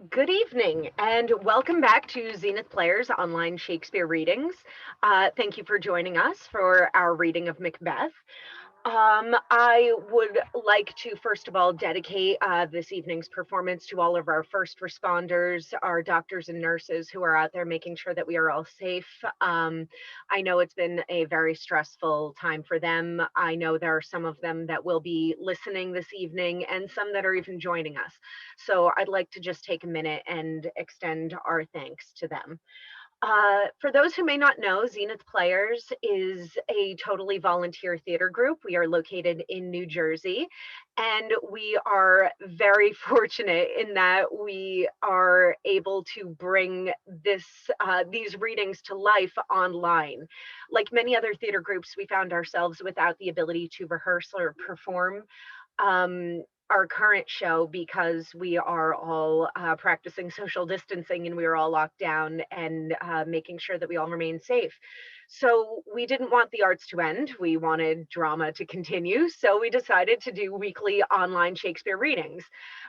Good evening, and welcome back to Zenith Players online Shakespeare readings. Thank you for joining us for our reading of Macbeth. I would like to, first of all, dedicate this evening's performance to all of our first responders, our doctors and nurses who are out there making sure that we are all safe. I know it's been a very stressful time for them. I know there are some of them that will be listening this evening and some that are even joining us. So I'd like to just take a minute and extend our thanks to them. For those who may not know, Zenith Players is a totally volunteer theater group. We are located in New Jersey, and we are very fortunate in that we are able to bring these readings to life online. Like many other theater groups, we found ourselves without the ability to rehearse or perform our current show because we are all practicing social distancing and we are all locked down and making sure that we all remain safe. So we didn't want the arts to end. We wanted drama to continue. So we decided to do weekly online Shakespeare readings.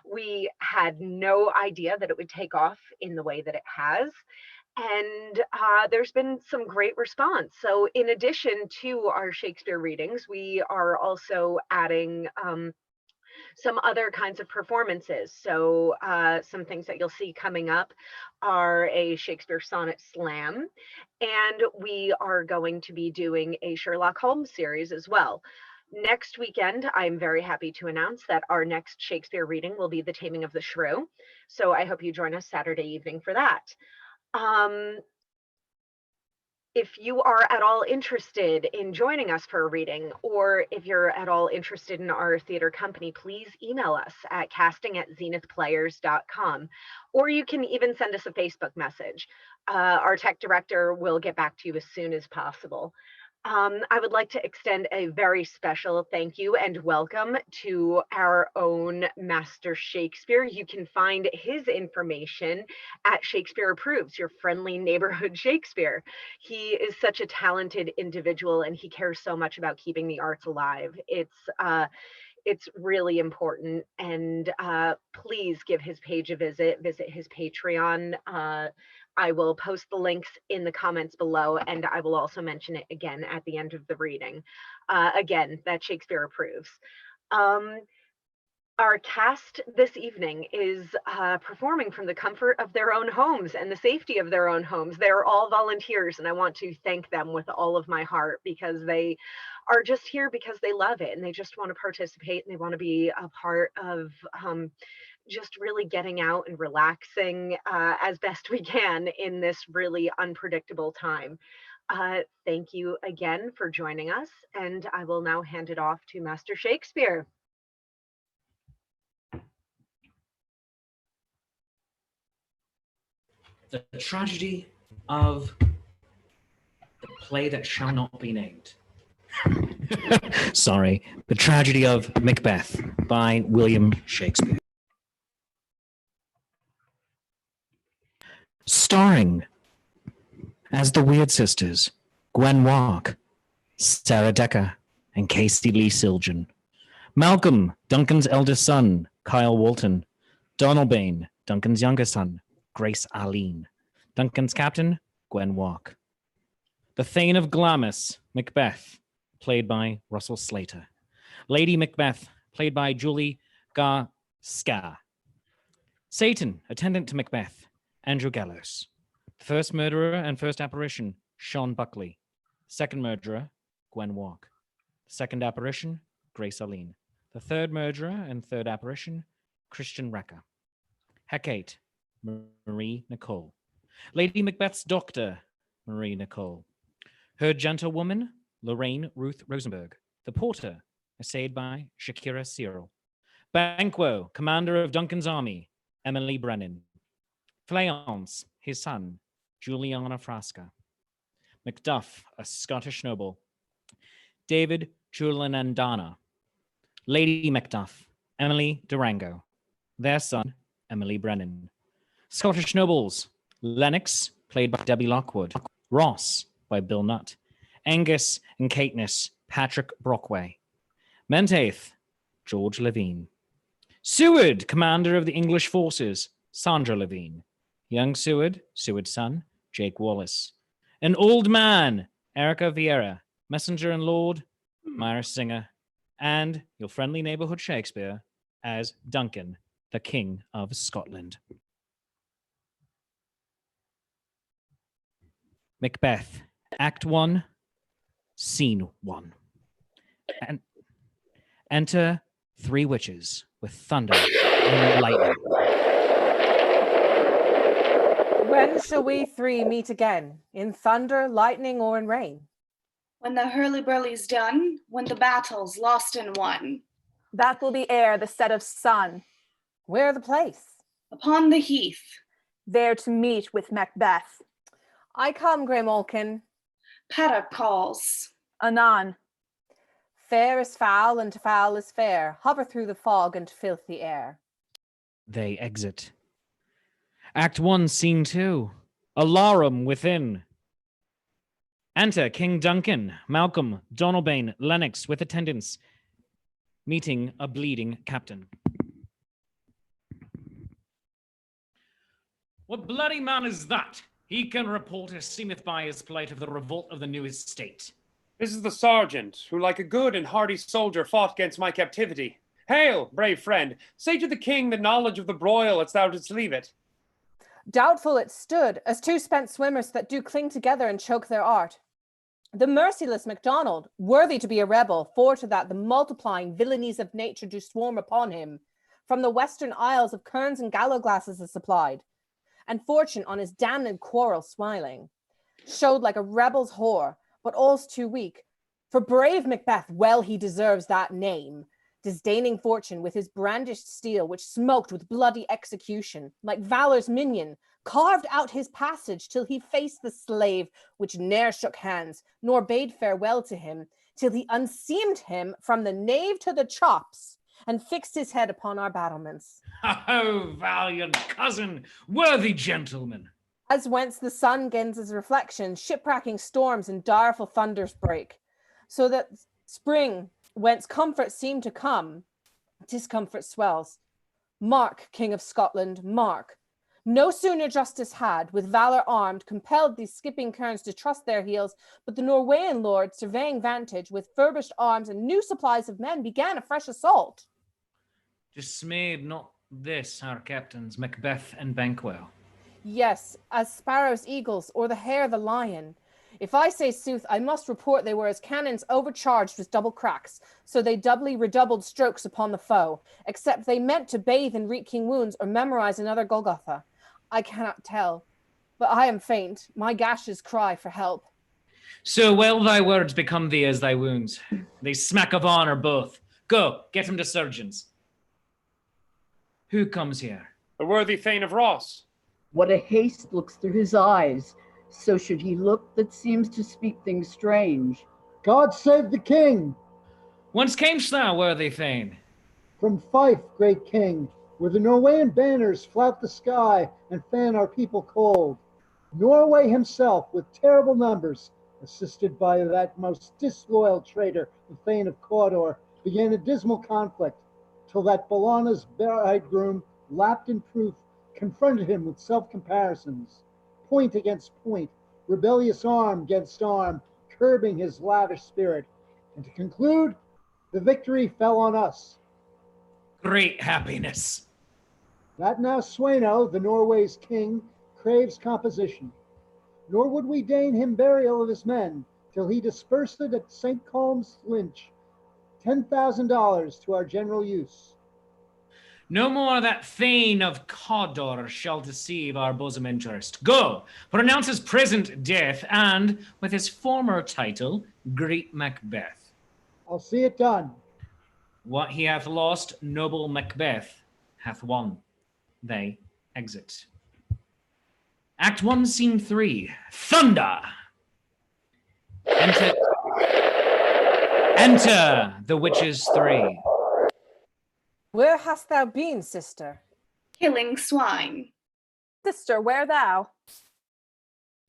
We had no idea that it would take off in the way that it has. And there's been some great response. So in addition to our Shakespeare readings, we are also adding some other kinds of performances. So some things that you'll see coming up are a Shakespeare sonnet slam, and we are going to be doing a Sherlock Holmes series as well. Next weekend, I'm very happy to announce that our next Shakespeare reading will be The Taming of the Shrew. So I hope you join us Saturday evening for that. If you are at all interested in joining us for a reading, or if you're at all interested in our theater company, please email us at casting@zenithplayers.com, or you can even send us a Facebook message. Our tech director will get back to you as soon as possible. I would like to extend a very special thank you and welcome to our own Master Shakespeare. You can find his information at Shakespeare Approves, your friendly neighborhood Shakespeare. He is such a talented individual and he cares so much about keeping the arts alive. It's really important, and please give his page a visit his Patreon. I will post the links in the comments below, and I will also mention it again at the end of the reading. Again, that Shakespeare Approves. Our cast this evening is performing from the comfort of their own homes and the safety of their own homes. They're all volunteers, and I want to thank them with all of my heart because they are just here because they love it and they just want to participate and they want to be a part of just really getting out and relaxing as best we can in this really unpredictable time. Thank you again for joining us, and I will now hand it off to Master Shakespeare. The tragedy of the play that shall not be named. Sorry, The Tragedy of Macbeth by William Shakespeare. Starring as the Weird Sisters, Gwen Walk, Sarah Decker, and Casey Lee Siljan. Malcolm, Duncan's eldest son, Kyle Walton. Donalbain, Duncan's younger son, Grace Arlene. Duncan's captain, Gwen Walk. The Thane of Glamis, Macbeth, played by Russell Slater. Lady Macbeth, played by Julie Garska. Satan, attendant to Macbeth, Andrew Gallows. The first murderer and first apparition, Sean Buckley. Second murderer, Gwen Walk. The second apparition, Grace Arlene. The third murderer and third apparition, Christian Recker. Hecate, Marie Nicole. Lady Macbeth's doctor, Marie Nicole. Her gentlewoman, Lorraine Ruth Rosenberg. The porter, essayed by Shakira Cyril. Banquo, commander of Duncan's army, Emily Brennan. Fleance, his son, Juliana Frasca. Macduff, a Scottish noble, David Chulanandana. Lady Macduff, Emily Durango. Their son, Emily Brennan. Scottish nobles, Lennox, played by Debbie Lockwood. Ross, by Bill Nutt. Angus and Caithness, Patrick Brockway. Menteith, George Levine. Seward, commander of the English forces, Sandra Levine. Young Seward, Seward's son, Jake Wallace. An old man, Erica Vieira. Messenger and Lord, Myra Singer. And your friendly neighborhood Shakespeare as Duncan, the King of Scotland. Macbeth, Act 1, Scene 1. And enter 3 witches with thunder and lightning. When shall we 3 meet again? In thunder, lightning, or in rain? When the hurly-burly's done, when the battle's lost and won. That will be ere the set of sun. Where the place? Upon the heath. There to meet with Macbeth. I come, Grey Malkin. Paddock calls. Anon. Fair is foul, and foul is fair. Hover through the fog and filthy air. They exit. Act 1, Scene 2. Alarum within. Enter King Duncan, Malcolm, Donalbain, Lennox with attendants, meeting a bleeding captain. What bloody man is that? He can report as seemeth by his plight of the revolt of the new estate. This is the sergeant, who like a good and hardy soldier fought against my captivity. Hail, brave friend, say to the king the knowledge of the broil as thou didst leave it. Doubtful it stood, as 2 spent swimmers that do cling together and choke their art. The merciless MacDonald, worthy to be a rebel, for to that the multiplying villainies of nature do swarm upon him. From the western isles of kerns and gallowglasses is supplied, and fortune on his damned quarrel smiling. Showed like a rebel's whore, but all's too weak. For brave Macbeth, well he deserves that name, disdaining fortune with his brandished steel, which smoked with bloody execution, like valor's minion, carved out his passage till he faced the slave, which ne'er shook hands, nor bade farewell to him, till he unseamed him from the nave to the chops, and fixed his head upon our battlements. Oh, valiant cousin, worthy gentleman! As whence the sun gains his reflection, shipwracking storms and direful thunders break, so that spring, whence comfort seemed to come, discomfort swells. Mark, King of Scotland, mark. No sooner justice had, with valor armed, compelled these skipping kerns to trust their heels, but the Norwegian lord, surveying vantage, with furbished arms and new supplies of men, began a fresh assault. Dismayed not this our captains, Macbeth and Banquo. Yes, as sparrows eagles, or the hare the lion. If I say sooth, I must report they were as cannons overcharged with double cracks, so they doubly redoubled strokes upon the foe, except they meant to bathe in reeking wounds or memorize another Golgotha. I cannot tell, but I am faint. My gashes cry for help. So well thy words become thee as thy wounds. They smack of honor both. Go, get him to surgeons. Who comes here? The worthy Thane of Ross. What a haste looks through his eyes, so should he look that seems to speak things strange. God save the king! Whence camest thou, worthy Thane? From Fife, great king, where the Norwegian banners flout the sky and fan our people cold. Norway himself, with terrible numbers, assisted by that most disloyal traitor, the Thane of Cawdor, began a dismal conflict, till that Bologna's bridegroom, lapped in proof, confronted him with self-comparisons, point against point, rebellious arm against arm, curbing his lavish spirit. And to conclude, the victory fell on us. Great happiness. That now Sweno, the Norway's king, craves composition. Nor would we deign him burial of his men, till he dispersed it at St. Colm's Lynch, $10,000 to our general use. No more that Thane of Cawdor shall deceive our bosom interest. Go, pronounce his present death, and, with his former title, greet Macbeth. I'll see it done. What he hath lost, noble Macbeth hath won. They exit. Act 1, Scene 3. Thunder! Enter the witches 3. Where hast thou been, sister? Killing swine. Sister, where thou?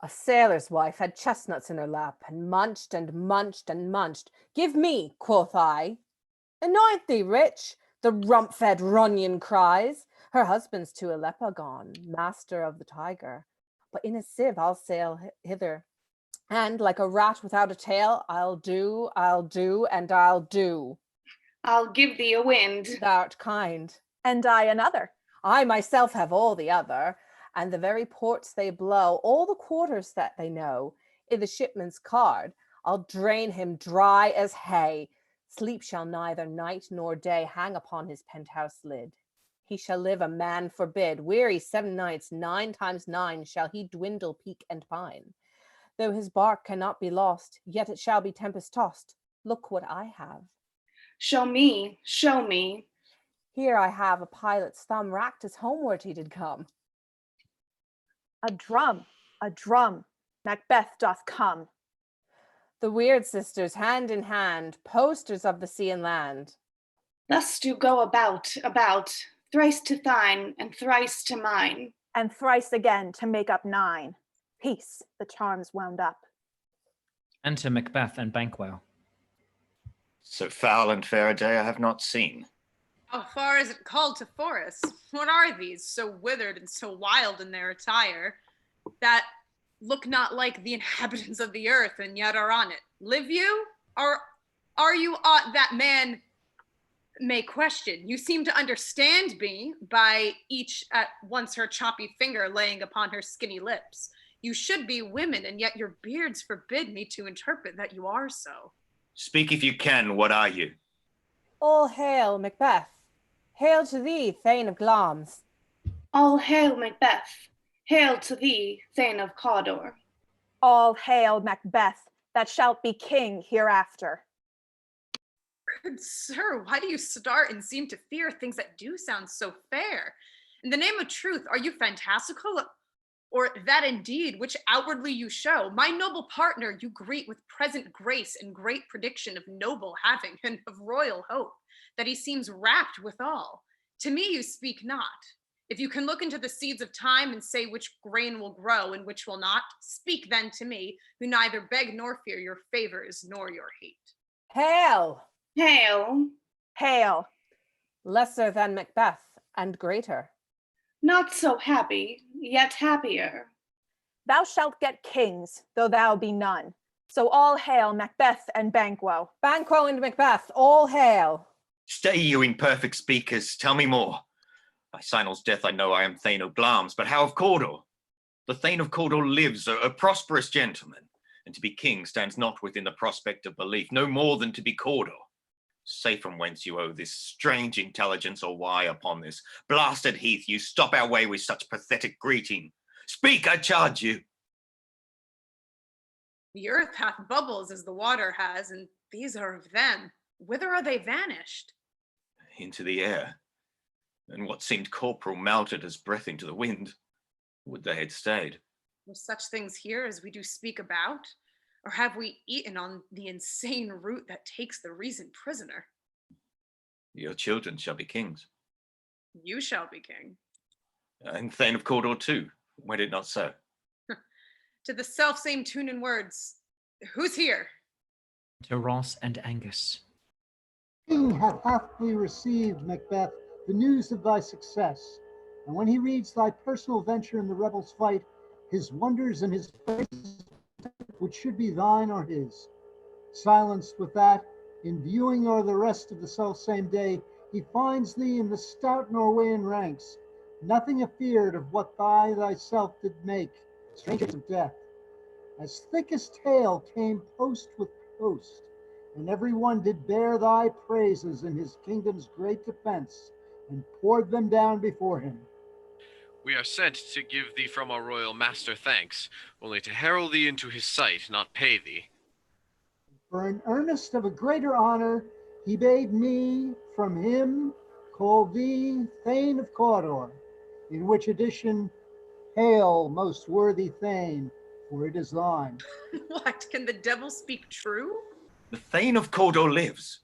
A sailor's wife had chestnuts in her lap, and munched and munched and munched. Give me, quoth I. Anoint thee, rich, The rump-fed Runyon cries. Her husband's to Aleppo gone, master of the tiger. But in a sieve I'll sail hither. And like a rat without a tail, I'll do, and I'll do. I'll give thee a wind. Thou'rt kind. And I another. I myself have all the other, and the very ports they blow, all the quarters that they know. In the shipman's card, I'll drain him dry as hay. Sleep shall neither night nor day hang upon his penthouse lid. He shall live a man forbid, weary 7 nights, 9 times 9 shall he dwindle peak and pine. Though his bark cannot be lost, yet it shall be tempest tossed. Look what I have. Show me, show me. Here I have a pilot's thumb racked as homeward he did come. A drum, Macbeth doth come. The weird sisters, hand in hand, posters of the sea and land. Thus do go about, thrice to thine and thrice to mine. And thrice again to make up 9. Peace, the charms wound up. Enter Macbeth and Banquo. So foul and fair a day I have not seen. How far is it called to forests? What are these, so withered and so wild in their attire, that look not like the inhabitants of the earth, and yet are on it? Live you? Or are you aught that man may question? You seem to understand me by each at once her choppy finger laying upon her skinny lips. You should be women, and yet your beards forbid me to interpret that you are so. Speak if you can, what are you? All hail, Macbeth. Hail to thee, Thane of Glamis. All hail, Macbeth. Hail to thee, Thane of Cawdor. All hail, Macbeth, that shalt be king hereafter. Good sir, why do you start and seem to fear things that do sound so fair? In the name of truth, are you fantastical? Or that indeed, which outwardly you show? My noble partner you greet with present grace and great prediction of noble having and of royal hope, that he seems rapt withal. To me you speak not. If you can look into the seeds of time and say which grain will grow and which will not, speak then to me, who neither beg nor fear your favors nor your hate. Hail! Hail! Hail! Lesser than Macbeth, and greater. Not so happy, yet happier. Thou shalt get kings, though thou be none. So all hail Macbeth and Banquo. Banquo and Macbeth, all hail. Stay, you imperfect speakers, tell me more. By Sinel's death I know I am Thane of Glamis, but how of Cawdor? The Thane of Cawdor lives, a prosperous gentleman, and to be king stands not within the prospect of belief, no more than to be Cawdor. Say from whence you owe this strange intelligence, or why upon this blasted heath you stop our way with such pathetic greeting. Speak, I charge you. The earth hath bubbles as the water has, and these are of them. Whither are they vanished? Into the air. And what seemed corporal melted as breath into the wind. Would they had stayed. Were such things here as we do speak about? Or have we eaten on the insane root that takes the reason prisoner? Your children shall be kings. You shall be king. And Thane of Cawdor too, were it not so? To the self-same tune and words. Who's here? To Ross and Angus. King hath happily received, Macbeth, the news of thy success. And when he reads thy personal venture in the rebels' fight, his wonders and his praises, which should be thine or his. Silenced with that, in viewing o'er the rest of the self-same day, he finds thee in the stout Norwegian ranks, nothing afeard of what thyself did make, strangers of death. As thick as tale came post with post, and every one did bear thy praises in his kingdom's great defense, and poured them down before him. We are sent to give thee from our royal master thanks, only to herald thee into his sight, not pay thee. For in earnest of a greater honor, he bade me from him call thee Thane of Cawdor, in which addition, hail, most worthy Thane, for it is thine. What, can the devil speak true? The Thane of Cawdor lives.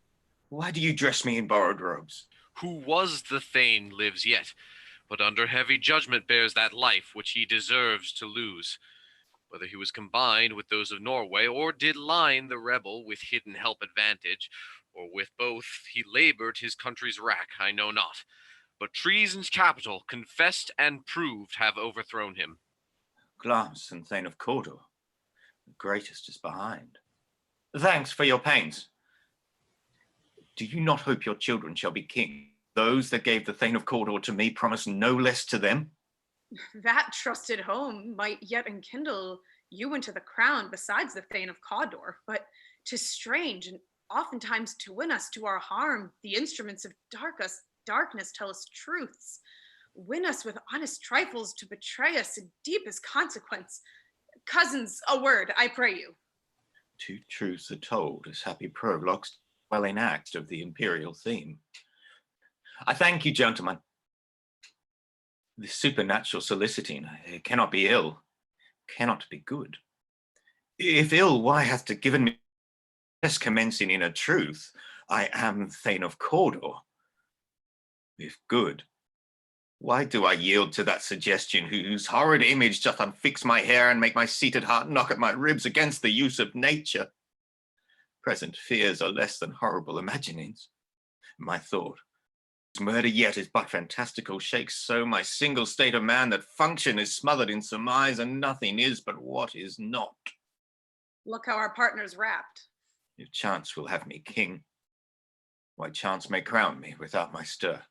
Why do you dress me in borrowed robes? Who was the Thane lives yet, but under heavy judgment bears that life which he deserves to lose. Whether he was combined with those of Norway, or did line the rebel with hidden help advantage, or with both he labored his country's wrack, I know not. But treason's capital, confessed and proved, have overthrown him. Glamis and Thane of Cawdor, the greatest is behind. Thanks for your pains. Do you not hope your children shall be king? Those that gave the Thane of Cawdor to me promise no less to them? That trusted home might yet enkindle you into the crown besides the Thane of Cawdor, but 'tis strange, and oftentimes to win us to our harm, the instruments of darkness tell us truths. Win us with honest trifles to betray us in deepest consequence. Cousins, a word, I pray you. Two truths are told as happy prologues well enacted of the imperial theme. I thank you, gentlemen. This supernatural soliciting, it cannot be ill, cannot be good. If ill, why hath it given me just commencing in a truth, I am Thane of Cawdor? If good, why do I yield to that suggestion whose horrid image doth unfix my hair and make my seated heart knock at my ribs against the use of nature? Present fears are less than horrible imaginings. My thought, murder yet is but fantastical shakes so my single state of man that function is smothered in surmise and nothing is but what is not. Look how our partner's wrapped. If chance will have me king, why chance may crown me without my stir.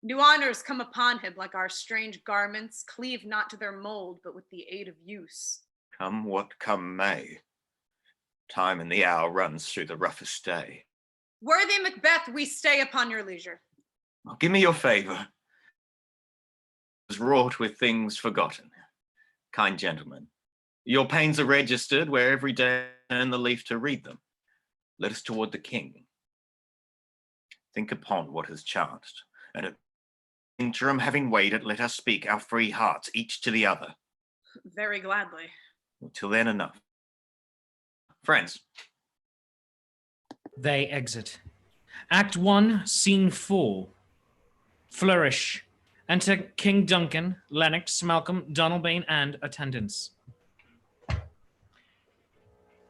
New honors come upon him like our strange garments, cleave not to their mold, but with the aid of use. Come what come may, time and the hour runs through the roughest day. Worthy Macbeth, we stay upon your leisure. Well, give me your favor. Is wrought with things forgotten. Kind gentlemen, your pains are registered where every day I turn the leaf to read them. Let us toward the king. Think upon what has chanced, and at interim having weighed it, let us speak our free hearts each to the other. Very gladly. Till then, enough. Friends. They exit. Act 1, Scene 4. Flourish. Enter King Duncan, Lennox, Malcolm, Donalbain, and attendants.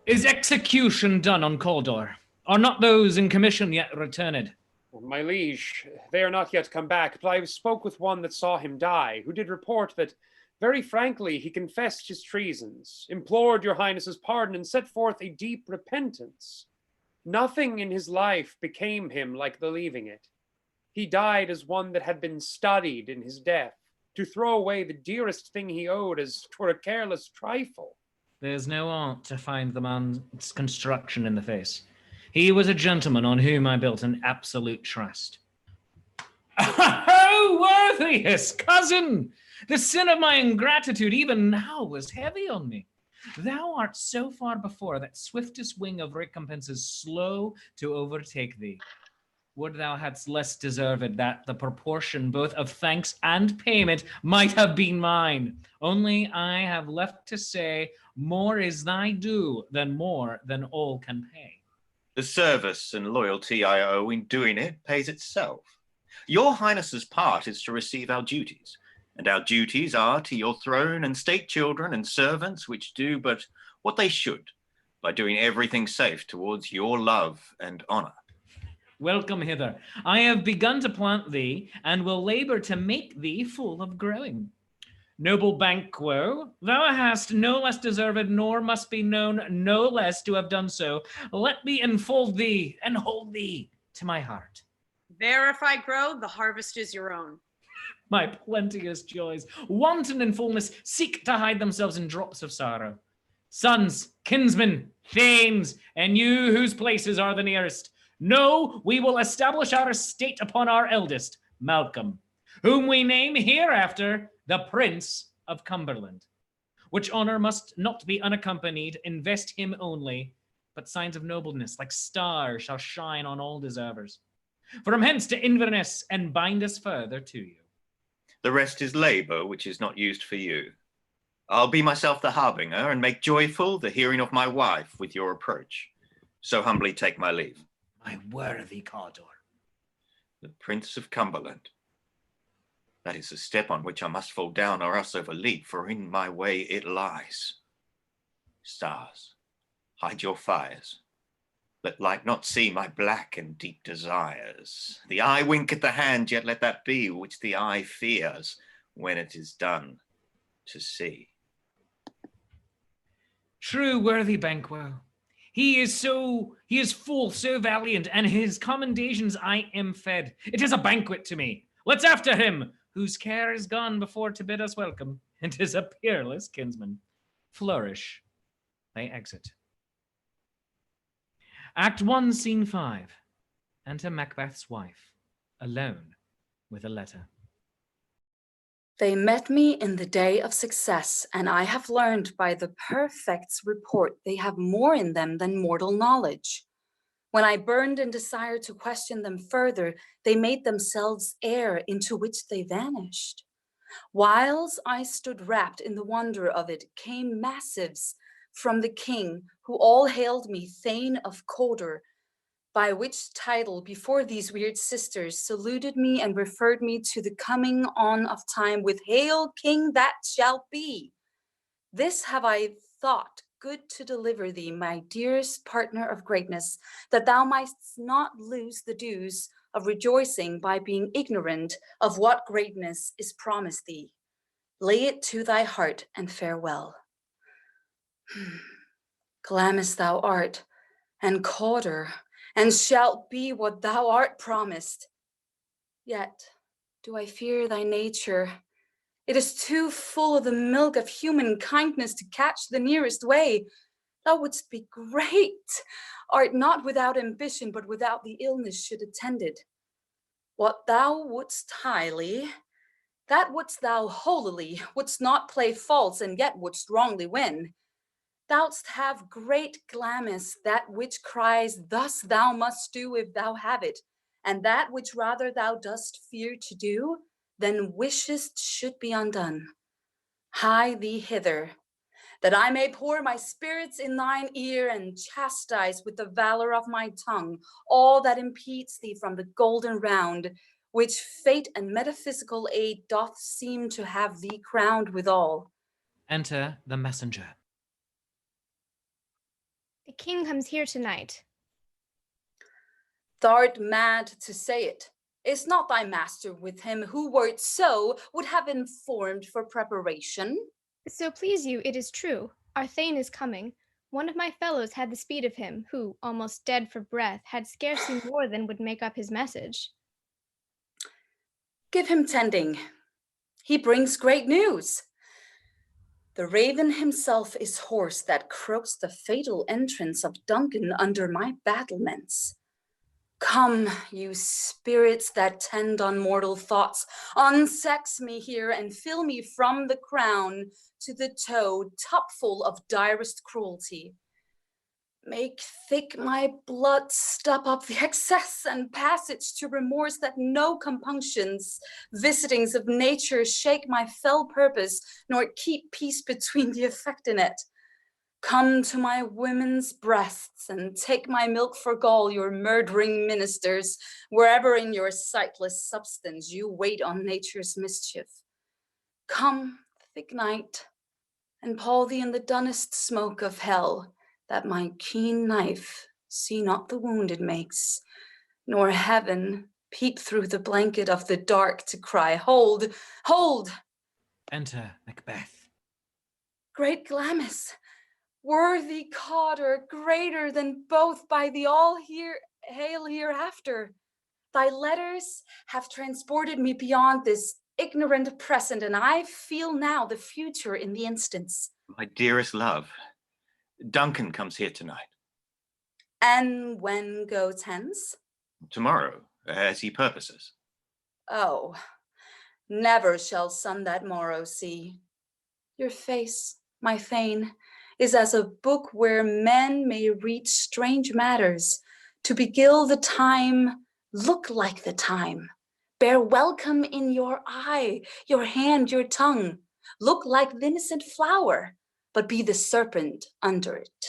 Is execution done on Cawdor? Are not those in commission yet returned? My liege, they are not yet come back, but I spoke with one that saw him die, who did report that, very frankly, he confessed his treasons, implored your highness's pardon, and set forth a deep repentance. Nothing in his life became him like the leaving it. He died as one that had been studied in his death, to throw away the dearest thing he owed as 'twere a careless trifle. There's no art to find the man's construction in the face. He was a gentleman on whom I built an absolute trust. Oh, worthiest cousin! The sin of my ingratitude even now was heavy on me. Thou art so far before that swiftest wing of recompense is slow to overtake thee. Would thou hadst less deserved that the proportion both of thanks and payment might have been mine. Only I have left to say, more is thy due than more than all can pay. The service and loyalty I owe in doing it pays itself. Your highness's part is to receive our duties, and our duties are to your throne and state children and servants which do but what they should, by doing everything safe towards your love and honor. Welcome hither. I have begun to plant thee, and will labor to make thee full of growing. Noble Banquo, thou hast no less deserved, nor must be known no less to have done so. Let me enfold thee and hold thee to my heart. There if I grow, the harvest is your own. My plenteous joys, wanton in fullness, seek to hide themselves in drops of sorrow. Sons, kinsmen, thanes, and you whose places are the nearest, know we will establish our estate upon our eldest, Malcolm, whom we name hereafter the Prince of Cumberland, which honor must not be unaccompanied, invest him only, but signs of nobleness like stars shall shine on all deservers. From hence to Inverness, and bind us further to you. The rest is labor which is not used for you. I'll be myself the harbinger, and make joyful the hearing of my wife with your approach. So humbly take my leave. My worthy Cawdor. The Prince of Cumberland. That is a step on which I must fall down or else overleap, for in my way it lies. Stars, hide your fires. Let light not see my black and deep desires. The eye wink at the hand, yet let that be which the eye fears when it is done to see. True worthy Banquo. He is full, so valiant, and his commendations I am fed. It is a banquet to me. Let's after him, whose care is gone before to bid us welcome, and is a peerless kinsman. Flourish. They exit. Act 1, Scene 5. Enter Macbeth's wife, alone with a letter. They met me in the day of success, and I have learned by the perfect's report they have more in them than mortal knowledge. When I burned in desire to question them further, they made themselves air into which they vanished. Whiles I stood wrapped in the wonder of it, came massives from the king, who all hailed me Thane of Cawdor, by which title before these weird sisters saluted me and referred me to the coming on of time with "Hail, King that shall be." This have I thought good to deliver thee, my dearest partner of greatness, that thou mightst not lose the dues of rejoicing by being ignorant of what greatness is promised thee. Lay it to thy heart and farewell. Glamis thou art, and Cawdor, and shalt be what thou art promised. Yet do I fear thy nature. It is too full of the milk of human kindness to catch the nearest way. Thou wouldst be great, art not without ambition, but without the illness should attend it. What thou wouldst highly, that wouldst thou holily, wouldst not play false, and yet wouldst wrongly win. Thou'dst have great Glamis, that which cries, thus thou must do if thou have it, and that which rather thou dost fear to do, than wishest should be undone. Hie thee hither, that I may pour my spirits in thine ear, and chastise with the valor of my tongue all that impedes thee from the golden round, which fate and metaphysical aid doth seem to have thee crowned withal. Enter the messenger. The king comes here tonight. Thou'rt mad to say it. Is not thy master with him, who, were it so, would have informed for preparation? So please you, it is true. Our Thane is coming. One of my fellows had the speed of him, who, almost dead for breath, had scarcely more than would make up his message. Give him tending. He brings great news. The raven himself is hoarse that croaks the fatal entrance of Duncan under my battlements. Come, you spirits that tend on mortal thoughts, unsex me here and fill me from the crown to the toe, tupful of direst cruelty. Make thick my blood, stop up the excess and passage to remorse, that no compunctions, visitings of nature shake my fell purpose, nor keep peace between the affectionate. Come to my women's breasts and take my milk for gall, your murdering ministers, wherever in your sightless substance you wait on nature's mischief. Come, thick night, and pall thee in the dunnest smoke of hell, that my keen knife see not the wound it makes, nor heaven peep through the blanket of the dark to cry, hold, hold! Enter Macbeth. Great Glamis, worthy Cawdor, greater than both by the all here hail hereafter. Thy letters have transported me beyond this ignorant present, and I feel now the future in the instance. My dearest love, Duncan comes here tonight. And when goes hence? Tomorrow, as he purposes. Oh, never shall sun that morrow see. Your face, my Thane, is as a book where men may read strange matters, to beguile the time, look like the time, bear welcome in your eye, your hand, your tongue, look like the innocent flower, but be the serpent under it.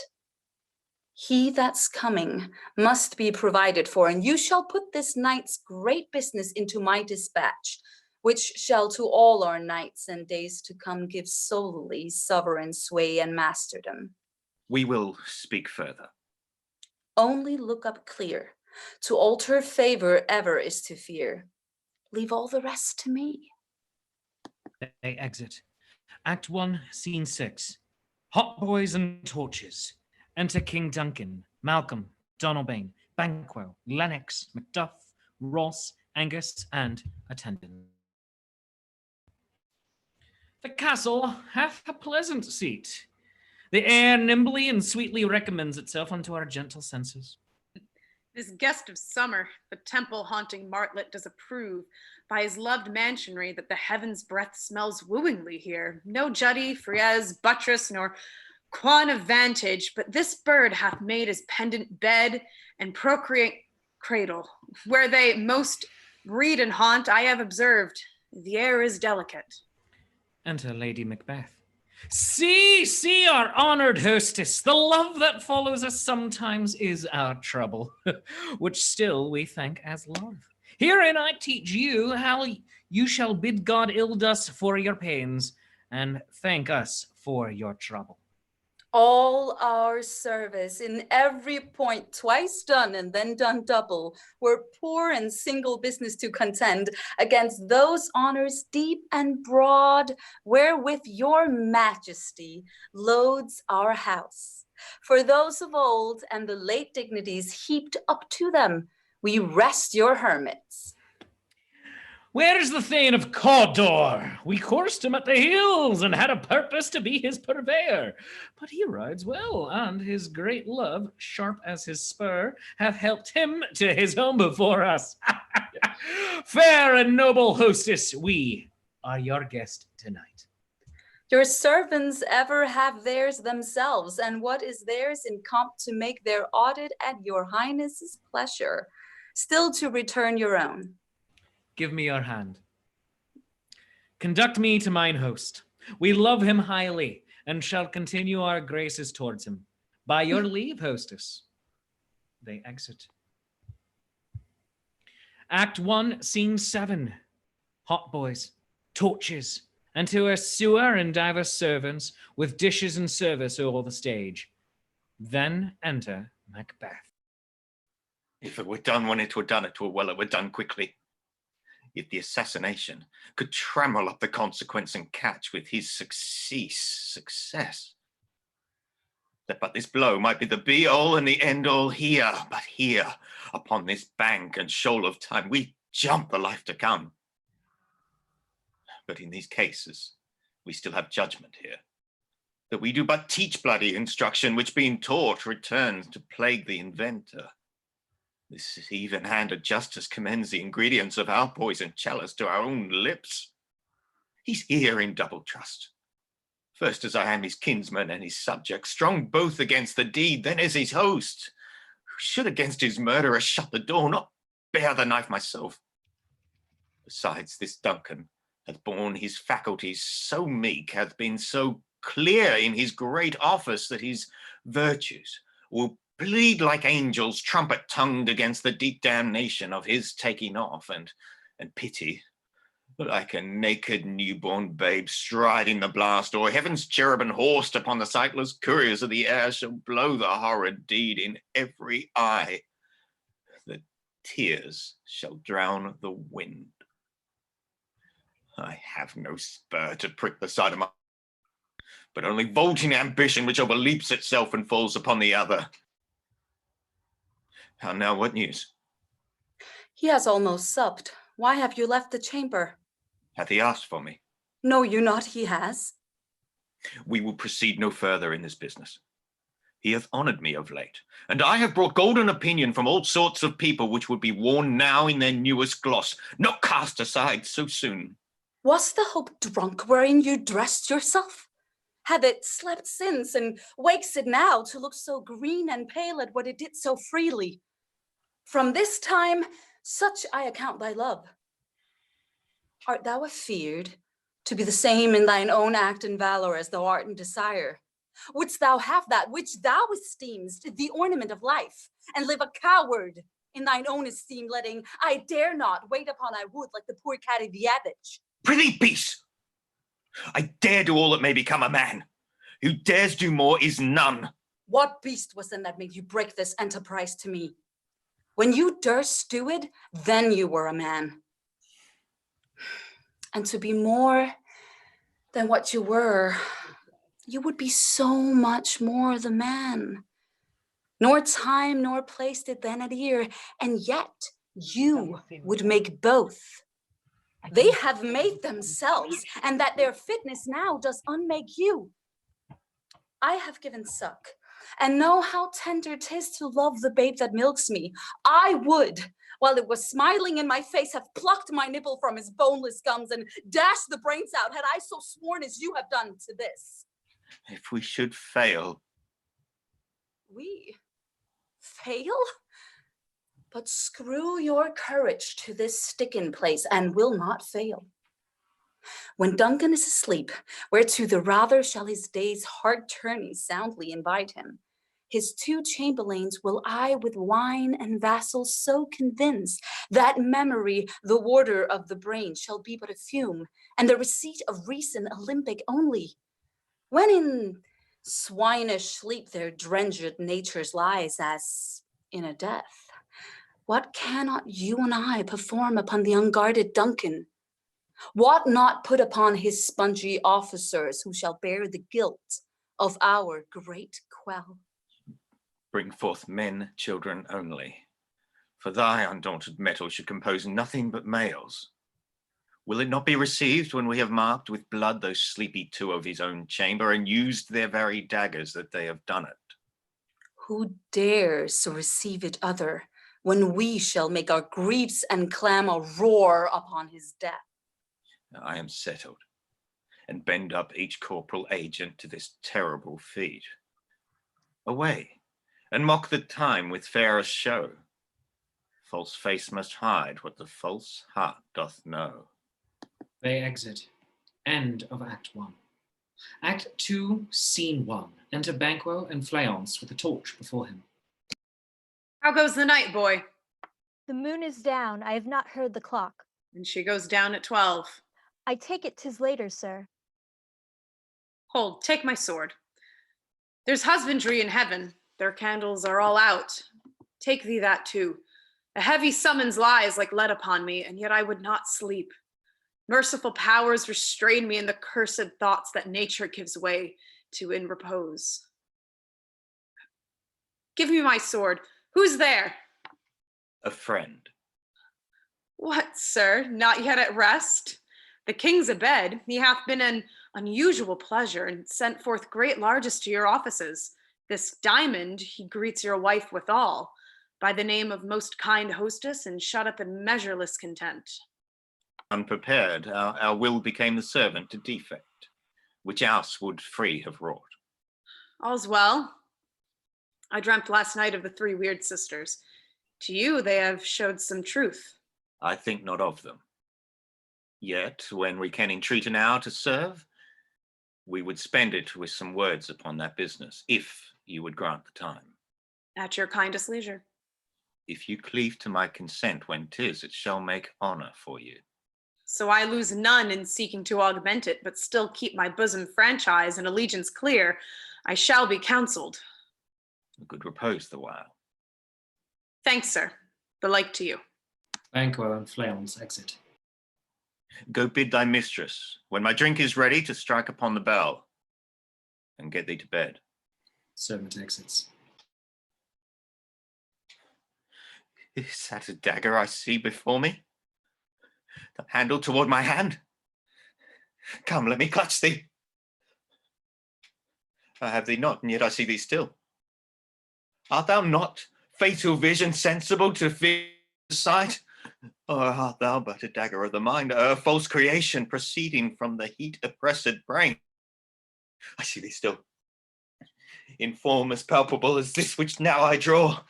He that's coming must be provided for, and you shall put this night's great business into my dispatch, which shall to all our nights and days to come give solely sovereign sway and masterdom. We will speak further. Only look up clear. To alter favor ever is to fear. Leave all the rest to me. They exit. Act 1, Scene 6. Hot boys and torches. Enter King Duncan, Malcolm, Donalbain, Banquo, Lennox, Macduff, Ross, Angus, and attendant. The castle hath a pleasant seat. The air nimbly and sweetly recommends itself unto our gentle senses. This guest of summer, the temple-haunting martlet does approve by his loved mansionry that the heaven's breath smells wooingly here. No jutty, frieze, buttress, nor quan of vantage, but this bird hath made his pendant bed and procreate cradle. Where they most breed and haunt, I have observed, the air is delicate. Enter Lady Macbeth. See our honored hostess. The love that follows us sometimes is our trouble, which still we thank as love. Herein I teach you how you shall bid God ild us for your pains, and thank us for your trouble. All our service in every point twice done and then done double, were poor and single business to contend against those honors deep and broad, wherewith your majesty loads our house. For those of old and the late dignities heaped up to them, we rest your hermits. Where's the Thane of Cawdor? We coursed him at the hills and had a purpose to be his purveyor. But he rides well, and his great love, sharp as his spur, hath helped him to his home before us. Fair and noble hostess, we are your guest tonight. Your servants ever have theirs themselves, and what is theirs in comp to make their audit at your highness's pleasure, still to return your own. Give me your hand. Conduct me to mine host. We love him highly, and shall continue our graces towards him. By your leave, hostess. They exit. Act 1, Scene 7. Hot boys, torches, and to a sewer and divers servants, with dishes and service o'er the stage. Then enter Macbeth. If it were done when it were done, it were well it were done quickly. If the assassination could trammel up the consequence and catch with his success. That but this blow might be the be-all and the end-all here, but here, upon this bank and shoal of time, we jump the life to come. But in these cases, we still have judgment here, that we do but teach bloody instruction, which being taught returns to plague the inventor. This even-handed justice commends the ingredients of our poison chalice to our own lips. He's here in double trust. First as I am his kinsman and his subject, strong both against the deed, then as his host, who should against his murderer shut the door, not bear the knife myself. Besides, this Duncan hath borne his faculties so meek, hath been so clear in his great office, that his virtues will plead like angels trumpet-tongued against the deep damnation of his taking off, and pity, like a naked newborn babe striding the blast, or heaven's cherubim horsed upon the sightless couriers of the air, shall blow the horrid deed in every eye. The tears shall drown the wind. I have no spur to prick the side of my, but only vaulting ambition which overleaps itself and falls upon the other. How now, what news? He has almost supped. Why have you left the chamber? Hath he asked for me? Know you not he has? We will proceed no further in this business. He hath honoured me of late, and I have brought golden opinion from all sorts of people, which would be worn now in their newest gloss, not cast aside so soon. Was the hope drunk wherein you dressed yourself? Hath it slept since, and wakes it now to look so green and pale at what it did so freely? From this time, such I account thy love. Art thou afeared to be the same in thine own act and valor as thou art in desire? Wouldst thou have that which thou esteemest the ornament of life, and live a coward in thine own esteem, letting I dare not wait upon I would like the poor catty the adage? Prithee, peace! I dare do all that may become a man. Who dares do more is none. What beast was in that made you break this enterprise to me? When you durst do it, then you were a man. And to be more than what you were, you would be so much more the man. Nor time nor place did then adhere, and yet you would make both. They have made themselves, and that their fitness now does unmake you. I have given suck, and know how tender 'tis to love the babe that milks me. I would, while it was smiling in my face, have plucked my nipple from his boneless gums and dashed the brains out, had I so sworn as you have done to this. If we should fail. We fail? But screw your courage to this sticking place and will not fail. When Duncan is asleep, whereto the rather shall his day's hard turning soundly invite him, his 2 chamberlains will I with wine and vassals so convince that memory, the warder of the brain, shall be but a fume, and the receipt of reason Olympic only. When in swinish sleep their drenched natures lies as in a death, what cannot you and I perform upon the unguarded Duncan? What not put upon his spongy officers who shall bear the guilt of our great quell? Bring forth men, children only. For thy undaunted metal should compose nothing but males. Will it not be received when we have marked with blood those sleepy 2 of his own chamber and used their very daggers that they have done it? Who dares to receive it other, when we shall make our griefs and clamor roar upon his death? I am settled, and bend up each corporal agent to this terrible feat. Away, and mock the time with fairest show. False face must hide what the false heart doth know. They exit. End of Act 1. Act 2, Scene 1. Enter Banquo and Fleance with a torch before him. How goes the night, boy? The moon is down. I have not heard the clock. And she goes down at 12. I take it 'tis later, sir. Hold, take my sword. There's husbandry in heaven. Their candles are all out. Take thee that too. A heavy summons lies like lead upon me, and yet I would not sleep. Merciful powers restrain me in the cursed thoughts that nature gives way to in repose. Give me my sword. Who's there? A friend. What, sir, not yet at rest? The king's abed. He hath been an unusual pleasure, and sent forth great largesse to your offices. This diamond he greets your wife withal, by the name of most kind hostess, and shut up in measureless content. Unprepared, our will became the servant to defect, which else would free have wrought. All's well. I dreamt last night of the 3 weird sisters. To you they have showed some truth. I think not of them. Yet, when we can entreat an hour to serve, we would spend it with some words upon that business, if you would grant the time. At your kindest leisure. If you cleave to my consent when 'tis, it shall make honor for you. So I lose none in seeking to augment it, but still keep my bosom franchise and allegiance clear. I shall be counseled. A good repose the while. Thanks, sir. The like to you. Banquo and Fleance exit. Go bid thy mistress, when my drink is ready, to strike upon the bell, and get thee to bed. Servant exits. Is that a dagger I see before me? The handle toward my hand? Come, let me clutch thee. I have thee not, and yet I see thee still. Art thou not fatal vision sensible to fear sight? Or art thou but a dagger of the mind, a false creation proceeding from the heat oppressed brain? I see thee still, in form as palpable as this which now I draw.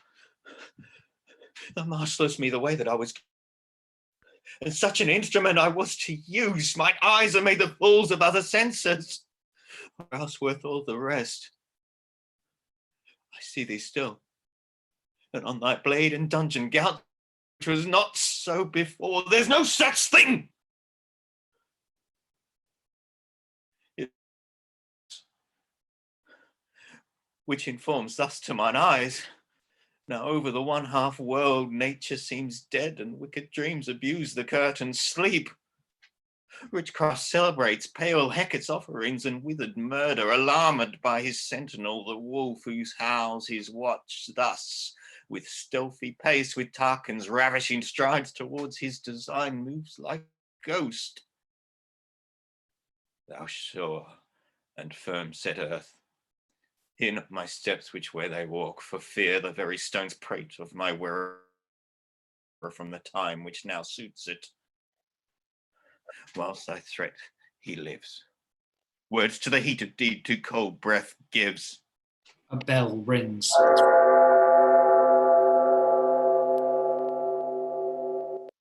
Thou marshalest me the way that I was, and such an instrument I was to use. Mine eyes are made the fools of other senses, or else worth all the rest. I see thee still, and on thy blade and dungeon gout, which was not so before. There's no such thing. which informs thus to mine eyes. Now over the one half world nature seems dead, and wicked dreams abuse the curtain's sleep. Rich cross celebrates pale Hecate's offerings, and withered murder, alarmed by his sentinel, the wolf whose howls his watch thus, with stealthy pace, with Tarquin's ravishing strides towards his design, moves like ghost. Thou sure and firm set earth, hear not my steps which way they walk, for fear the very stones prate of my wearer from the time which now suits it. Whilst I threat, he lives. Words to the heat of deed too cold breath gives. A bell rings.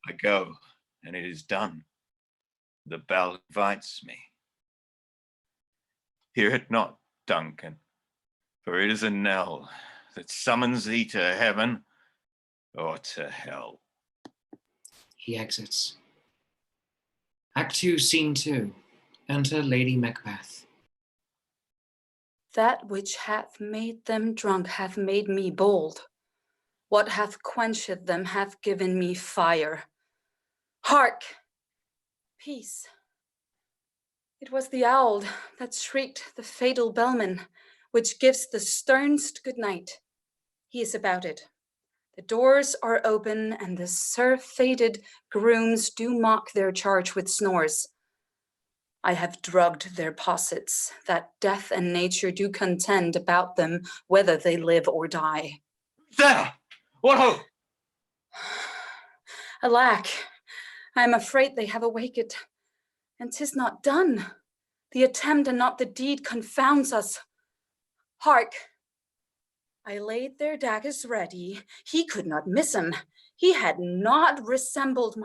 I go, and it is done. The bell invites me. Hear it not, Duncan, for it is a knell that summons thee to heaven or to hell. He exits. Act 2, Scene 2. Enter Lady Macbeth. That which hath made them drunk hath made me bold. What hath quenched them hath given me fire. Hark! Peace. It was the owl that shrieked the fatal bellman, which gives the sternest good night. He is about it. The doors are open, and the surfeited grooms do mock their charge with snores. I have drugged their possets, that death and nature do contend about them, whether they live or die. There! What hope? Alack, I am afraid they have awaked, and 'tis not done. The attempt and not the deed confounds us. Hark! I laid their daggers ready. He could not miss 'em. He had not resembled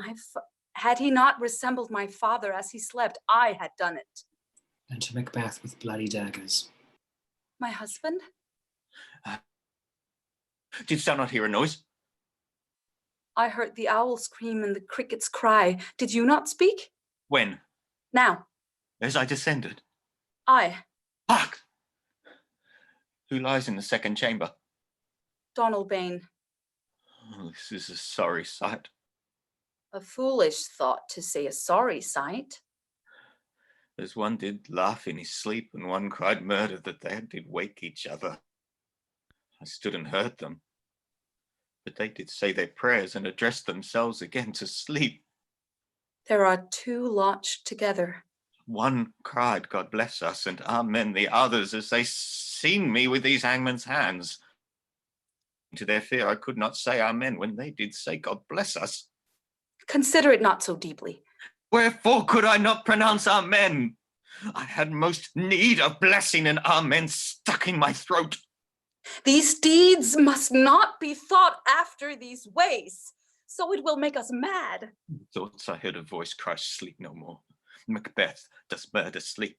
had he not resembled my father as he slept, I had done it. Enter Macbeth with bloody daggers. My husband? Didst thou not hear a noise? I heard the owl scream and the crickets cry. Did you not speak? When? Now. As I descended. I. Hark! Who lies in the second chamber? Donald Bain. Oh, this is a sorry sight. A foolish thought to say a sorry sight. As one did laugh in his sleep, and one cried murder, that they did wake each other. I stood and heard them, but they did say their prayers and address themselves again to sleep. There are two lodged together. One cried, God bless us, and amen. The others, as they seen me with these hangman's hands. To their fear I could not say amen when they did say, God bless us. Consider it not so deeply. Wherefore could I not pronounce amen? I had most need of blessing, and amen stuck in my throat. These deeds must not be thought after these ways, so it will make us mad. Thoughts I heard a voice cry, sleep no more. Macbeth, does murder sleep?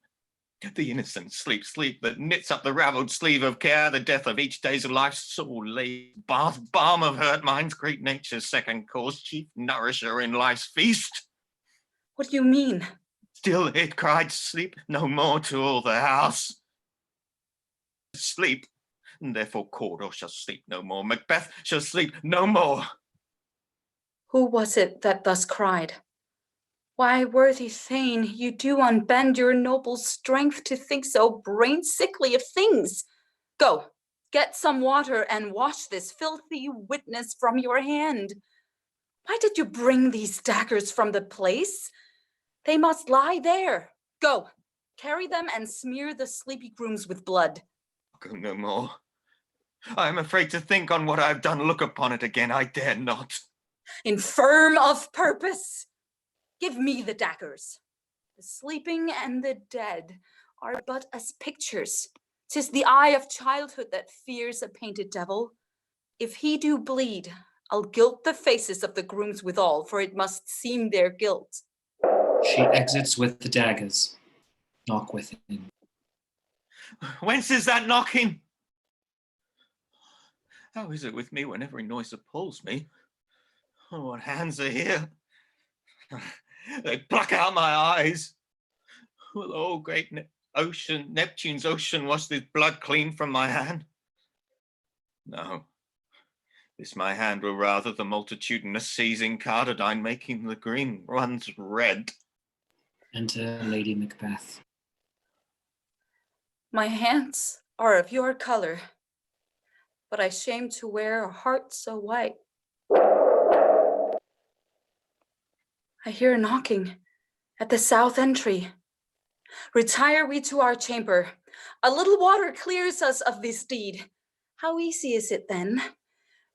The innocent sleep, sleep that knits up the ravelled sleeve of care, the death of each day's life, sore laid, balm of hurt minds, great nature's second cause, chief nourisher in life's feast. What do you mean? Still it cried, sleep no more to all the house. Sleep, and therefore Cawdor shall sleep no more, Macbeth shall sleep no more. Who was it that thus cried? Why, worthy Thane, you do unbend your noble strength to think so brain-sickly of things. Go, get some water and wash this filthy witness from your hand. Why did you bring these daggers from the place? They must lie there. Go, carry them and smear the sleepy grooms with blood. Go no more. I am afraid to think on what I have done. Look upon it again, I dare not. Infirm of purpose. Give me the daggers. The sleeping and the dead are but as pictures. 'Tis the eye of childhood that fears a painted devil. If he do bleed, I'll gilt the faces of the grooms withal, for it must seem their guilt. She exits with the daggers. Knock within. Whence is that knocking? How is it with me when every noise appalls me? Oh, what hands are here? They pluck out my eyes. Will all great ocean, Neptune's ocean, wash this blood clean from my hand? No. This my hand were rather the multitudinous seizing cardadine, making the green runs red. Enter Lady Macbeth. My hands are of your color, but I shame to wear a heart so white. I hear a knocking at the south entry. Retire we to our chamber. A little water clears us of this deed. How easy is it then?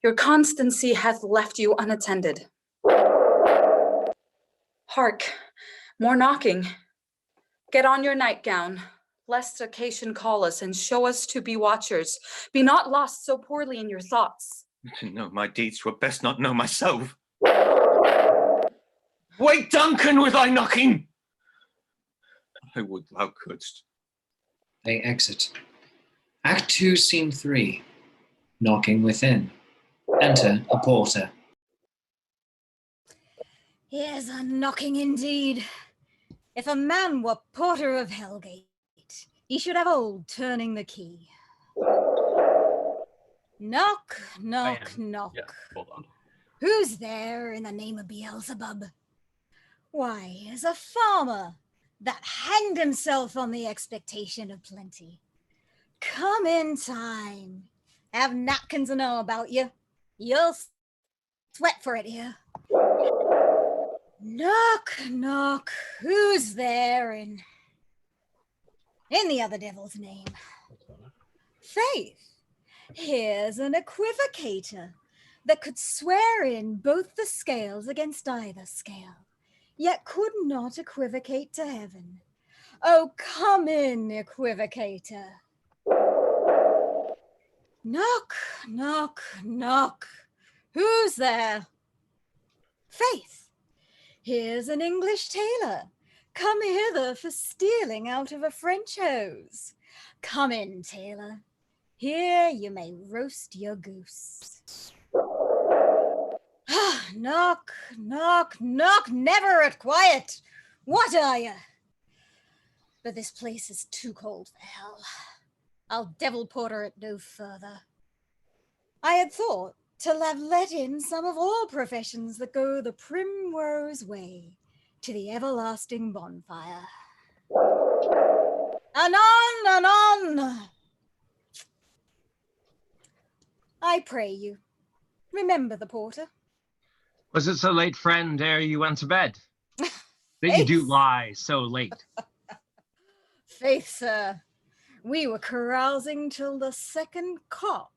Your constancy hath left you unattended. Hark, more knocking. Get on your nightgown, lest occasion call us and show us to be watchers. Be not lost so poorly in your thoughts. To know my deeds were best not know myself. Wait, Duncan, with thy knocking! I would thou couldst. They exit. Act 2, Scene 3. Knocking within. Enter a porter. Here's a knocking indeed. If a man were porter of Hellgate, he should have old turning the key. Knock, knock, knock. Yeah, hold on. Who's there in the name of Beelzebub? Why, is a farmer that hanged himself on the expectation of plenty. Come in time. Have napkins and all about you. You'll sweat for it here. Knock, knock. Who's there in the other devil's name? Faith. Here's an equivocator that could swear in both the scales against either scale, yet could not equivocate to heaven. Oh, come in, equivocator. Knock, knock, knock. Who's there? Faith. Here's an English tailor, come hither for stealing out of a French hose. Come in, tailor. Here you may roast your goose. Knock, knock, knock, never at quiet. What are you? But this place is too cold for hell. I'll devil porter it no further. I had thought to have let in some of all professions that go the primrose way to the everlasting bonfire. Anon, anon! I pray you, remember the porter. Was it so late, friend, ere you went to bed? That you do lie so late? Faith, sir, we were carousing till the second cock.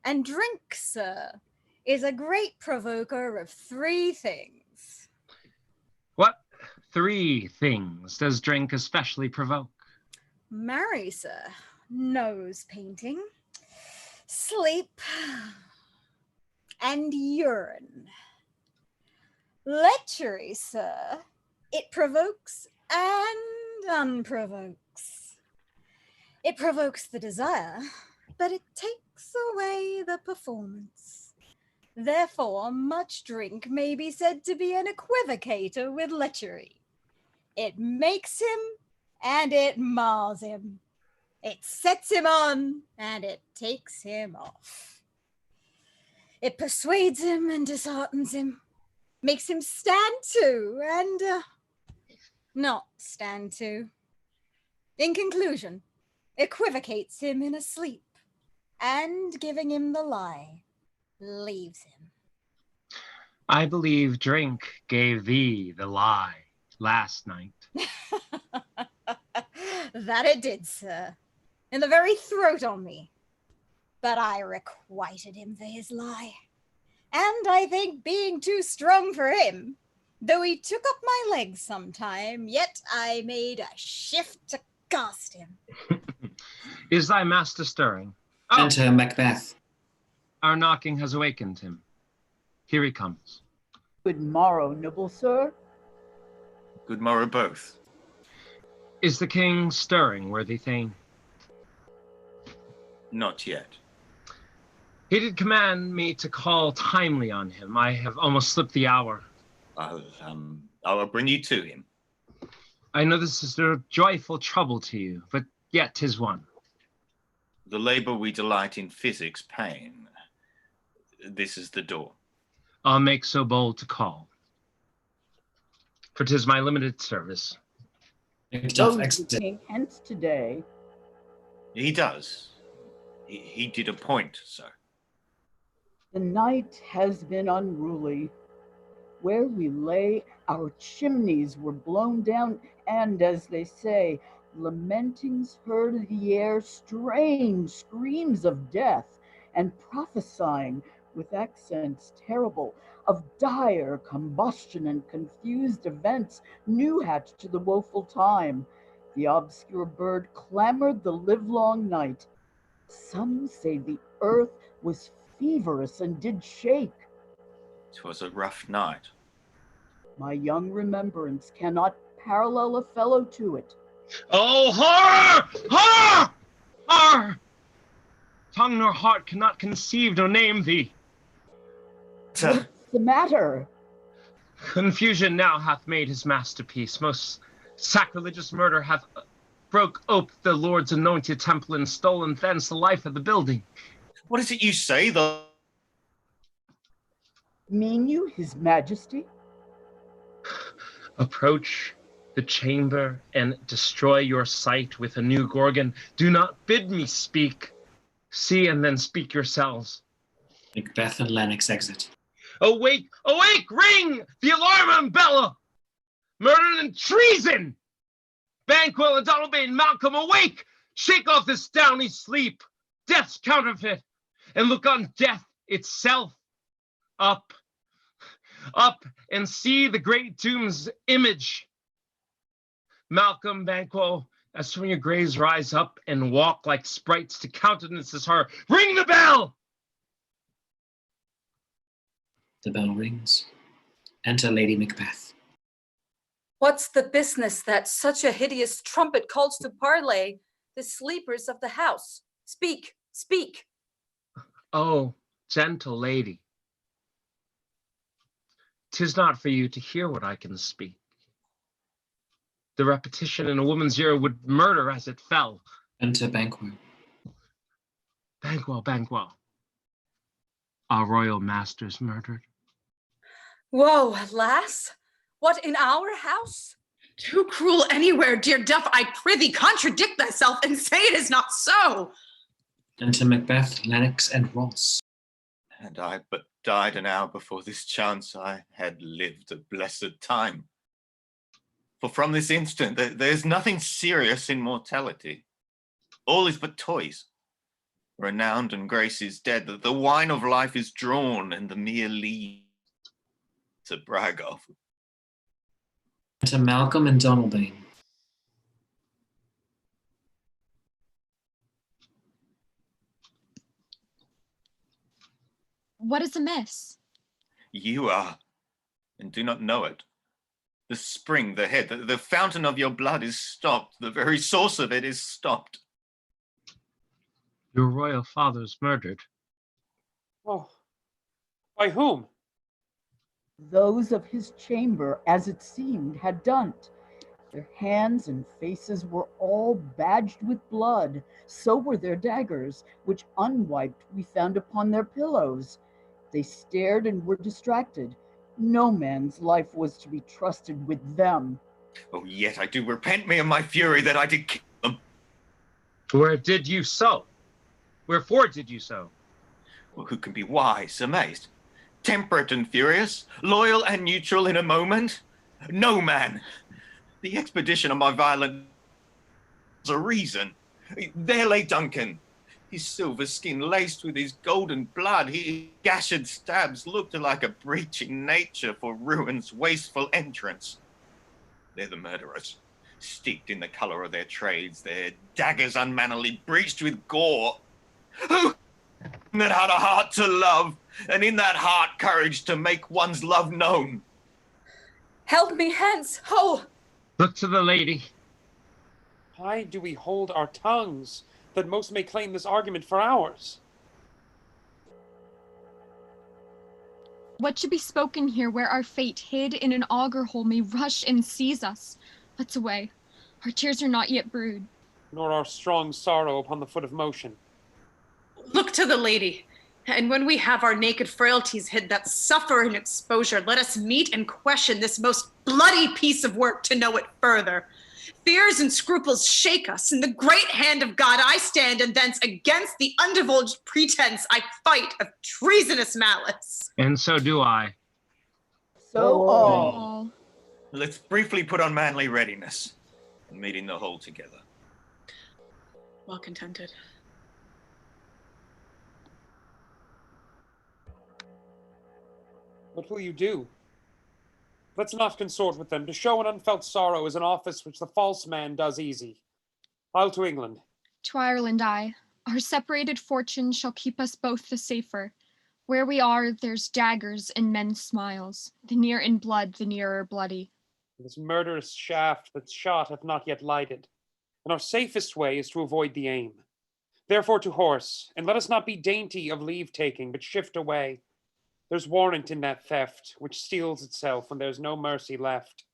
And drink, sir, is a great provoker of 3 things. What 3 things does drink especially provoke? Marry, sir, nose painting, sleep, and urine. Lechery, sir, it provokes and unprovokes. It provokes the desire, but it takes away the performance. Therefore, much drink may be said to be an equivocator with lechery. It makes him and it mars him. It sets him on and it takes him off. It persuades him and disheartens him, makes him stand to and not stand to. In conclusion, equivocates him in a sleep, and giving him the lie, leaves him. I believe drink gave thee the lie last night. That it did, sir, in the very throat on me. But I requited him for his lie. And I think being too strong for him, though he took up my legs sometime, yet I made a shift to cast him. Is thy master stirring? Oh, Enter Macbeth. our knocking has awakened him. Here he comes. Good morrow, noble sir. Good morrow both. Is the king stirring, worthy Thane? Not yet. He did command me to call timely on him. I have almost slipped the hour. I'll bring you to him. I know this is a joyful trouble to you, but yet 'tis one. The labor we delight in physics pain. This is the door. I'll make so bold to call. For 'tis my limited service. Goes the king hence today. He does. He did appoint, sir. The night has been unruly. Where we lay, our chimneys were blown down, and as they say, lamentings heard in the air, strange screams of death, and prophesying with accents terrible of dire combustion and confused events new hatched to the woeful time. The obscure bird clamored the livelong night. Some say the earth was feverous and did shake. 'Twas a rough night. My young remembrance cannot parallel a fellow to it. Oh, horror! Horror! Horror! Tongue nor heart cannot conceive nor name thee. What's the matter? Confusion now hath made his masterpiece. Most sacrilegious murder hath broke ope the Lord's anointed temple and stolen thence the life of the building. What is it you say, though? Mean you his majesty? Approach the chamber and destroy your sight with a new Gorgon. Do not bid me speak. See and then speak yourselves. Macbeth and Lennox exit. Awake! Awake! Ring the alarm umbrella! Murder and treason! Banquo and Donalbain, Malcolm, awake! Shake off this downy sleep, death's counterfeit, and look on death itself. Up, up, and see the great tomb's image. Malcolm, Banquo, as from your graves rise up and walk like sprites to countenance this horror. Ring the bell! The bell rings. Enter Lady Macbeth. What's the business that such a hideous trumpet calls to parley the sleepers of the house? Speak, speak. Oh, gentle lady. 'Tis not for you to hear what I can speak. The repetition in a woman's ear would murder as it fell. Enter Banquo. Banquo, Banquo. Our royal master's murdered. Woe, alas! What, in our house? Too cruel anywhere, dear Duff. I prithee contradict thyself and say it is not so. Enter Macbeth, Lennox, and Ross. Had I but died an hour before this chance, I had lived a blessed time. For from this instant, there's nothing serious in mortality. All is but toys. Renowned and grace is dead. The wine of life is drawn, and the mere lees to brag of. Enter Malcolm and Donalbain. What is amiss? You are, and do not know it. The spring, the head, the fountain of your blood is stopped. The very source of it is stopped. Your royal father's murdered. Oh, by whom? Those of his chamber, as it seemed, had done't. Their hands and faces were all badged with blood. So were their daggers, which unwiped we found upon their pillows. They stared and were distracted. No man's life was to be trusted with them. Oh, yet I do repent me of my fury that I did kill them. Where did you so? Wherefore did you so? Well, who can be wise, amazed, temperate and furious, loyal and neutral in a moment? No man. The expedition of my violent was a reason. There lay Duncan, his silver skin laced with his golden blood. His gashed stabs looked like a breaching nature for ruin's wasteful entrance. They're the murderers, steeped in the colour of their trades, their daggers unmannily breached with gore. Who that had a heart to love, and in that heart courage to make one's love known? Help me hence, ho! Look to the lady. Why do we hold our tongues, that most may claim this argument for ours? What should be spoken here where our fate hid in an auger hole may rush and seize us? Let's away. Our tears are not yet brewed. Nor our strong sorrow upon the foot of motion. Look to the lady, and when we have our naked frailties hid that suffer in exposure, let us meet and question this most bloody piece of work to know it further. Fears and scruples shake us. In the great hand of God I stand, and thence against the undivulged pretense I fight of treasonous malice. And so do I. So all. Let's briefly put on manly readiness and meeting the whole together. Well contented. What will you do? Let's not consort with them. To show an unfelt sorrow is an office which the false man does easy. I'll to England. To Ireland I. Our separated fortune shall keep us both the safer. Where we are, there's daggers and men's smiles. The near in blood, the nearer bloody. This murderous shaft that's shot hath not yet lighted, and our safest way is to avoid the aim. Therefore to horse, and let us not be dainty of leave-taking, but shift away. There's warrant in that theft, which steals itself when there's no mercy left.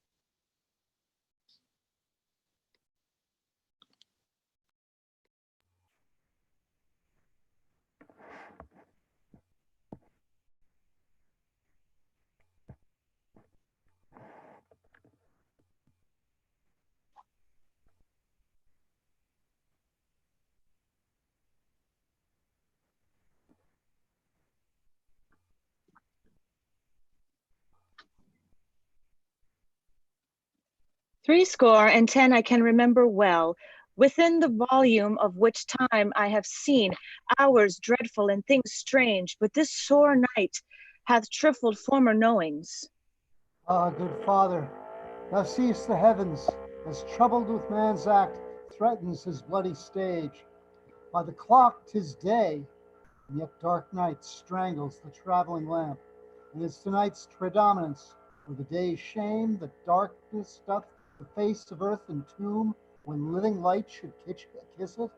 Threescore and 10 I can remember well, within the volume of which time I have seen hours dreadful and things strange, but this sore night hath trifled former knowings. Ah, good father, thou seest the heavens, as troubled with man's act, threatens his bloody stage. By the clock 'tis day, and yet dark night strangles the traveling lamp, and it's tonight's predominance, for the day's shame that darkness doth the face of earth and tomb, when living light should kiss it?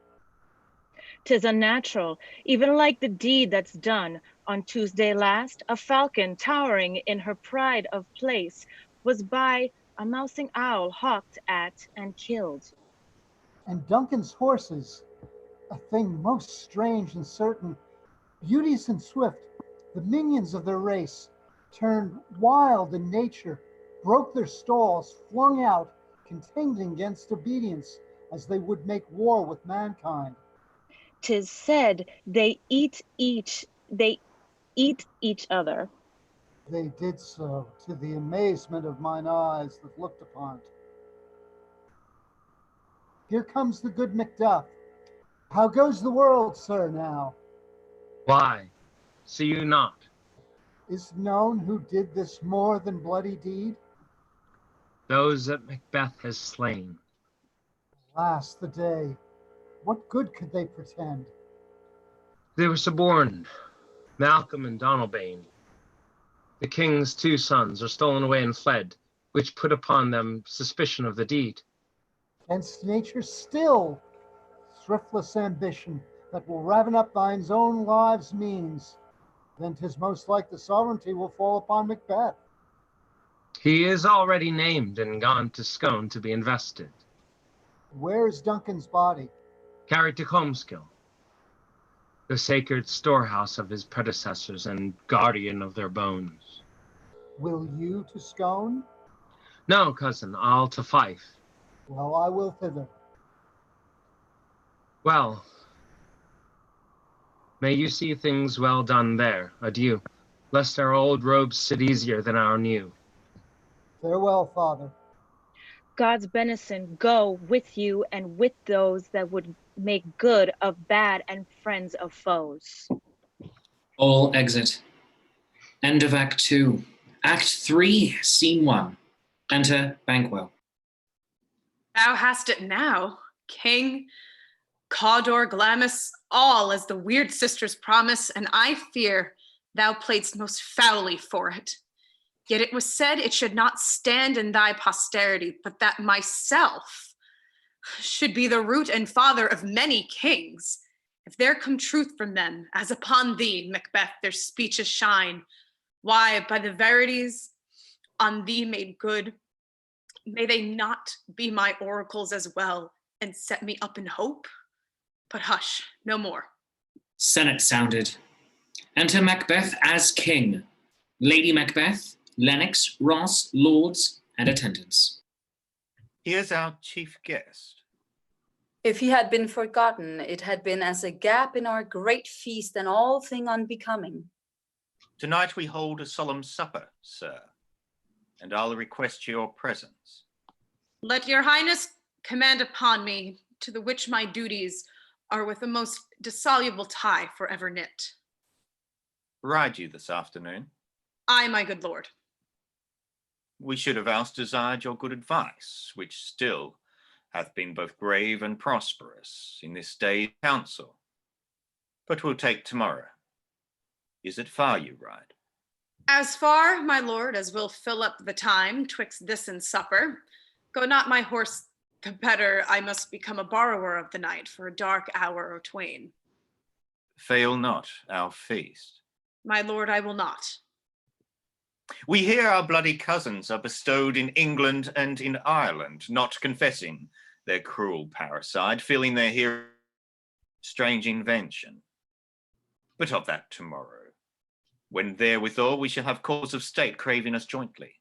'Tis unnatural, even like the deed that's done. On Tuesday last, a falcon towering in her pride of place was by a mousing owl hawked at and killed. And Duncan's horses, a thing most strange and certain, beauties and swift, the minions of their race, turned wild in nature, broke their stalls, flung out, contending against obedience, as they would make war with mankind. 'Tis said they eat each other. They did so, to the amazement of mine eyes that looked upon it. Here comes the good Macduff. How goes the world, sir, now? Why? See you not? Is known who did this more than bloody deed? Those that Macbeth has slain. Alas, the day. What good could they pretend? They were suborned, Malcolm and Donalbain. The king's 2 sons are stolen away and fled, which put upon them suspicion of the deed. Against nature still, thriftless ambition that will raven up thine's own lives' means. Then 'tis most like the sovereignty will fall upon Macbeth. He is already named and gone to Scone to be invested. Where is Duncan's body? Carried to Comskill, the sacred storehouse of his predecessors and guardian of their bones. Will you to Scone? No, cousin, I'll to Fife. Well, I will thither. Well, may you see things well done there. Adieu, lest our old robes sit easier than our new. Farewell, father. God's benison go with you and with those that would make good of bad and friends of foes. All exit. End of Act 2. Act 3, Scene 1. Enter Banquo. Thou hast it now, King, Cawdor, Glamis, all as the weird sisters promise, and I fear thou playedst most foully for it. Yet it was said it should not stand in thy posterity, but that myself should be the root and father of many kings. If there come truth from them, as upon thee, Macbeth, their speeches shine, why, by the verities on thee made good, May they not be my oracles as well and set me up in hope? But hush, no more. Senate sounded. Enter Macbeth as king. Lady Macbeth, Lennox, Ross, lords, and attendants. Here's our chief guest. If he had been forgotten, it had been as a gap in our great feast and all thing unbecoming. Tonight we hold a solemn supper, sir, and I'll request your presence. Let your highness command upon me, to the which my duties are with the most dissoluble tie forever knit. Ride you this afternoon? Aye, my good lord. We should have else desired your good advice, which still hath been both grave and prosperous in this day's council. But we'll take tomorrow. Is it far you ride? As far, my lord, as will fill up the time twixt this and supper. Go not my horse the better, I must become a borrower of the night for a dark hour or twain. Fail not our feast. My lord, I will not. We hear our bloody cousins are bestowed in England and in Ireland, not confessing their cruel parricide, feeling their hero strange invention. But of that tomorrow, when therewithal we shall have cause of state craving us jointly.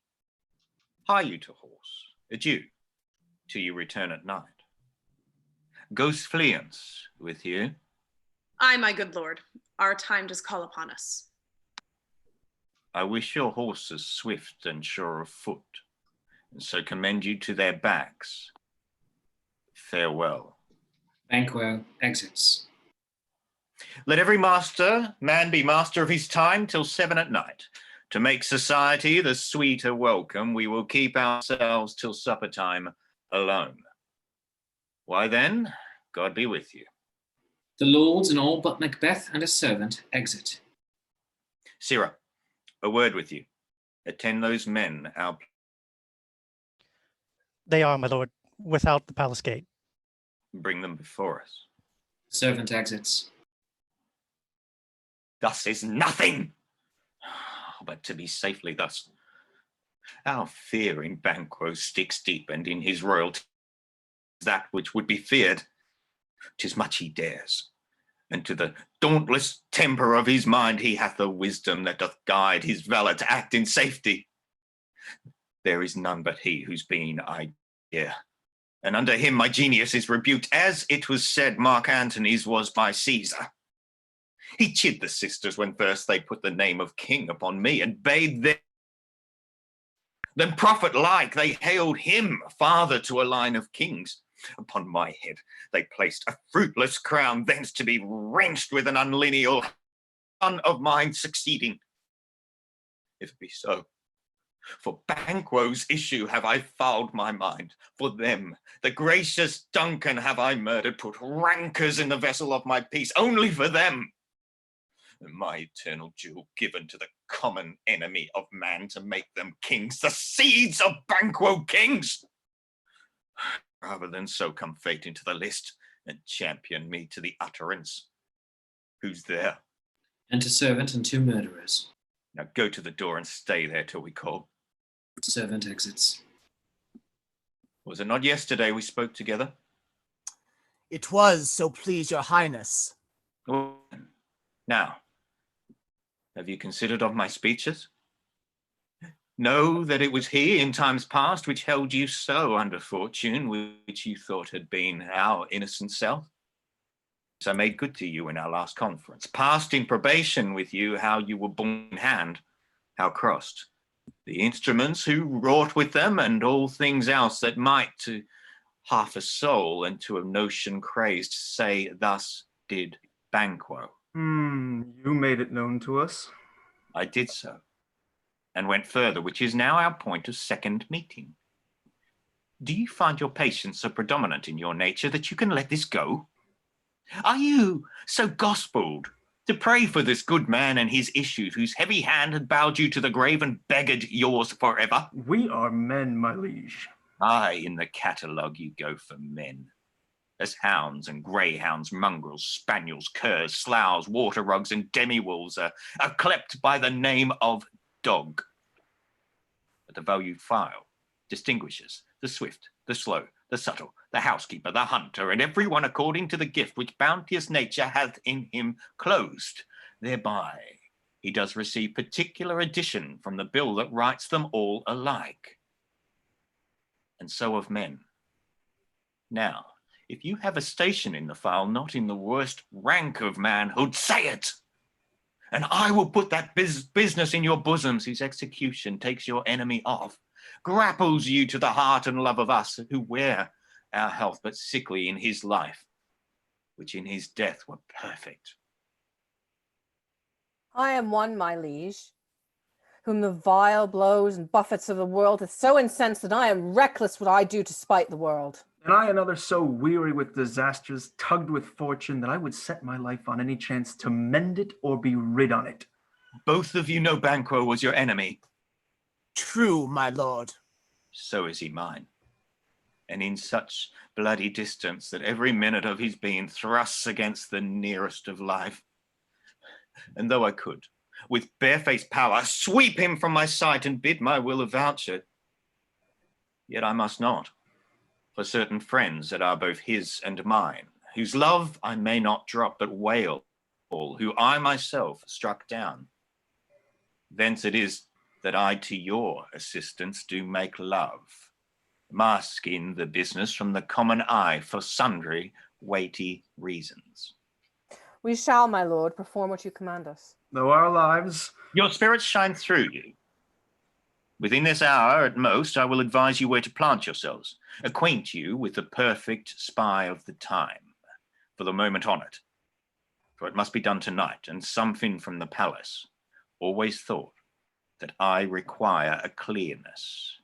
Hie you to horse, adieu, till you return at night. Ghost fleance with you. Aye, my good lord, our time does call upon us. I wish your horses swift and sure of foot, and so commend you to their backs. Farewell. Banquo exits. Let every man be master of his time till 7 at night. To make society the sweeter welcome, we will keep ourselves till supper time alone. Why then, God be with you. The lords and all but Macbeth and a servant exit. Sirrah, a word with you. Attend those men, our... They are, my lord, without the palace gate. Bring them before us. Servant exits. Thus is nothing, but to be safely thus. Our fear in Banquo sticks deep, and in his royalty that which would be feared. 'Tis much he dares, and to the dauntless temper of his mind he hath the wisdom that doth guide his valour to act in safety. There is none but he whose being I hear, and under him my genius is rebuked, as it was said Mark Antony's was by Caesar. He chid the sisters when first they put the name of king upon me, and bade them, then prophet-like they hailed him father to a line of kings. Upon my head they placed a fruitless crown, thence to be wrenched with an unlineal son of mine succeeding. If it be so, for Banquo's issue have I fouled my mind. For them, the gracious Duncan, have I murdered, put rancors in the vessel of my peace, only for them. And my eternal jewel given to the common enemy of man to make them kings, the seeds of Banquo kings. Rather than so come fate into the list and champion me to the utterance. Who's there? Enter servant and 2 murderers. Now go to the door and stay there till we call. Servant exits. Was it not yesterday we spoke together? It was, so please your highness. Well, now, have you considered of my speeches? Know that it was he in times past which held you so under fortune, which you thought had been our innocent self. So I made good to you in our last conference, passed in probation with you how you were born in hand, how crossed the instruments who wrought with them, and all things else that might to half a soul and to a notion crazed say thus did Banquo. You made it known to us. I did so, and went further, which is now our point of second meeting. Do you find your patience so predominant in your nature that you can let this go? Are you so gospelled to pray for this good man and his issue, whose heavy hand had bowed you to the grave and beggared yours forever? We are men, my liege. Aye, in the catalogue you go for men. As hounds and greyhounds, mongrels, spaniels, curs, sloughs, water rugs, and demi-wolves are clept by the name of dog. But the valued file distinguishes the swift, the slow, the subtle, the housekeeper, the hunter, and every one according to the gift which bounteous nature hath in him closed. Thereby he does receive particular addition from the bill that writes them all alike. And so of men. Now, if you have a station in the file not in the worst rank of manhood, say it! And I will put that business in your bosoms whose execution takes your enemy off, grapples you to the heart and love of us who wear our health but sickly in his life, which in his death were perfect. I am one, my liege, whom the vile blows and buffets of the world hath so incensed that I am reckless what I do to spite the world. And I another so weary with disasters, tugged with fortune, that I would set my life on any chance to mend it or be rid on it. Both of you know Banquo was your enemy. True, my lord. So is he mine. And in such bloody distance that every minute of his being thrusts against the nearest of life. And though I could, with barefaced power, sweep him from my sight and bid my will avouch it, yet I must not, for certain friends that are both his and mine, whose love I may not drop but wail, who I myself struck down. Thence it is that I to your assistance do make love, masking the business from the common eye for sundry weighty reasons. We shall, my lord, perform what you command us. Though our lives... Your spirits shine through you. Within this hour, at most, I will advise you where to plant yourselves, acquaint you with the perfect spy of the time, for the moment on it. For it must be done tonight, and something from the palace always thought that I require a clearness,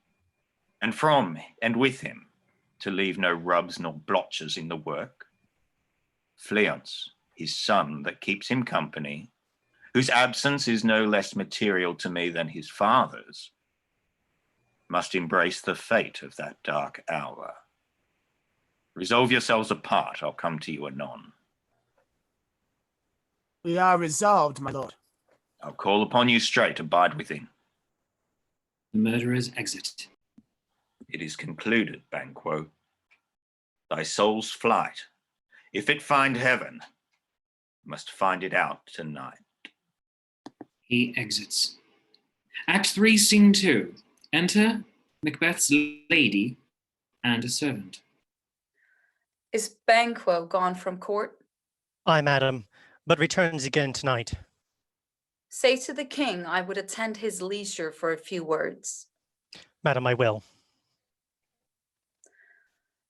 and from and with him to leave no rubs nor blotches in the work. Fleance, his son that keeps him company, whose absence is no less material to me than his father's, must embrace the fate of that dark hour. Resolve yourselves apart, I'll come to you anon. We are resolved, my lord. I'll call upon you straight, abide within. The murderers exit. It is concluded, Banquo. Thy soul's flight, if it find heaven, must find it out tonight. He exits. Act 3, Scene 2. Enter Macbeth's lady and a servant. Is Banquo gone from court? Aye, madam, but returns again tonight. Say to the king I would attend his leisure for a few words. Madam, I will.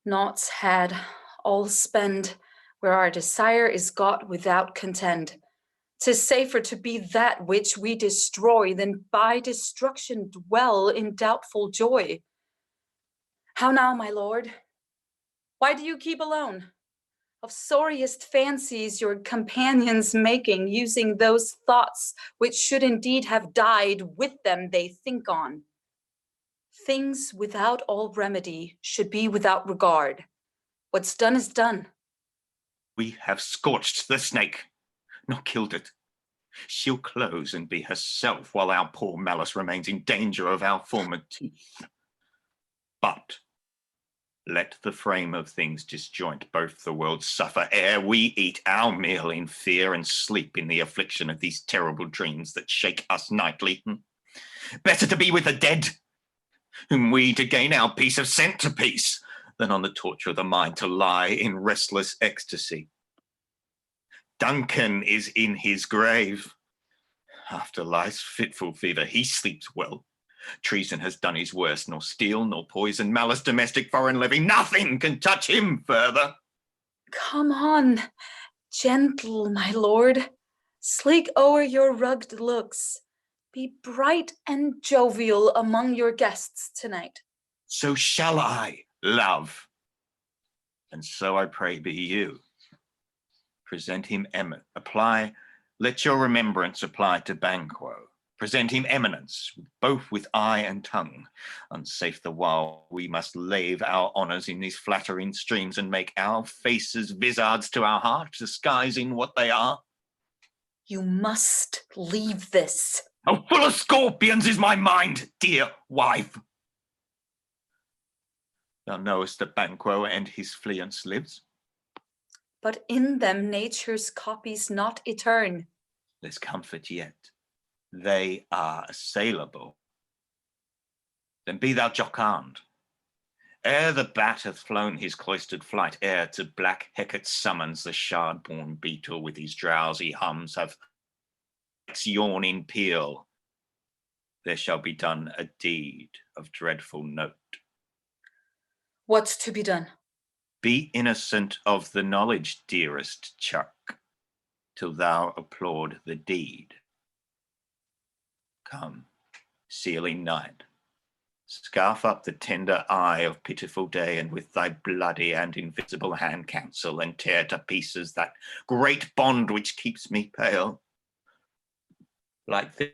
Naught's had, all spend, where our desire is got without contend. 'Tis safer to be that which we destroy than by destruction dwell in doubtful joy. How now, my lord? Why do you keep alone? Of sorriest fancies your companions making, using those thoughts which should indeed have died with them they think on. Things without all remedy should be without regard. What's done is done. We have scorched the snake, not killed it. She'll close and be herself while our poor malice remains in danger of our former teeth. But let the frame of things disjoint, both the worlds suffer ere we eat our meal in fear and sleep in the affliction of these terrible dreams that shake us nightly. Better to be with the dead, whom we to gain our peace have sent to peace, than on the torture of the mind to lie in restless ecstasy. Duncan is in his grave. After life's fitful fever, he sleeps well. Treason has done his worst, nor steel, nor poison, malice, domestic, foreign living, nothing can touch him further. Come on, gentle, my lord. Sleek o'er your rugged looks. Be bright and jovial among your guests tonight. So shall I, love. And so I pray be you. Present him let your remembrance apply to Banquo. Present him eminence, both with eye and tongue. Unsafe the while we must lave our honours in these flattering streams and make our faces vizards to our heart, disguising what they are. You must leave this. How full of scorpions is my mind, dear wife. Thou knowest that Banquo and his fleance lives. But in them nature's copies not etern. There's comfort yet. They are assailable. Then be thou jocund. Ere the bat hath flown his cloistered flight, ere to black Hecate summons the shard-born beetle with his drowsy hums have yawning peal, there shall be done a deed of dreadful note. What's to be done? Be innocent of the knowledge, dearest Chuck, till thou applaud the deed. Come, sealing night, scarf up the tender eye of pitiful day, and with thy bloody and invisible hand counsel, and tear to pieces that great bond which keeps me pale. Like this,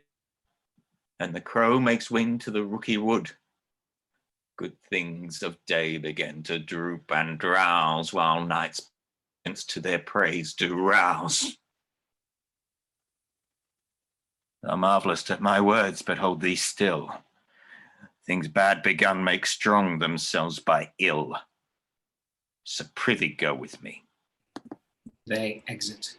and the crow makes wing to the rooky wood, good things of day begin to droop and drowse, while night's to their praise do rouse. Thou marvellest at my words, but hold thee still. Things bad begun make strong themselves by ill. So prithee go with me. They exit.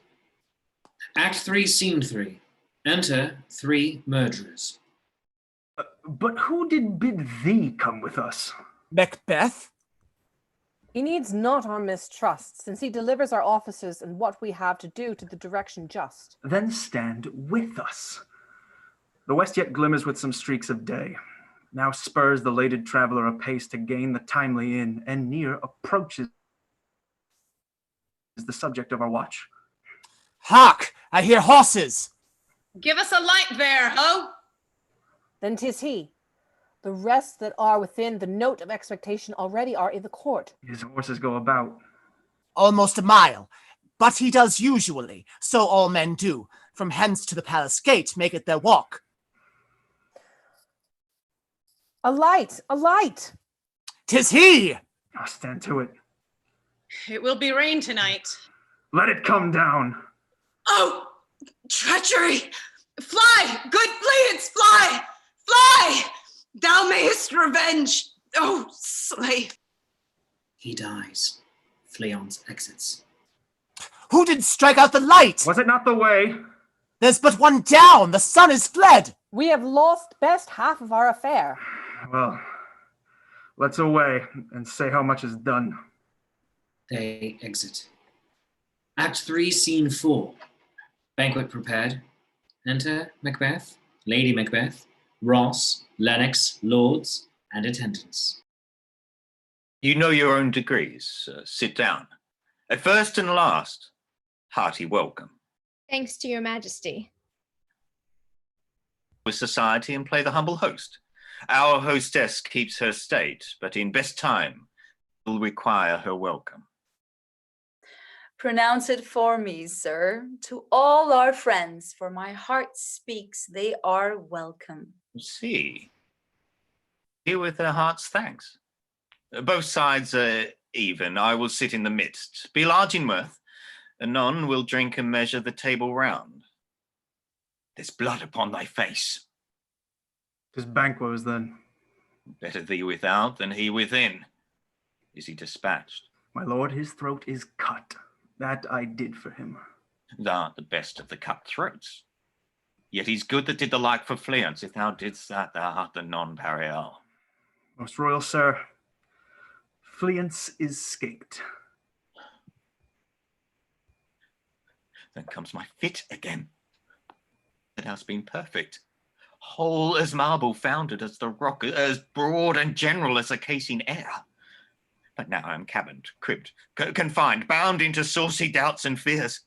Act 3, Scene 3. Enter 3 murderers. But who did bid thee come with us? Macbeth? He needs not our mistrust, since he delivers our officers and what we have to do to the direction just. Then stand with us. The west yet glimmers with some streaks of day. Now spurs the lated traveller apace to gain the timely inn, and near approaches the subject of our watch. Hark! I hear horses! Give us a light there, ho! Then 'tis he. The rest that are within the note of expectation already are in the court. His horses go about. Almost a mile. But he does usually, so all men do. From hence to the palace gate make it their walk. A light! A light! 'Tis he! I'll stand to it. It will be rain tonight. Let it come down. Oh, treachery! Fly, good Fleance, fly! Fly! Thou mayest revenge, oh slave. He dies. Fleance exits. Who did strike out the light? Was it not the way? There's but one down. The sun is fled. We have lost best half of our affair. Well, let's away and say how much is done. They exit. Act 3, Scene 4. Banquet prepared. Enter Macbeth, Lady Macbeth, Ross, Lennox, lords, and attendants. You know your own degrees. Sit down. At first and last, hearty welcome. Thanks to your majesty. With society and play the humble host. Our hostess keeps her state, but in best time will require her welcome. Pronounce it for me, sir, to all our friends, for my heart speaks they are welcome. See, here with her heart's thanks. Both sides are even. I will sit in the midst. Be large in mirth. Anon we'll drink and measure the table round. There's blood upon thy face. 'Tis Banquo's then. Better thee without than he within. Is he dispatched? My lord, his throat is cut. That I did for him. Thou art the best of the cut-throats. Yet he's good that did the like for Fleance. If thou didst that, thou art the non-parial. Most royal sir, Fleance is scaped. Then comes my fit again. That hast been perfect. Whole as marble, founded as the rock, as broad and general as a casing air. But now I am cabined, cribbed, confined, bound into saucy doubts and fears.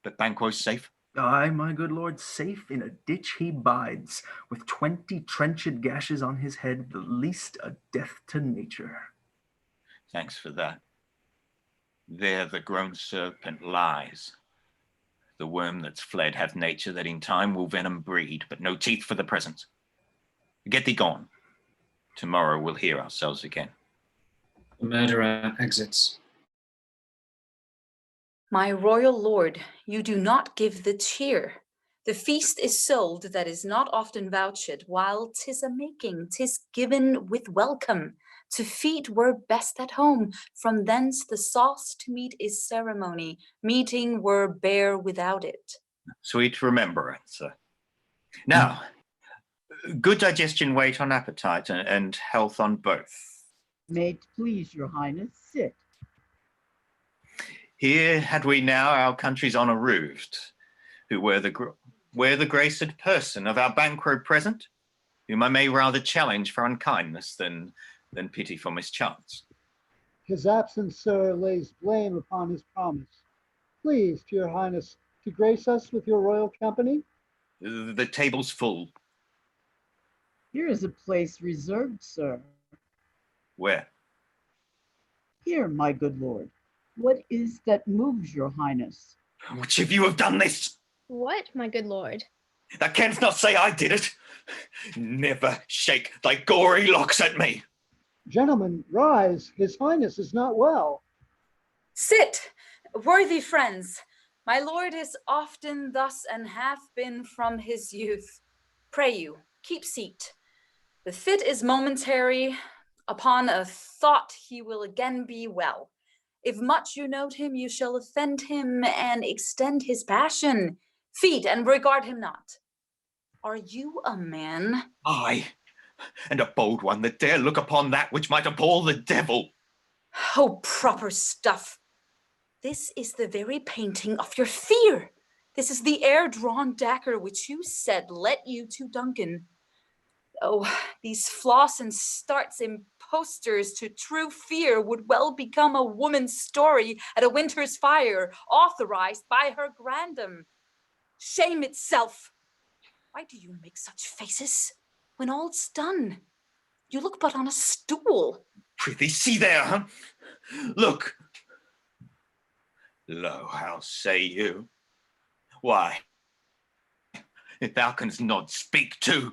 But Banquo's safe. Aye, my good lord, safe in a ditch he bides, with 20 trenched gashes on his head, the least a death to nature. Thanks for that. There the grown serpent lies. The worm that's fled hath nature that in time will venom breed, but no teeth for the present. Get thee gone. Tomorrow we'll hear ourselves again. The murderer exits. My royal lord, you do not give the cheer. The feast is sold that is not often vouched, while 'tis a making, 'tis given with welcome. To feed were best at home, from thence the sauce to meat is ceremony. Meeting were bare without it. Sweet remembrance. Now, good digestion wait on appetite and health on both. May it please your highness, sit. Here had we now our country's honour roofed, who were the graced person of our banquo present, whom I may rather challenge for unkindness than pity for mischance. His absence, sir, lays blame upon his promise. Please, to your highness, to grace us with your royal company. The table's full. Here is a place reserved, sir. Where? Here, my good lord. What is that moves your highness? Which of you have done this? What, my good lord? Thou canst not say I did it. Never shake thy gory locks at me. Gentlemen, rise. His highness is not well. Sit, worthy friends. My lord is often thus and hath been from his youth. Pray you, keep seat. The fit is momentary. Upon a thought he will again be well. If much you note him, you shall offend him and extend his passion. Feed and regard him not. Are you a man? Aye, and a bold one that dare look upon that which might appall the devil. Oh, proper stuff. This is the very painting of your fear. This is the air-drawn dagger which you said led you to Duncan. Oh, these floss and starts imposters to true fear would well become a woman's story at a winter's fire, authorized by her grandam. Shame itself. Why do you make such faces when all's done? You look but on a stool. Prithee, see there, huh? Look. Lo, how say you? Why, if thou canst not speak too,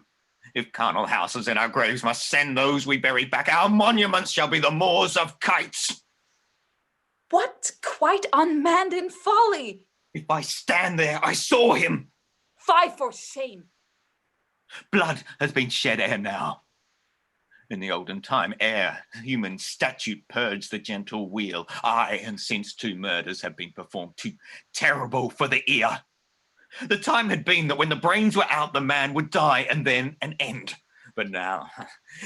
if carnal houses in our graves must send those we bury back, our monuments shall be the moors of kites. What quite unmanned in folly? If I stand there, I saw him. Fie for shame. Blood has been shed ere now. In the olden time, ere human statute purged the gentle wheel, aye, and since 2 murders have been performed, too terrible for the ear. The time had been that when the brains were out, the man would die, and then an end. But now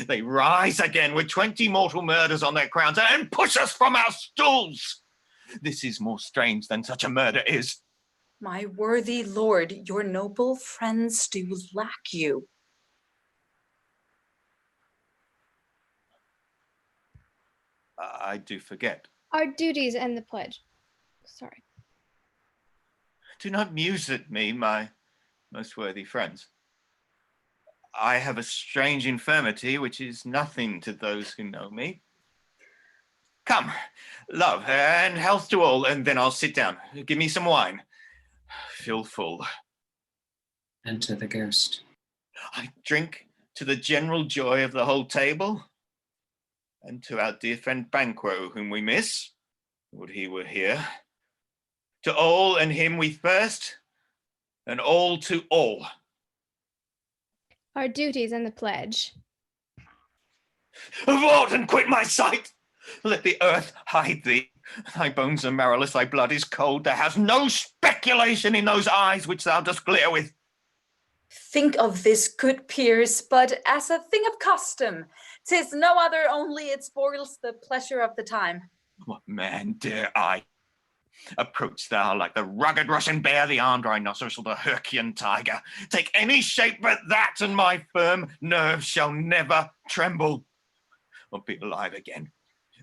they rise again with 20 mortal murders on their crowns and push us from our stools. This is more strange than such a murder is. My worthy lord, your noble friends do lack you. I do forget. Our duties and the pledge. Sorry. Do not muse at me, my most worthy friends. I have a strange infirmity which is nothing to those who know me. Come, love, and health to all, and then I'll sit down. Give me some wine. Feel full. Enter the ghost. I drink to the general joy of the whole table, and to our dear friend Banquo, whom we miss. Would he were here. To all and him we thirst, and all to all. Our duties and the pledge. Avaunt and quit my sight! Let the earth hide thee. Thy bones are marrowless, thy blood is cold. There has no speculation in those eyes which thou dost glare with. Think of this, good peers, but as a thing of custom. 'Tis no other, only it spoils the pleasure of the time. What man dare I? Approach thou like the rugged Russian bear, the armed rhinoceros, or the Herculean tiger. Take any shape but that, and my firm nerves shall never tremble. Or be alive again,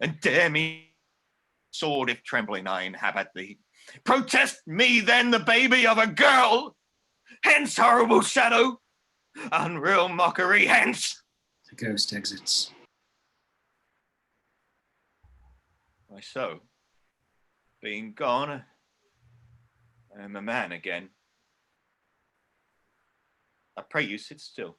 and dare me sword if trembling I inhabit thee. Protest me then the baby of a girl. Hence, horrible shadow, unreal mockery, hence. The ghost exits. Why so? Being gone, I am a man again. I pray you sit still.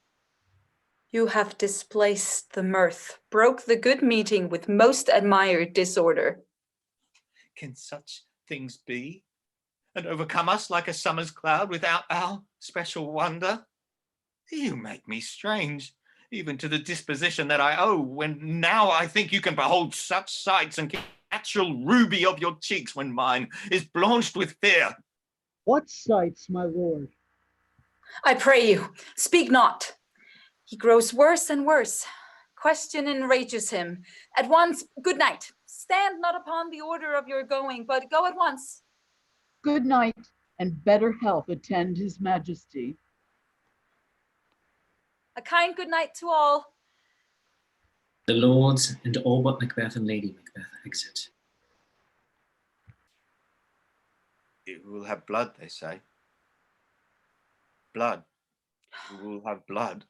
You have displaced the mirth, broke the good meeting with most admired disorder. Can such things be, and overcome us like a summer's cloud without our special wonder? You make me strange, even to the disposition that I owe, when now I think you can behold such sights and keep the natural ruby of your cheeks when mine is blanched with fear. What sights, my lord? I pray you, speak not. He grows worse and worse. Question enrages him. At once, good night. Stand not upon the order of your going, but go at once. Good night, and better health attend his majesty. A kind good night to all. The lords and all but Macbeth and Lady Macbeth exit. You will have blood, they say. Blood. You will have blood.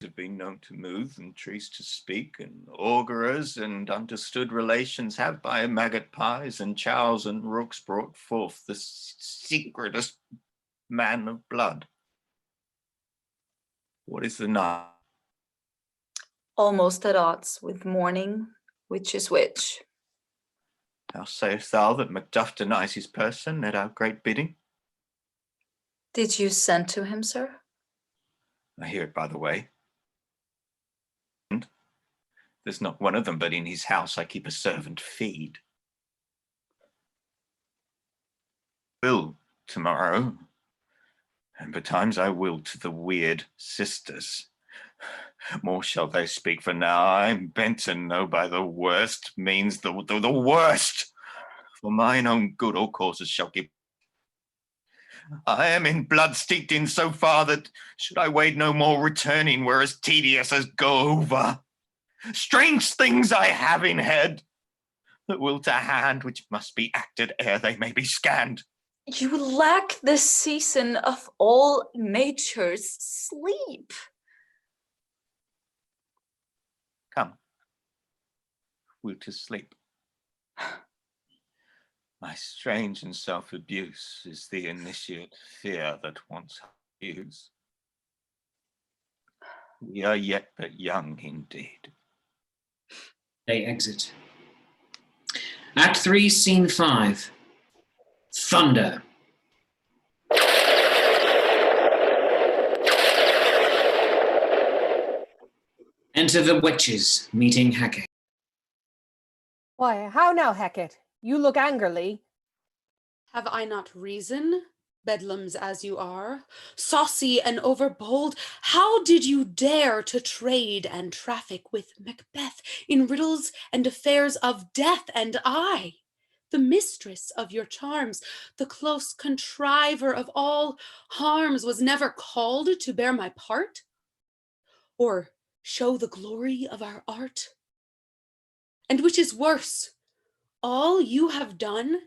Have been known to move and trees to speak, and augurers and understood relations have by maggot pies and chows and rooks brought forth the secretest man of blood. What is the night? Almost at odds with morning, which is which. How sayest thou that Macduff denies his person at our great bidding? Did you send to him, sir? I hear it by the way. There's not one of them but in his house I keep a servant feed. Will tomorrow, and betimes I will to the weird sisters. More shall they speak, for now I'm bent to know by the worst means the worst. For mine own good all causes shall give. I am in blood steeped in so far that should I wade no more, returning were as tedious as go over. Strange things I have in head, that will to hand, which must be acted ere they may be scanned. You lack the season of all nature's sleep. Come, will to sleep. My strange and self-abuse is the initiate fear that wants use. We are yet but young indeed. They exit. Act 3, Scene 5. Thunder. Enter the witches, meeting Hecate. Why, how now, Hecate? You look angrily. Have I not reason, bedlams as you are, saucy and overbold? How did you dare to trade and traffic with Macbeth in riddles and affairs of death? And I, the mistress of your charms, the close contriver of all harms, was never called to bear my part, or show the glory of our art? And which is worse, all you have done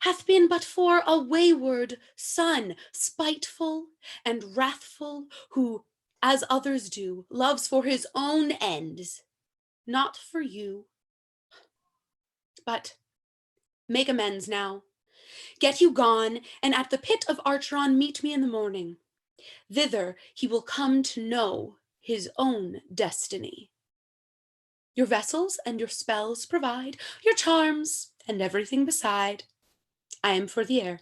hath been but for a wayward son, spiteful and wrathful, who, as others do, loves for his own ends, not for you. But make amends now. Get you gone, and at the pit of Archeron meet me in the morning. Thither he will come to know his own destiny. Your vessels and your spells provide, your charms and everything beside. I am for the air.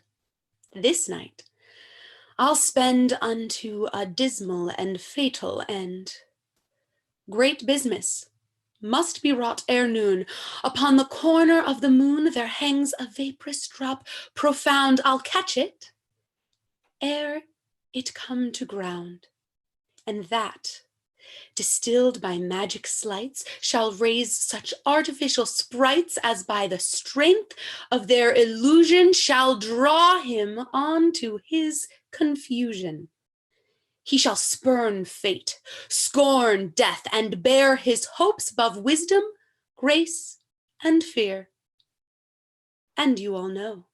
This night I'll spend unto a dismal and fatal end. Great business must be wrought ere noon. Upon the corner of the moon there hangs a vaporous drop profound. I'll catch it ere it come to ground, and that, distilled by magic sleights, shall raise such artificial sprites as by the strength of their illusion shall draw him on to his confusion. He shall spurn fate, scorn death, and bear his hopes above wisdom, grace, and fear. And you all know,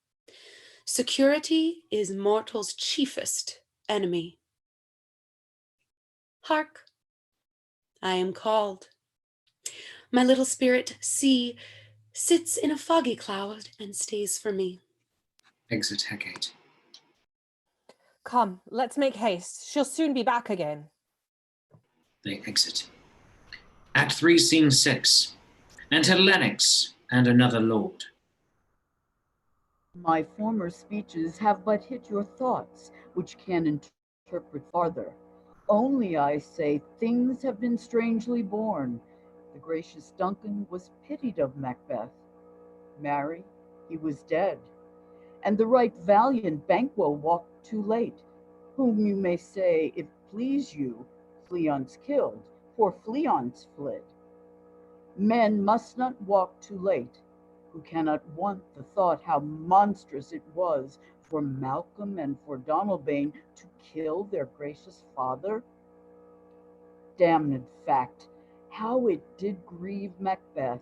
security is mortal's chiefest enemy. Hark! I am called. My little spirit, see, sits in a foggy cloud and stays for me. Exit Hecate. Come, let's make haste. She'll soon be back again. They exit. Act 3, Scene 6. Enter Lennox and another lord. My former speeches have but hit your thoughts, which can interpret farther. Only I say things have been strangely born. The gracious Duncan was pitied of Macbeth. Marry, he was dead. And the right valiant Banquo walked too late, whom you may say, if please you, Fleance killed, for Fleance fled. Men must not walk too late, who cannot want the thought how monstrous it was for Malcolm and for Donalbain to kill their gracious father. Damned fact, how it did grieve Macbeth.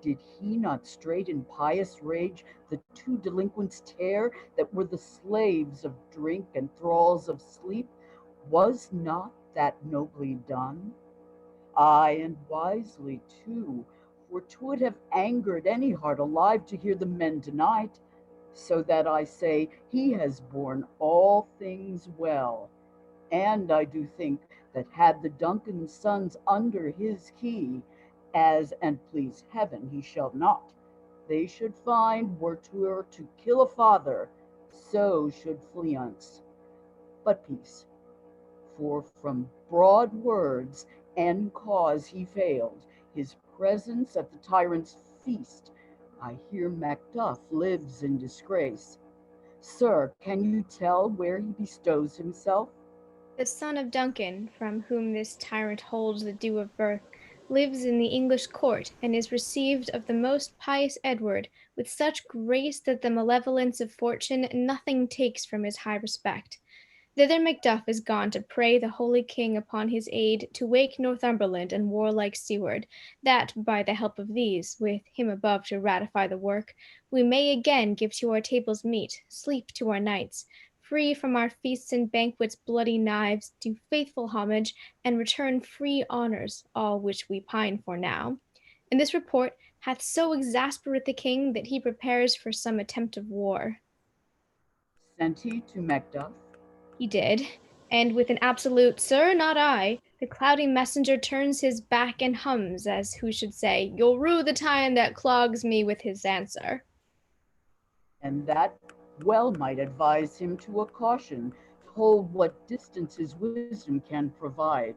Did he not straight in pious rage the two delinquents tear that were the slaves of drink and thralls of sleep? Was not that nobly done? Aye, and wisely too, for 'twould have angered any heart alive to hear the men denied. So that I say he has borne all things well. And I do think that had the Duncan sons under his key, as and please heaven he shall not, they should find were to kill a father, so should Fleance. But peace, for from broad words and cause he failed, his presence at the tyrant's feast, I hear Macduff lives in disgrace. Sir, can you tell where he bestows himself? The son of Duncan, from whom this tyrant holds the due of birth, lives in the English court, and is received of the most pious Edward with such grace that the malevolence of fortune nothing takes from his high respect. Thither Macduff is gone to pray the holy king upon his aid to wake Northumberland and warlike Seward, that by the help of these, with him above to ratify the work, we may again give to our tables meat, sleep to our nights, free from our feasts and banquets bloody knives, do faithful homage, and return free honours, all which we pine for now. And this report hath so exasperate the king that he prepares for some attempt of war. Sent he to Macduff? He did, and with an absolute, "Sir, not I," the cloudy messenger turns his back and hums, as who should say, "You'll rue the time that clogs me," with his answer. And that well might advise him to a caution, to hold what distance his wisdom can provide.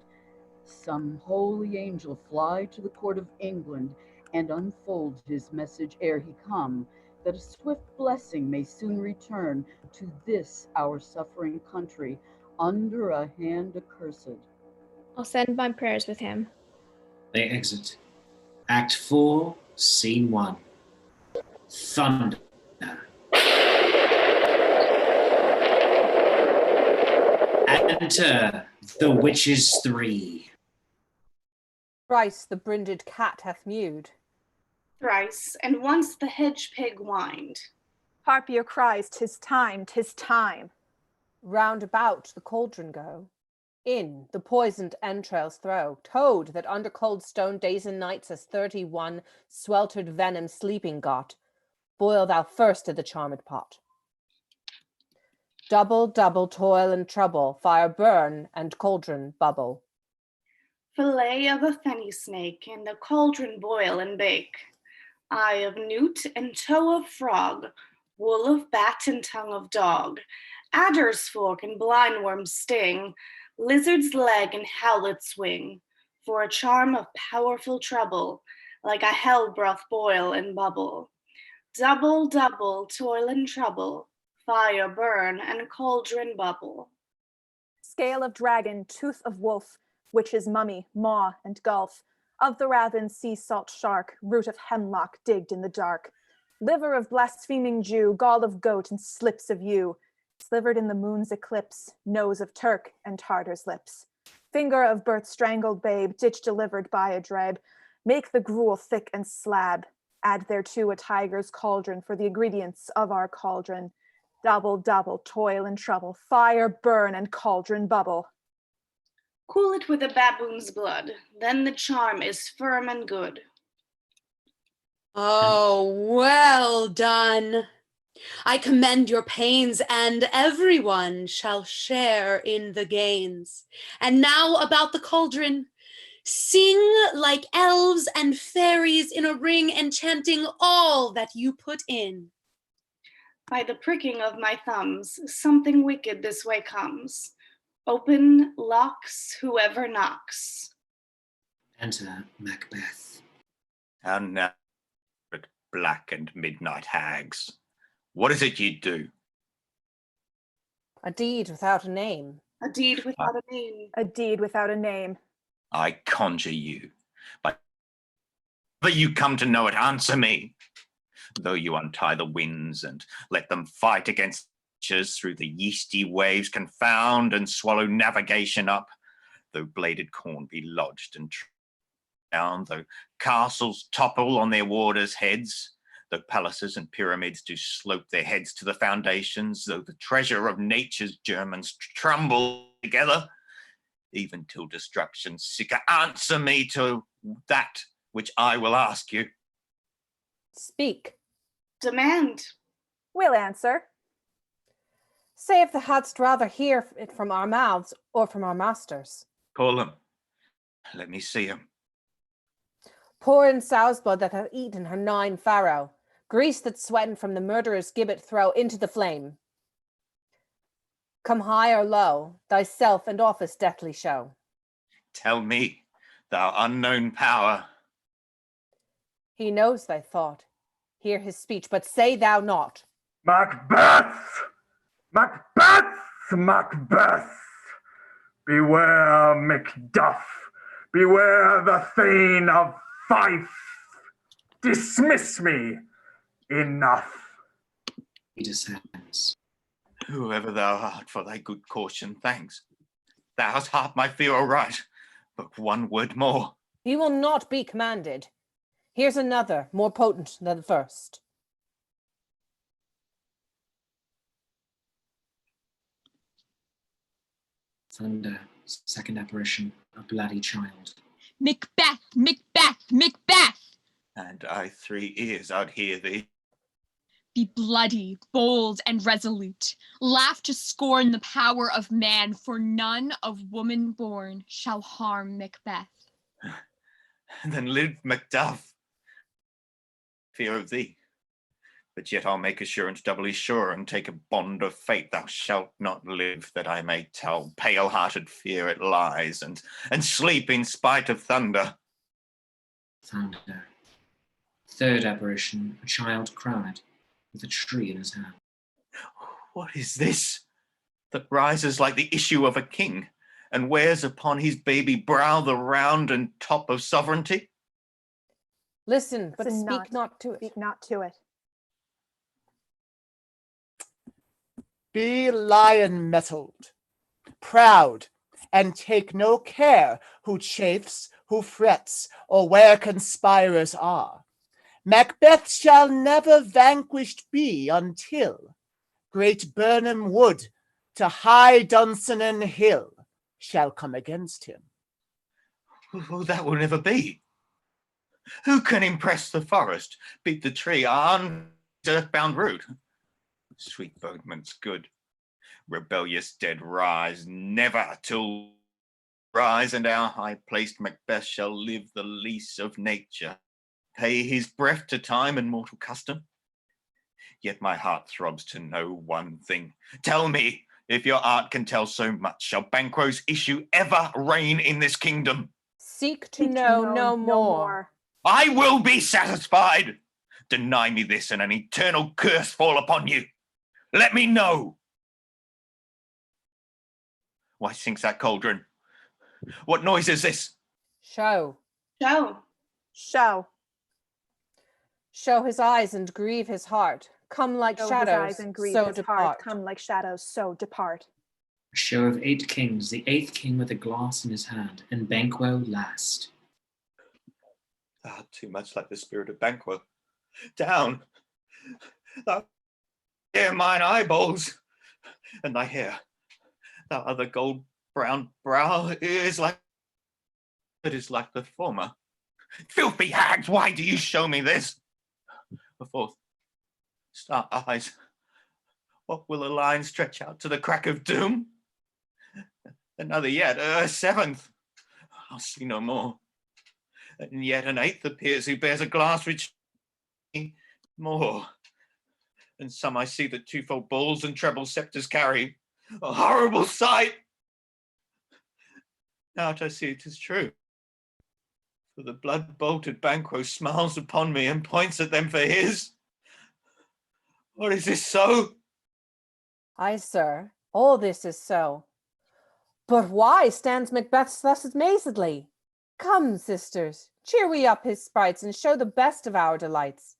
Some holy angel fly to the court of England and unfold his message ere he come, that a swift blessing may soon return to this our suffering country under a hand accursed. I'll send my prayers with him. They exit. Act 4, Scene 1. Thunder. Enter the witches 3. Thrice the brinded cat hath mewed. Thrice, and once the hedge pig whined. Harpier cries, "'Tis time, 'tis time." Round about the cauldron go. In the poisoned entrails throw. Toad that under cold stone days and nights has 31 sweltered venom sleeping got. Boil thou first i' the charmed pot. Double, double toil and trouble, fire burn and cauldron bubble. Fillet of a fenny snake in the cauldron boil and bake. Eye of newt and toe of frog, wool of bat and tongue of dog, adder's fork and blindworm's sting, lizard's leg and howlet's wing, for a charm of powerful trouble, like a hell broth boil and bubble. Double, double toil and trouble, fire burn and cauldron bubble. Scale of dragon, tooth of wolf, witch's mummy, maw and gulf, of the raven sea salt shark, root of hemlock digged in the dark, liver of blaspheming Jew, gall of goat and slips of yew, slivered in the moon's eclipse, nose of Turk and Tartar's lips, finger of birth strangled babe, ditch delivered by a drab, make the gruel thick and slab, add thereto a tiger's cauldron for the ingredients of our cauldron, double, double toil and trouble, fire burn and cauldron bubble. Cool it with a baboon's blood, then the charm is firm and good. Oh, well done. I commend your pains, and everyone shall share in the gains. And now about the cauldron. Sing like elves and fairies in a ring, enchanting all that you put in. By the pricking of my thumbs, something wicked this way comes. Open locks whoever knocks. Enter Macbeth. And now, black and midnight hags, what is it ye do? A deed without a name. A deed without a name. A deed without a name. I conjure you, but you come to know it, answer me. Though you untie the winds and let them fight against us through the yeasty waves, confound and swallow navigation up, though bladed corn be lodged and down, though castles topple on their warders' heads, though palaces and pyramids do slope their heads to the foundations, though the treasure of nature's germans tremble together, even till destruction seeker, answer me to that which I will ask you. Speak. Demand. We'll answer. Say if thou hadst rather hear it from our mouths or from our masters. Call him. Let me see him. Poor in sow's blood that hath eaten her 9 farrow, grease that sweaten from the murderer's gibbet throw into the flame. Come high or low, thyself and office deathly show. Tell me, thou unknown power. He knows thy thought. Hear his speech, but say thou not. Macbeth! Macbeth! Macbeth! Beware Macduff! Beware the Thane of Fife! Dismiss me! Enough! He descends. Whoever thou art, for thy good caution, thanks. Thou hast half my fear aright, but one word more. He will not be commanded. Here's another, more potent than the first. Thunder, second apparition, a bloody child. Macbeth, Macbeth, Macbeth! And I 3 ears out hear thee. Be bloody, bold, and resolute. Laugh to scorn the power of man, for none of woman born shall harm Macbeth. Then live Macduff. Fear of thee. But yet I'll make assurance doubly sure, and take a bond of fate. Thou shalt not live, that I may tell pale-hearted fear it lies, and sleep in spite of thunder. Thunder. Third apparition, a child cried, with a tree in his hand. What is this that rises like the issue of a king, and wears upon his baby brow the round and top of sovereignty? Listen, but Listen speak not to it. Speak not to it. Be lion-mettled, proud, and take no care who chafes, who frets, or where conspirers are. Macbeth shall never vanquished be until great Birnam Wood to high Dunsinane Hill shall come against him. Oh, that will never be. Who can impress the forest, beat the tree on earthbound root? Sweet bodements good. Rebellious dead rise never till rise, and our high-placed Macbeth shall live the lease of nature, pay his breath to time and mortal custom. Yet my heart throbs to know one thing. Tell me, if your art can tell so much, shall Banquo's issue ever reign in this kingdom? Seek to know no more. I will be satisfied. Deny me this, and an eternal curse fall upon you. Let me know. Why sinks that cauldron? What noise is this? Show. Show. Show. Show his eyes and grieve his heart. Come like Show shadows, his eyes and grieve so his depart. heart. Come like shadows, so depart. A show of 8 kings, the 8th king with a glass in his hand, and Banquo last. Thou art too much like the spirit of Banquo. Down. Thou hear mine eyeballs, and thy hair. Thou other gold-brown brow is like the former. Filthy hags, why do you show me this? A 4th, star eyes. What will a line stretch out to the crack of doom? Another yet, a 7th. I'll see no more. And yet an 8th appears who bears a glass which more. And some I see that twofold bulls and treble scepters carry. A horrible sight! Now I see it is true. For the blood-bolted Banquo smiles upon me and points at them for his. Or is this so? Aye, sir, all this is so. But why stands Macbeth thus amazedly? Come, sisters, cheer we up his sprites and show the best of our delights.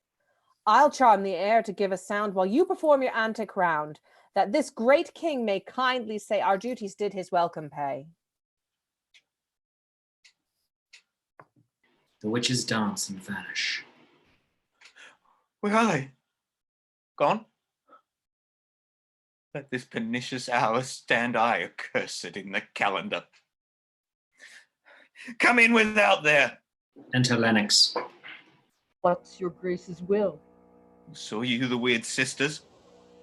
I'll charm the air to give a sound while you perform your antic round, that this great king may kindly say our duties did his welcome pay. The witches dance and vanish. Where are they? Gone? Let this pernicious hour stand I accursed in the calendar. Come in without there. Enter Lennox. What's your grace's will? Saw you the weird sisters?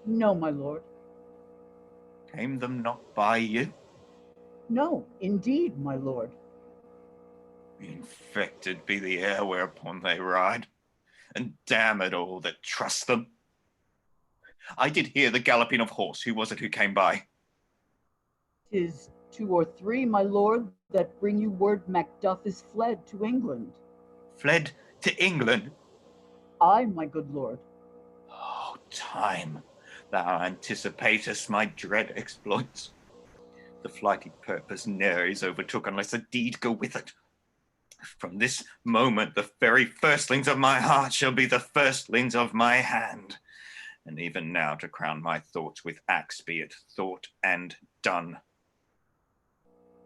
No, my lord. Came them not by you? No, indeed, my lord. Infected be the air whereupon they ride, and damn it all that trust them. I did hear the galloping of horse. Who was it who came by? 'Tis 2 or 3, my lord, that bring you word Macduff is fled to England. Fled to England? Aye, my good lord. Oh, time, thou anticipatest my dread exploits. The flighty purpose ne'er is overtook unless a deed go with it. From this moment, the very firstlings of my heart shall be the firstlings of my hand. And even now, to crown my thoughts with axe, be it thought and done.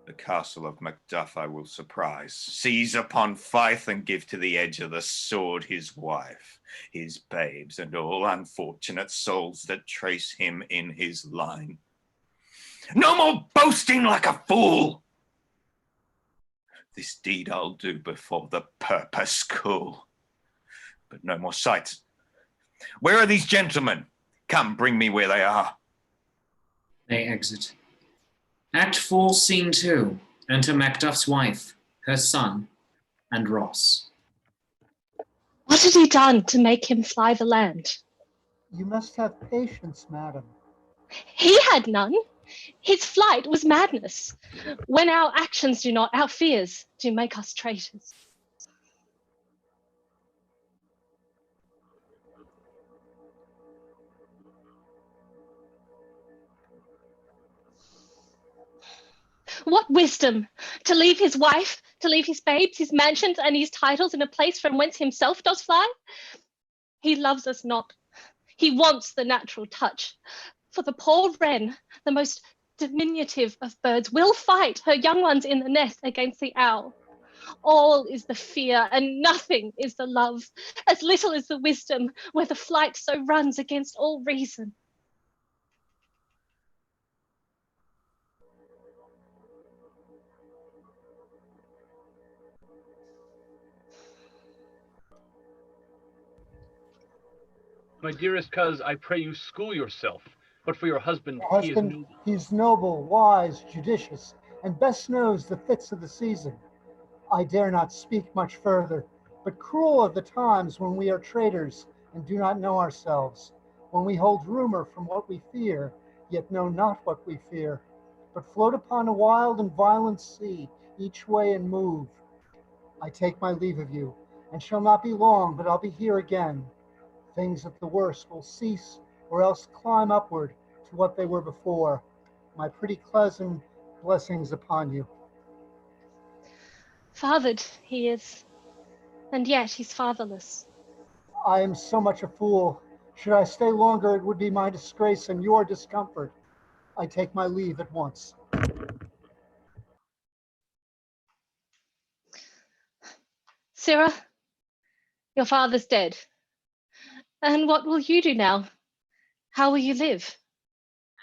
The castle of Macduff I will surprise, seize upon Fife, and give to the edge of the sword his wife, his babes, and all unfortunate souls that trace him in his line. No more boasting like a fool! This deed I'll do before the purpose cool. But no more sights. Where are these gentlemen? Come, bring me where they are. They exit. Act 4, Scene 2. Enter Macduff's wife, her son, and Ross. What had he done to make him fly the land? You must have patience, madam. He had none. His flight was madness. When our actions do not, our fears do make us traitors. What wisdom! To leave his wife, to leave his babes, his mansions, and his titles in a place from whence himself does fly? He loves us not. He wants the natural touch. For the poor wren, the most diminutive of birds, will fight her young ones in the nest against the owl. All is the fear, and nothing is the love. As little is the wisdom, where the flight so runs against all reason. My dearest coz, I pray you school yourself. But for your husband, Your he is husband, noble. he's noble, wise, judicious, and best knows the fits of the season. I dare not speak much further, but cruel are the times when we are traitors and do not know ourselves, when we hold rumor from what we fear, yet know not what we fear, but float upon a wild and violent sea, each way and move. I take my leave of you, and shall not be long, but I'll be here again. Things at the worst will cease, or else climb upward to what they were before. My pretty cousin, blessings upon you. Fathered he is, and yet he's fatherless. I am so much a fool. Should I stay longer, it would be my disgrace and your discomfort. I take my leave at once. Sirrah, your father's dead. And what will you do now? How will you live?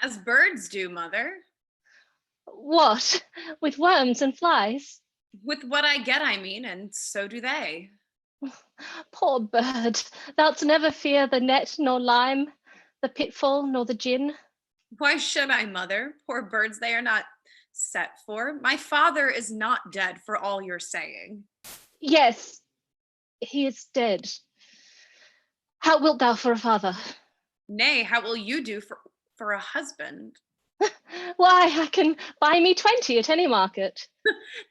As birds do, mother. What? With worms and flies? With what I get, I mean, and so do they. Poor bird, thou'lt never fear the net nor lime, the pitfall nor the gin. Why should I, mother? Poor birds, they are not set for. My father is not dead, for all you're saying. Yes, he is dead. How wilt thou for a father? Nay, how will you do for a husband? Why, I can buy me 20 at any market.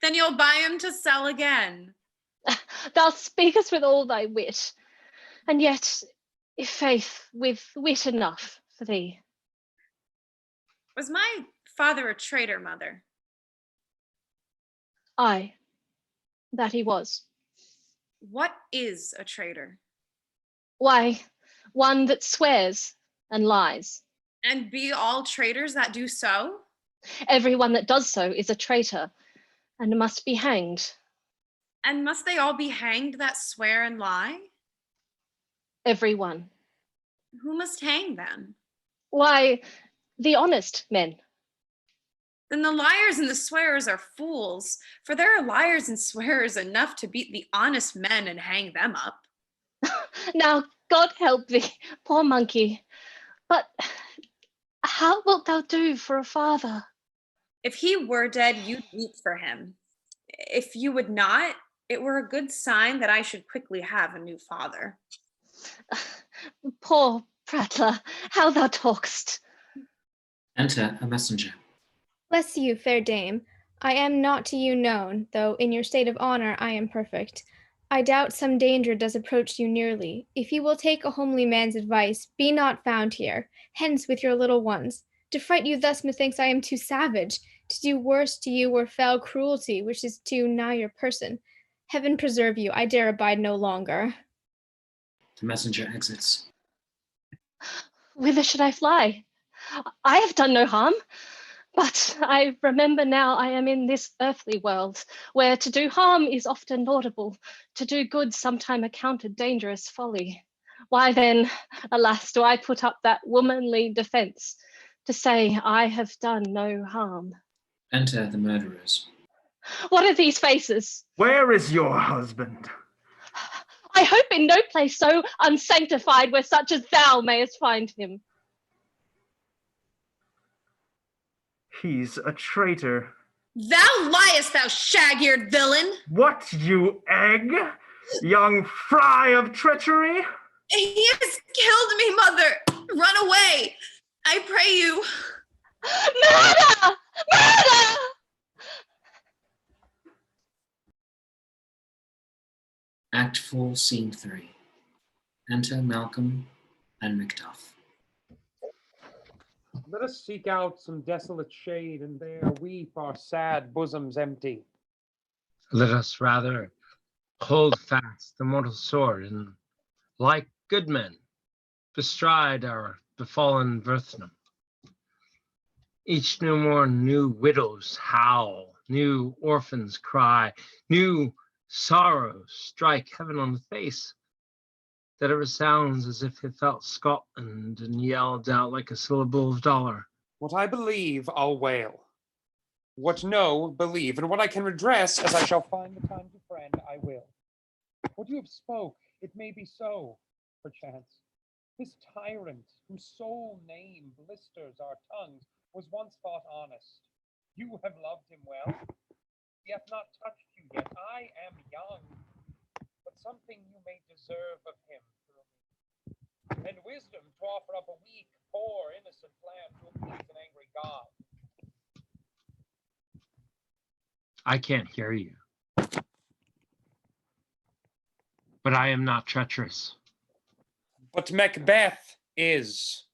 Then you'll buy him to sell again. Thou speakest with all thy wit, and yet, if faith, with wit enough for thee. Was my father a traitor, mother? Aye, that he was. What is a traitor? Why, one that swears and lies. And be all traitors that do so? Everyone that does so is a traitor, and must be hanged. And must they all be hanged that swear and lie? Everyone. Who must hang then? Why, the honest men. Then the liars and the swearers are fools, for there are liars and swearers enough to beat the honest men and hang them up. Now, God help thee, poor monkey. But how wilt thou do for a father? If he were dead, you'd weep for him. If you would not, it were a good sign that I should quickly have a new father. Poor prattler, how thou talk'st. Enter a messenger. Bless you, fair dame. I am not to you known, though in your state of honor I am perfect. I doubt some danger does approach you nearly. If you will take a homely man's advice, be not found here. Hence with your little ones. To fright you thus, methinks I am too savage. To do worse to you were foul cruelty, which is too nigh your person. Heaven preserve you, I dare abide no longer. The messenger exits. Whither should I fly? I have done no harm. But I remember now I am in this earthly world, where to do harm is often laudable, to do good sometime accounted dangerous folly. Why then, alas, do I put up that womanly defence to say I have done no harm? Enter the murderers. What are these faces? Where is your husband? I hope in no place so unsanctified where such as thou mayest find him. He's a traitor. Thou liest, thou shag-eared villain! What, you egg? Young fry of treachery? He has killed me, mother! Run away! I pray you! Murder! Murder! Act 4, Scene 3. Enter Malcolm and Macduff. Let us seek out some desolate shade, and there weep our sad bosoms empty. Let us rather hold fast the mortal sword, and, like good men, bestride our befallen birthnum. Each no more new widows howl, new orphans cry, new sorrows strike heaven on the face, that it resounds as if it felt Scotland and yelled out like a syllable of dollar. What I believe, I'll wail. What know, believe, and what I can redress, as I shall find the time to friend, I will. What you have spoke, it may be so, perchance. This tyrant, whose sole name blisters our tongues, was once thought honest. You have loved him well. He hath not touched you yet. I am young, but something you may deserve of him through me. And wisdom to offer up a weak, poor, innocent lamb to appease an angry God. I can't hear you. But I am not treacherous. But Macbeth is.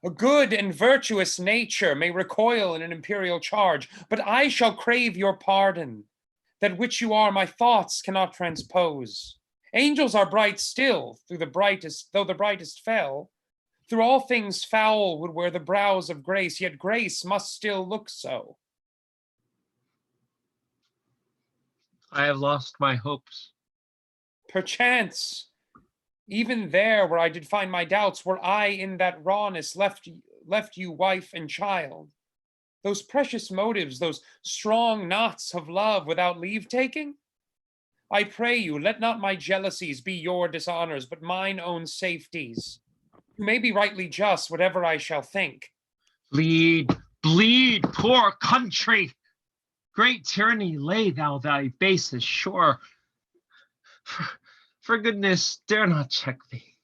A good and virtuous nature may recoil in an imperial charge, but I shall crave your pardon. That which you are, my thoughts cannot transpose. Angels are bright still, though the brightest fell. Through all things foul would wear the brows of grace, yet grace must still look so. I have lost my hopes. Perchance, even there where I did find my doubts, were I in that rawness left you wife and child. Those precious motives, those strong knots of love without leave taking? I pray you, let not my jealousies be your dishonors, but mine own safeties. You may be rightly just, whatever I shall think. Bleed, bleed, poor country! Great tyranny, lay thou thy bases sure. For goodness, dare not check thee.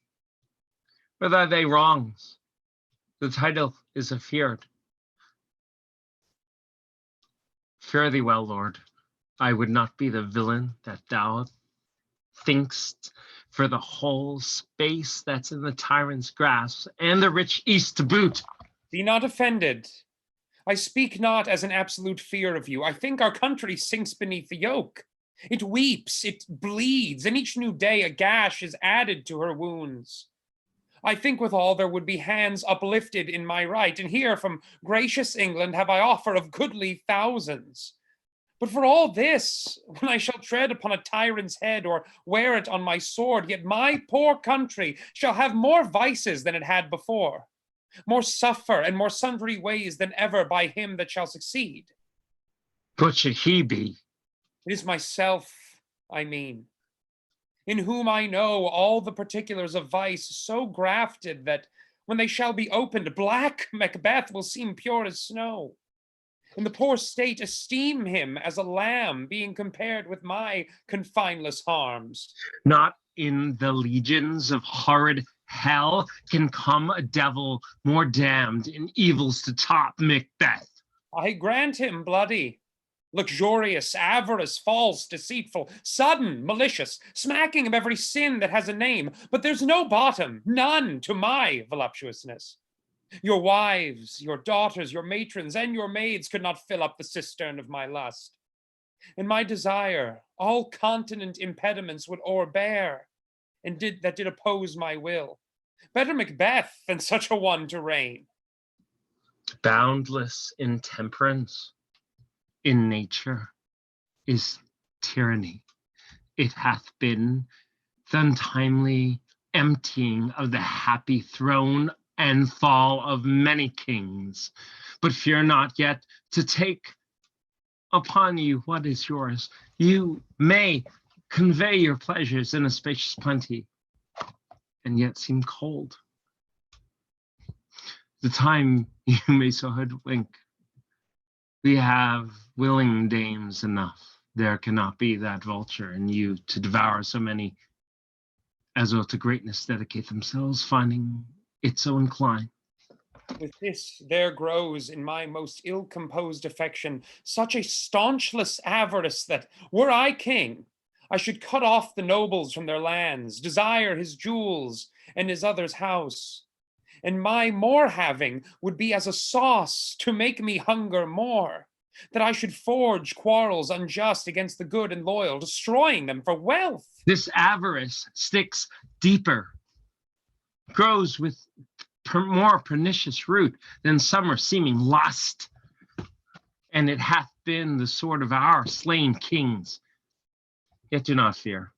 For thy wrongs, the title is afeared. Fare thee well, Lord. I would not be the villain that thou think'st, for the whole space that's in the tyrant's grasp, and the rich east to boot. Be not offended. I speak not as an absolute fear of you. I think our country sinks beneath the yoke. It weeps, it bleeds, and each new day a gash is added to her wounds. I think withal there would be hands uplifted in my right, and here from gracious England have I offer of goodly thousands. But for all this, when I shall tread upon a tyrant's head or wear it on my sword, yet my poor country shall have more vices than it had before, more suffer and more sundry ways than ever by him that shall succeed. What should he be? It is myself, I mean, in whom I know all the particulars of vice so grafted that when they shall be opened, black Macbeth will seem pure as snow. In the poor state esteem him as a lamb, being compared with my confineless harms. Not in the legions of horrid hell can come a devil more damned in evils to top Macbeth. I grant him bloody, luxurious, avarice, false, deceitful, sudden, malicious, smacking of every sin that has a name, but there's no bottom, none to my voluptuousness. Your wives, your daughters, your matrons, and your maids could not fill up the cistern of my lust. In my desire, all continent impediments would o'erbear, and did oppose my will. Better Macbeth than such a one to reign. Boundless intemperance in nature is tyranny. It hath been the untimely emptying of the happy throne and fall of many kings. But fear not yet to take upon you what is yours. You may convey your pleasures in a spacious plenty, and yet seem cold. The time you may so hoodwink, we have willing dames enough. There cannot be that vulture in you to devour so many as will to greatness dedicate themselves, finding it so inclined. With this there grows in my most ill-composed affection such a staunchless avarice that, were I king, I should cut off the nobles from their lands, desire his jewels and his other's house. And my more having would be as a sauce to make me hunger more, that I should forge quarrels unjust against the good and loyal, destroying them for wealth. This avarice sticks deeper, grows with more pernicious root than summer seeming lust, and it hath been the sword of our slain kings. Yet do not fear.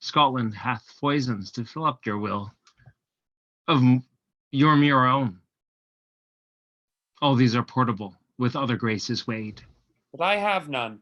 Scotland hath poisons to fill up your will of your mere own. All these are portable, with other graces weighed. But I have none.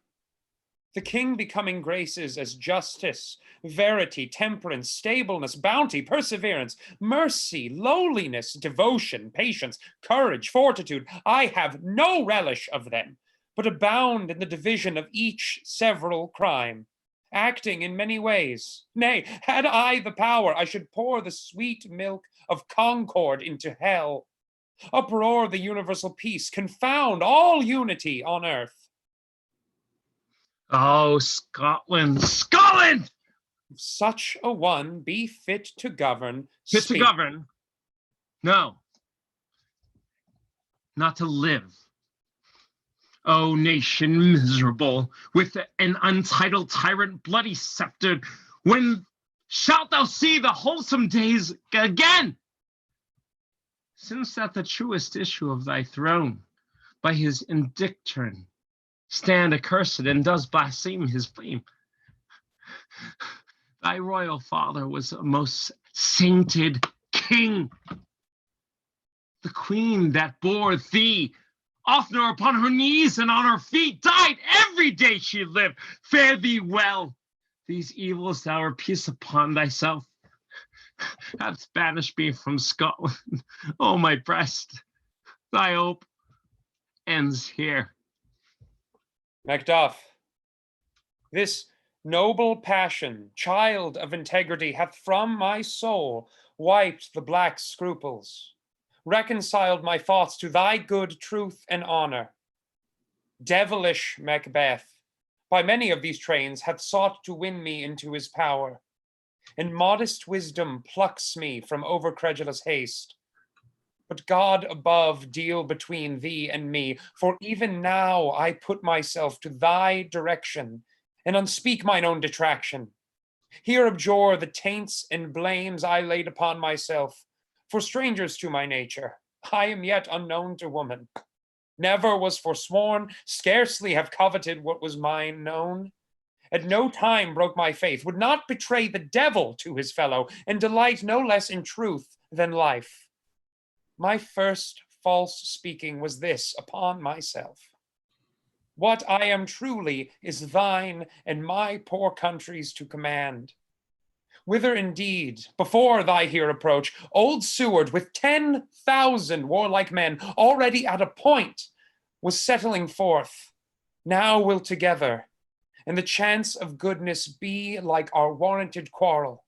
The king becoming graces as justice, verity, temperance, stableness, bounty, perseverance, mercy, lowliness, devotion, patience, courage, fortitude. I have no relish of them, but abound in the division of each several crime, acting in many ways. Nay, had I the power, I should pour the sweet milk of concord into hell, uproar the universal peace, confound all unity on earth. Oh, Scotland, Scotland! If such a one be fit to govern. Fit to govern? No. Not to live. O nation miserable, with an untitled tyrant bloody sceptered, when shalt thou see the wholesome days again? Since that the truest issue of thy throne, by his indictern, stand accursed and does blaspheme his fame. Thy royal father was a most sainted king. The queen that bore thee, oftener upon her knees and on her feet, died every day she lived. Fare thee well. These evils thou art peace upon thyself, hast banished me from Scotland. Oh, my breast, thy hope ends here. Macduff, this noble passion, child of integrity, hath from my soul wiped the black scruples, reconciled my thoughts to thy good truth and honor. Devilish Macbeth, by many of these trains, hath sought to win me into his power, and modest wisdom plucks me from overcredulous haste. But God above deal between thee and me, for even now I put myself to thy direction, and unspeak mine own detraction. Here abjure the taints and blames I laid upon myself, for strangers to my nature, I am yet unknown to woman. Never was forsworn, scarcely have coveted what was mine known. At no time broke my faith, would not betray the devil to his fellow, and delight no less in truth than life. My first false speaking was this upon myself. What I am truly is thine and my poor country's to command. Whither indeed, before thy here approach, old Seward with 10,000 warlike men already at a point was settling forth, now will together, and the chance of goodness be like our warranted quarrel.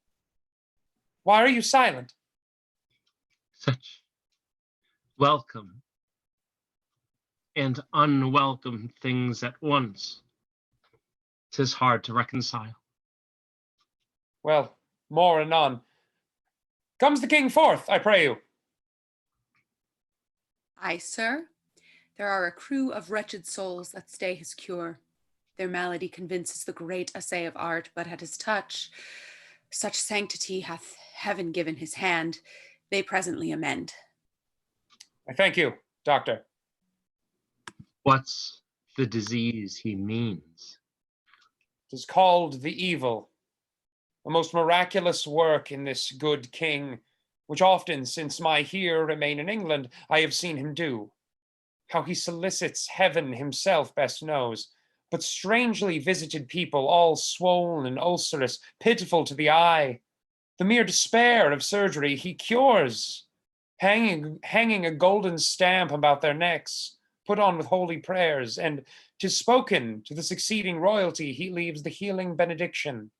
Why are you silent? Such welcome and unwelcome things at once. 'Tis hard to reconcile. Well, more anon. Comes the king forth, I pray you. Aye, sir. There are a crew of wretched souls that stay his cure. Their malady convinces the great assay of art, but at his touch, such sanctity hath heaven given his hand, they presently amend. I thank you, doctor. What's the disease he means? 'Tis called the evil, a most miraculous work in this good king, which often since my here remain in England, I have seen him do. How he solicits heaven himself best knows, but strangely visited people, all swollen and ulcerous, pitiful to the eye. The mere despair of surgery he cures, hanging a golden stamp about their necks, put on with holy prayers, and 'tis spoken to the succeeding royalty he leaves the healing benediction.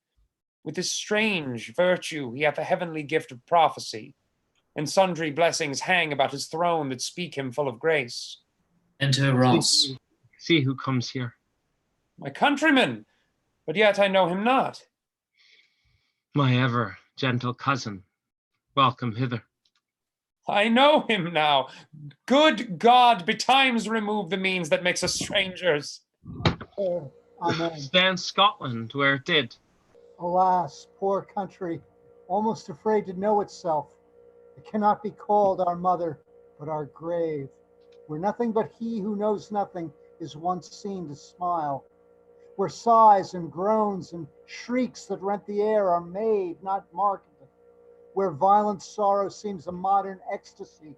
With this strange virtue he hath a heavenly gift of prophecy, and sundry blessings hang about his throne that speak him full of grace. Enter Ross. See who comes here. My countryman, but yet I know him not. My ever gentle cousin, welcome hither. I know him now. Good God, betimes remove the means that makes us strangers. Amen. Stands Scotland where it did. Alas, poor country, almost afraid to know itself. It cannot be called our mother, but our grave, where nothing but he who knows nothing is once seen to smile, where sighs and groans and shrieks that rent the air are made, not marketed, where violent sorrow seems a modern ecstasy.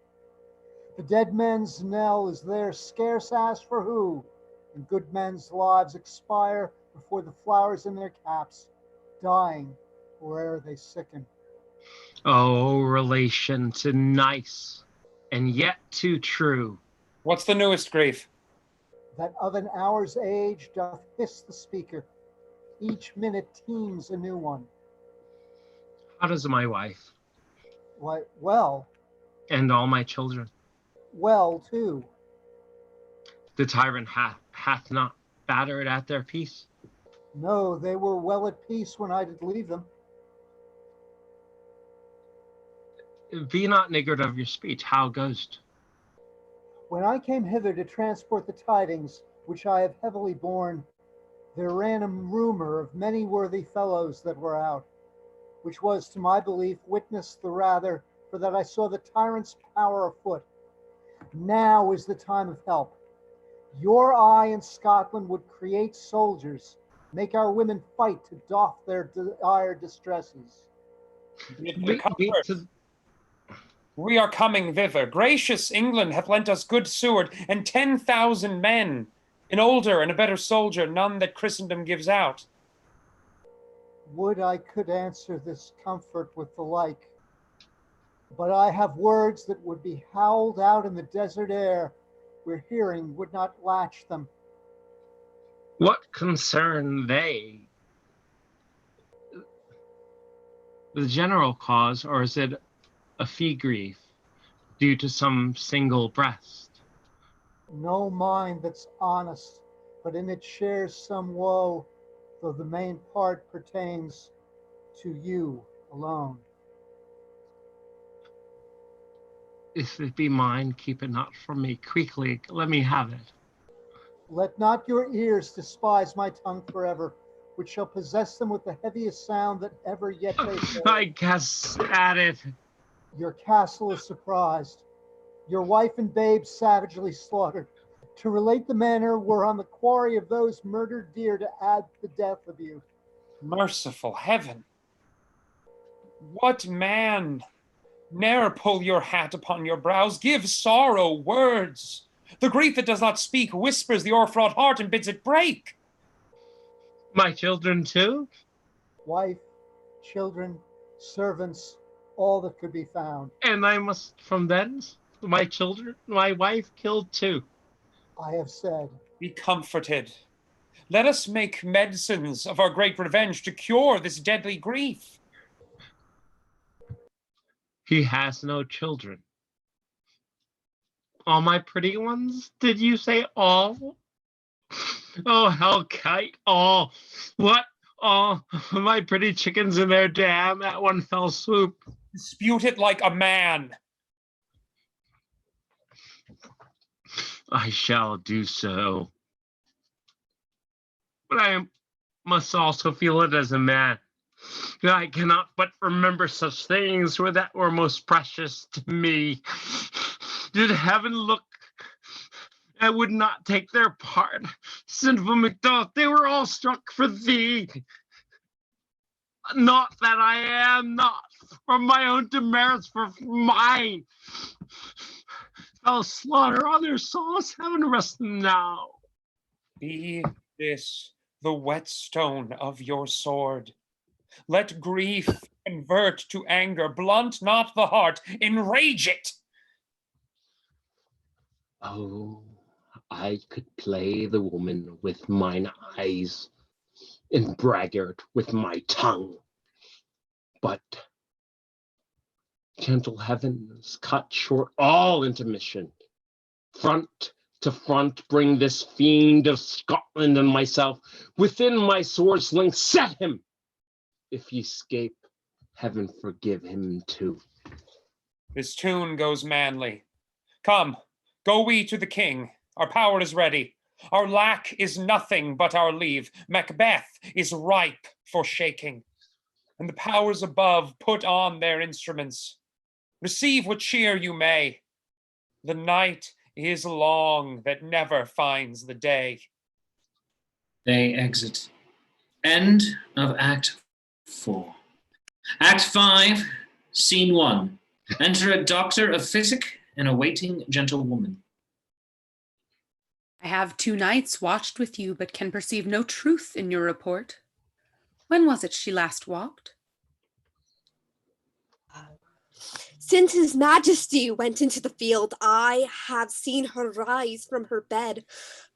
The dead men's knell is there scarce asked for who, and good men's lives expire before the flowers in their caps, dying where'er they sicken. Oh, relation to nice, and yet too true. What's the newest grief? That of an hour's age doth hiss the speaker. Each minute teems a new one. How does my wife? Why, well, And all my children? well too. The tyrant hath not battered at their peace? No, they were well at peace when I did leave them. Be not niggard of your speech. How goes't? When I came hither to transport the tidings, which I have heavily borne, there ran a rumor of many worthy fellows that were out, which was to my belief witness the rather for that I saw the tyrant's power afoot. Now is the time of help. Your eye in Scotland would create soldiers, make our women fight to doff their dire distresses. We are coming thither. Gracious England hath lent us good Seward and 10,000 men, an older and a better soldier, none that Christendom gives out. Would I could answer this comfort with the like, but I have words that would be howled out in the desert air, where hearing would not latch them. What concern they? The general cause, or is it a fee grief due to some single breast? No mind that's honest, but in it shares some woe, though the main part pertains to you alone. If it be mine, keep it not from me. Quickly, let me have it. Let not your ears despise my tongue forever, which shall possess them with the heaviest sound that ever yet they heard. I guess at it. Your castle is surprised, your wife and babes savagely slaughtered. To relate the manner, we're on the quarry of those murdered dear to add the death of you. Merciful heaven! What man? Ne'er pull your hat upon your brows, give sorrow words. The grief that does not speak whispers the o'erfraught heart and bids it break. My children too? Wife, children, servants, all that could be found. And I must from thence, my children, my wife killed too. I have said. Be comforted. Let us make medicines of our great revenge to cure this deadly grief. He has no children. All my pretty ones? Did you say all? Oh, hellkite, all. What? All my pretty chickens in their dam at one fell swoop. Dispute it like a man. I shall do so. But I must also feel it as a man. I cannot but remember such things that were most precious to me. Did heaven look, I would not take their part. Sinful Macduff, they were all struck for thee. Not that I am not for my own demerits, for mine. I'll slaughter on their souls, heaven rest them now. Be this the whetstone of your sword. Let grief convert to anger, blunt not the heart, enrage it. Oh, I could play the woman with mine eyes, and braggart with my tongue. But gentle heavens, cut short all intermission. Front to front bring this fiend of Scotland and myself within my sword sling. Set him! If he escape, heaven forgive him too. This tune goes manly. Come, go we to the king. Our power is ready. Our lack is nothing but our leave. Macbeth is ripe for shaking. And the powers above put on their instruments. Receive what cheer you may. The night is long that never finds the day. They exit. End of Act 4. Act 5, Scene 1. Enter a doctor of physic and a waiting gentlewoman. I have 2 nights watched with you, but can perceive no truth in your report. When was it she last walked? Since His Majesty went into the field, I have seen her rise from her bed,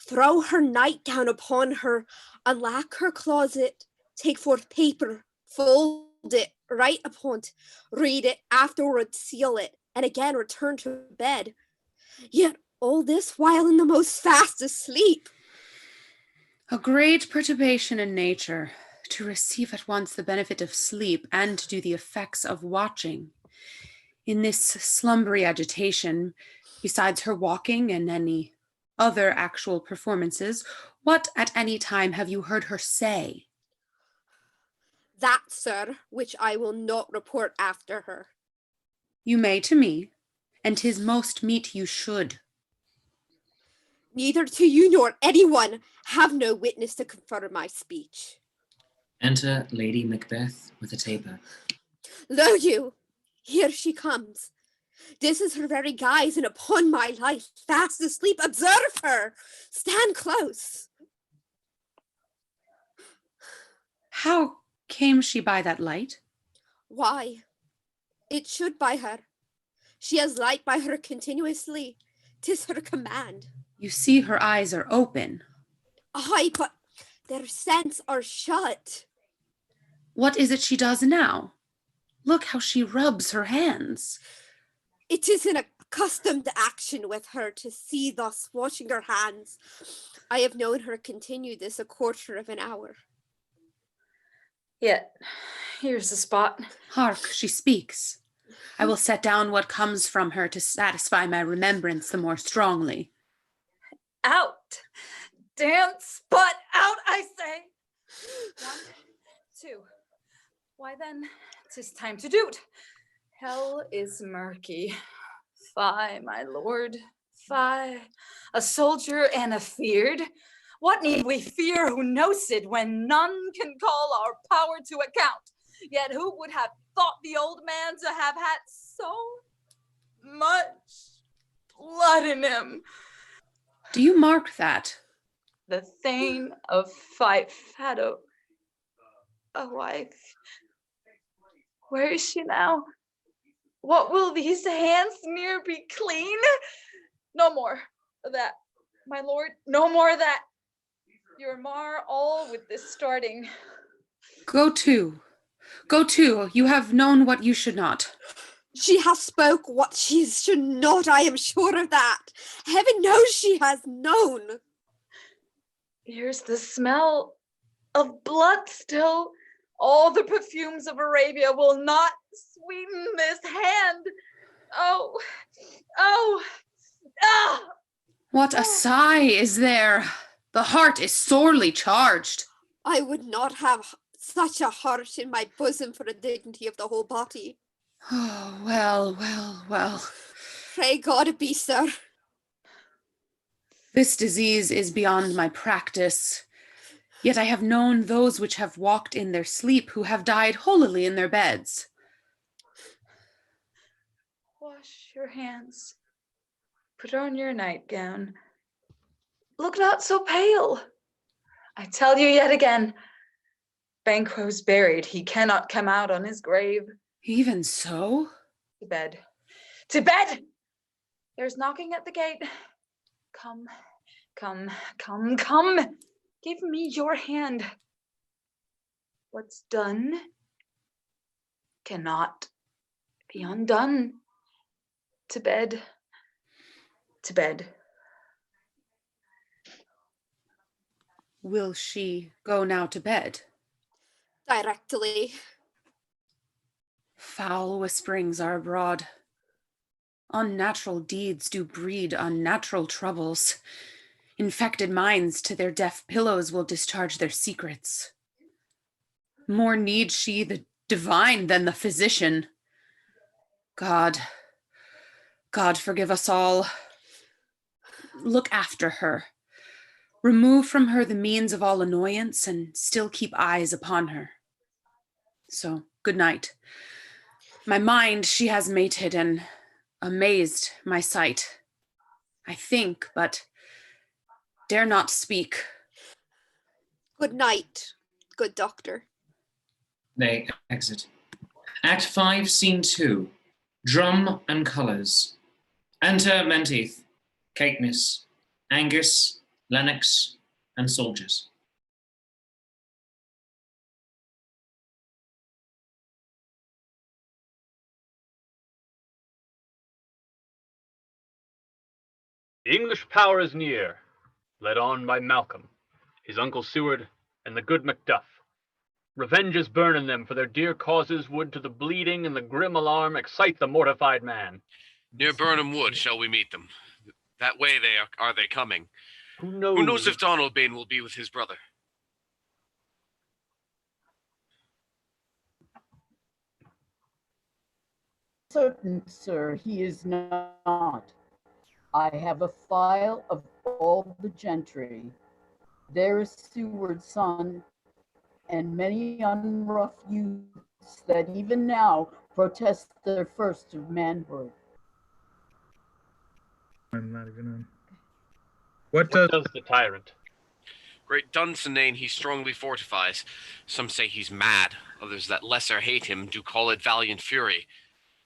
throw her nightgown upon her, unlock her closet, take forth paper, fold it, write upon it, read it, afterwards seal it, and again return to bed. Yet all this while in the most fastest sleep. A great perturbation in nature, to receive at once the benefit of sleep and to do the effects of watching. In this slumbery agitation, besides her walking and any other actual performances, what at any time have you heard her say? That, sir, which I will not report after her. You may to me, and 'tis most meet you should. Neither to you nor anyone have no witness to confirm my speech. Enter Lady Macbeth with a taper. Lo you, here she comes. This is her very guise, and upon my life, fast asleep, observe her. Stand close. How came she by that light? Why, it should by her. She has light by her continuously. 'Tis her command. You see her eyes are open. Aye, but their sense are shut. What is it she does now? Look how she rubs her hands. It is in a accustomed to action with her to see thus washing her hands. I have known her continue this a quarter of an hour. Yet, here's the spot. Hark, she speaks. I will set down what comes from her to satisfy my remembrance the more strongly. Out! Damn spot out, I say! 1, 2. Why then, 'tis time to do't. Hell is murky. Fie, my lord, fie. A soldier and afeard. What need we fear who knows it when none can call our power to account? Yet who would have thought the old man to have had so much blood in him? Do you mark that? The Thane of Fife had a wife. Where is she now? What will these hands near be clean? No more of that, my lord, no more of that. You're mar all with this starting. Go to. Go to. You have known what you should not. She has spoke what she should not, I am sure of that. Heaven knows she has known. Here's the smell of blood still. All the perfumes of Arabia will not sweeten this hand. Oh, oh, ah! What a sigh is there! The heart is sorely charged. I would not have such a heart in my bosom for the dignity of the whole body. Oh, well, well, well. Pray God it be, sir. This disease is beyond my practice. Yet I have known those which have walked in their sleep who have died holily in their beds. Wash your hands. Put on your nightgown. Look not so pale. I tell you yet again, Banquo's buried. He cannot come out on his grave. Even so? To bed. To bed! There's knocking at the gate. Come, come, come, come. Give me your hand. What's done cannot be undone. To bed. To bed. Will she go now to bed? Directly. Foul whisperings are abroad. Unnatural deeds do breed unnatural troubles. Infected minds to their deaf pillows will discharge their secrets. More needs she the divine than the physician. God forgive us all. Look after her. Remove from her the means of all annoyance and still keep eyes upon her. So, good night. My mind she has mated and amazed my sight. I think, but dare not speak. Good night, good doctor. They exit. Act 5, Scene 2. Drum and Colours. Enter Menteith, Caithness, Angus, Lennox, and soldiers. The English power is near, led on by Malcolm, his uncle Seward, and the good Macduff. Revenge is burning them, for their dear causes would to the bleeding and the grim alarm excite the mortified man. Near Burnham Wood shall we meet them. That way are they coming. Who knows? Who knows if Donalbain will be with his brother? Certain, sir, he is not. I have a file of all the gentry. There is Seward's son, and many unrough youths that even now protest their first of manhood. I'm not even in. What does the tyrant? Great Dunsinane he strongly fortifies. Some say he's mad, others that lesser hate him do call it valiant fury.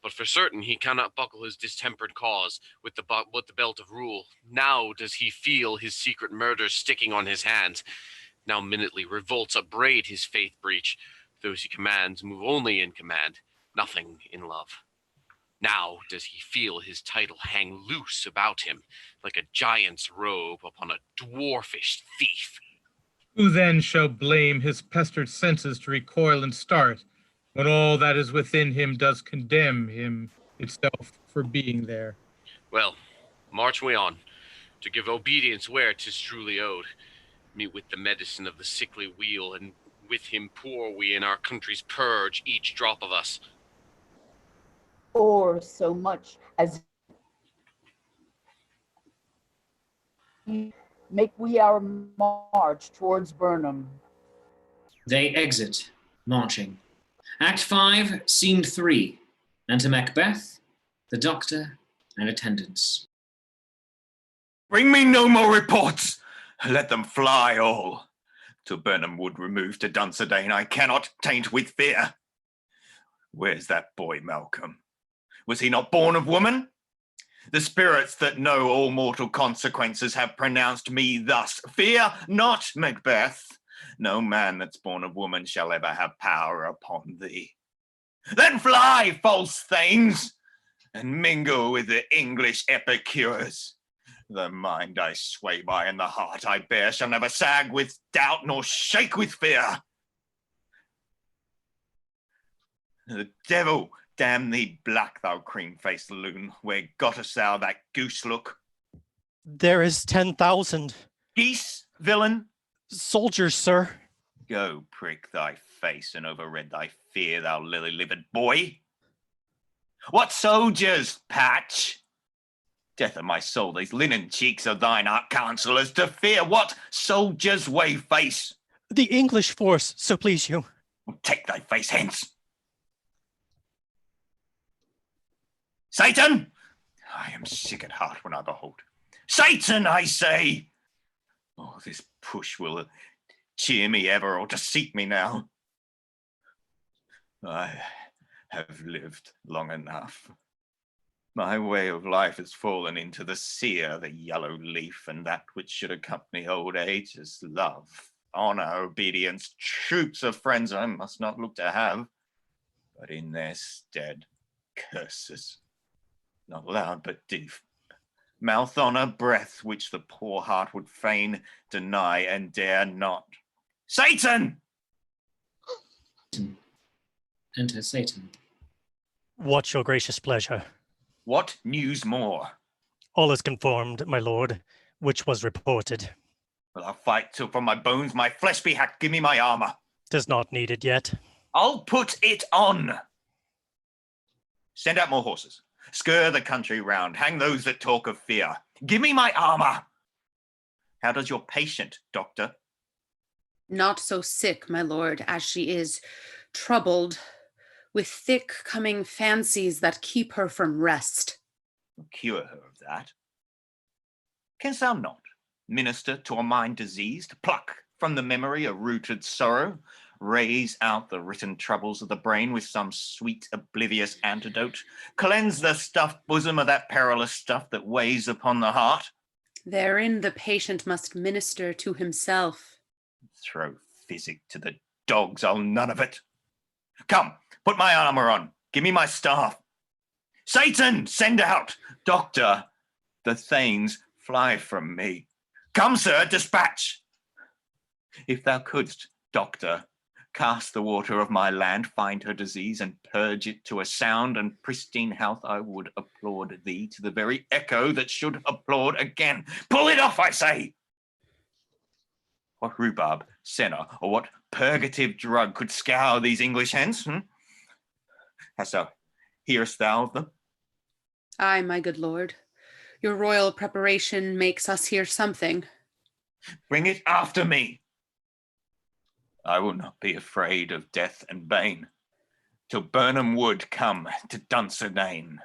But for certain he cannot buckle his distempered cause with the belt of rule. Now does he feel his secret murders sticking on his hands. Now minutely revolts upbraid his faith breach. Those he commands move only in command, nothing in love. Now does he feel his title hang loose about him, like a giant's robe upon a dwarfish thief. Who then shall blame his pestered senses to recoil and start, when all that is within him does condemn him itself for being there? Well, march we on, to give obedience where 'tis truly owed. Meet with the medicine of the sickly wheel, and with him pour we in our country's purge, each drop of us. Or so much as make we our march towards Burnham. They exit, marching. Act 5, Scene 3. Enter Macbeth, the doctor, and attendants. Bring me no more reports. Let them fly all. To Burnham Wood removed to Dunsedane, I cannot taint with fear. Where's that boy Malcolm? Was he not born of woman? The spirits that know all mortal consequences have pronounced me thus. Fear not, Macbeth. No man that's born of woman shall ever have power upon thee. Then fly, false thanes, and mingle with the English epicures. The mind I sway by and the heart I bear shall never sag with doubt nor shake with fear. The devil damn thee black, thou cream-faced loon, where gottest thou that goose look? There is 10,000. Geese, villain? Soldiers, sir. Go prick thy face and overread thy fear, thou lily-livered boy. What soldiers, Patch? Death of my soul, these linen cheeks of thine art counsellors to fear. What soldiers, wave-face? The English force, so please you. Take thy face hence. Satan! I am sick at heart when I behold. Satan, I say! Oh, this push will cheer me ever or deceit me now. I have lived long enough. My way of life has fallen into the sear, the yellow leaf, and that which should accompany old age is love, honor, obedience, troops of friends I must not look to have, but in their stead, curses. Not loud, but deep. Mouth honor, breath, which the poor heart would fain deny and dare not. Satan! Enter Satan. What's your gracious pleasure? What news more? All is conformed, my lord, which was reported. Well, I'll fight till from my bones my flesh be hacked. Give me my armor. 'Tis not needed yet. I'll put it on. Send out more horses. Scur the country round. Hang those that talk of fear. Give me my armor. How does your patient, doctor? Not so sick, my lord, as she is troubled with thick coming fancies that keep her from rest. Cure her of that. Canst thou not minister to a mind diseased, pluck from the memory a rooted sorrow, raise out the written troubles of the brain with some sweet oblivious antidote, cleanse the stuffed bosom of that perilous stuff that weighs upon the heart? Therein the patient must minister to himself. Throw physic to the dogs, I'll none of it. Come, put my armor on. Give me my staff. Satan, send out. Doctor, the thanes fly from me. Come, sir, dispatch. If thou couldst, doctor, cast the water of my land, find her disease, and purge it to a sound and pristine health, I would applaud thee to the very echo that should applaud again. Pull it off, I say. What rhubarb, senna, or what purgative drug could scour these English hens? Hearest thou of them? Aye, my good lord. Your royal preparation makes us hear something. Bring it after me. I will not be afraid of death and bane, till Burnham Wood come to Dunsinane.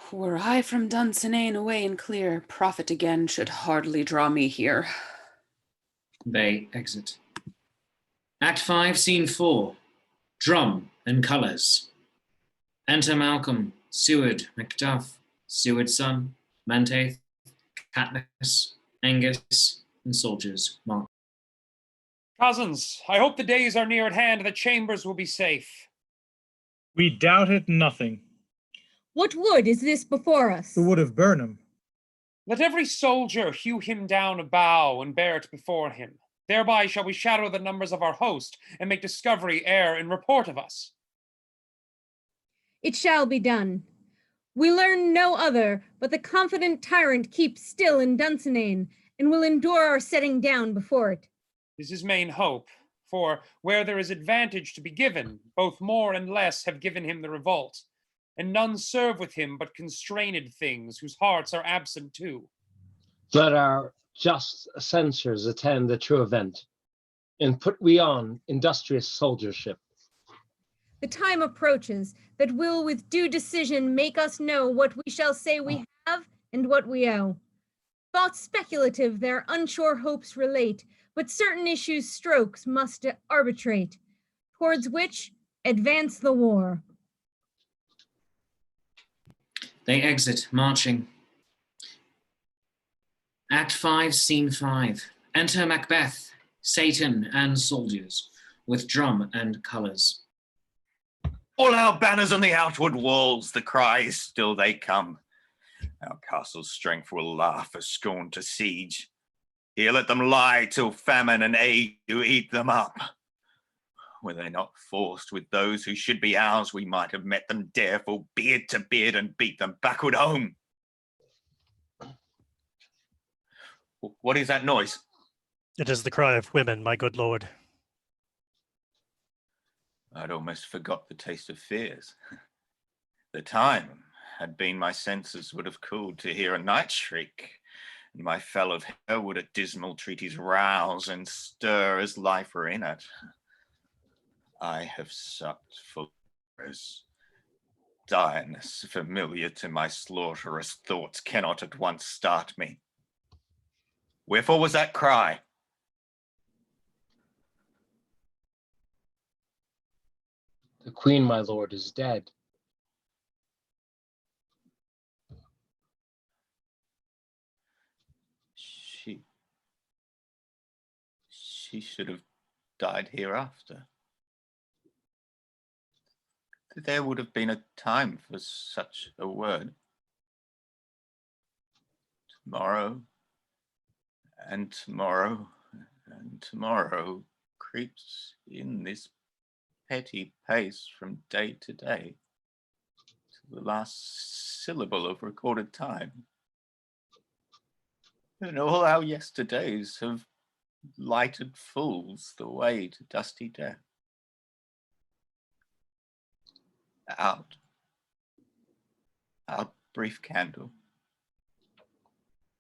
Were I from Dunsinane away and clear, profit again should hardly draw me here. They exit. Act 5, Scene 4. Drum and colours. Enter Malcolm, Seward, Macduff, Seward's son, Mantaith, Katniss, Angus, and soldiers. Mark. Cousins, I hope the days are near at hand and the chambers will be safe. We doubted nothing. What wood is this before us? The wood of Burnham. Let every soldier hew him down a bough and bear it before him. Thereby shall we shadow the numbers of our host, and make discovery err in report of us. It shall be done. We learn no other, but the confident tyrant keeps still in Dunsinane, and will endure our setting down before it. This is main hope, for where there is advantage to be given, both more and less have given him the revolt, and none serve with him but constrained things, whose hearts are absent too. Let our just censors attend the true event, and put we on industrious soldiership. The time approaches that will with due decision make us know what we shall say we have and what we owe. Thoughts speculative their unsure hopes relate, but certain issues strokes must arbitrate, towards which advance the war. They exit, marching. Act 5, Scene 5. Enter Macbeth, Satan, and soldiers, with drum and colours. All our banners on the outward walls, the cries still they come. Our castle's strength will laugh as scorn to siege. Here let them lie till famine and ague eat them up. Were they not forced with those who should be ours, we might have met them dareful beard to beard and beat them backward home. What is that noise? It is the cry of women, my good lord. I'd almost forgot the taste of fears. The time had been my senses would have cooled to hear a night shriek, and my fell of hair would at dismal treaties rouse and stir as life were in it. I have sucked for years. Direness familiar to my slaughterous thoughts cannot at once start me. Wherefore was that cry? The queen, my lord, is dead. She should have died hereafter. There would have been a time for such a word. Tomorrow, and tomorrow, and tomorrow creeps in this petty pace from day to day, to the last syllable of recorded time. And all our yesterdays have lighted fools the way to dusty death. Out, brief candle.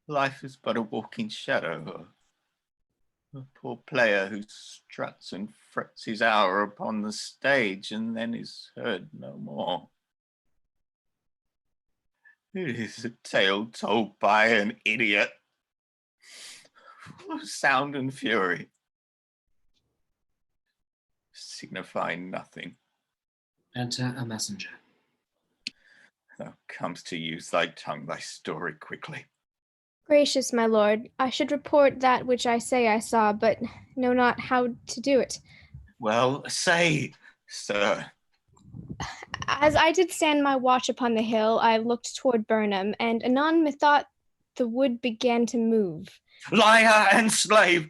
Life is but a walking shadow, a poor player who struts and frets his hour upon the stage and then is heard no more. It is a tale told by an idiot, full of sound and fury, signifying nothing. Enter a messenger. Thou comest to use thy tongue, thy story quickly. Gracious my lord, I should report that which I say I saw, but know not how to do it. Well, say, sir. As I did stand my watch upon the hill, I looked toward Burnham, and anon methought the wood began to move. Liar and slave!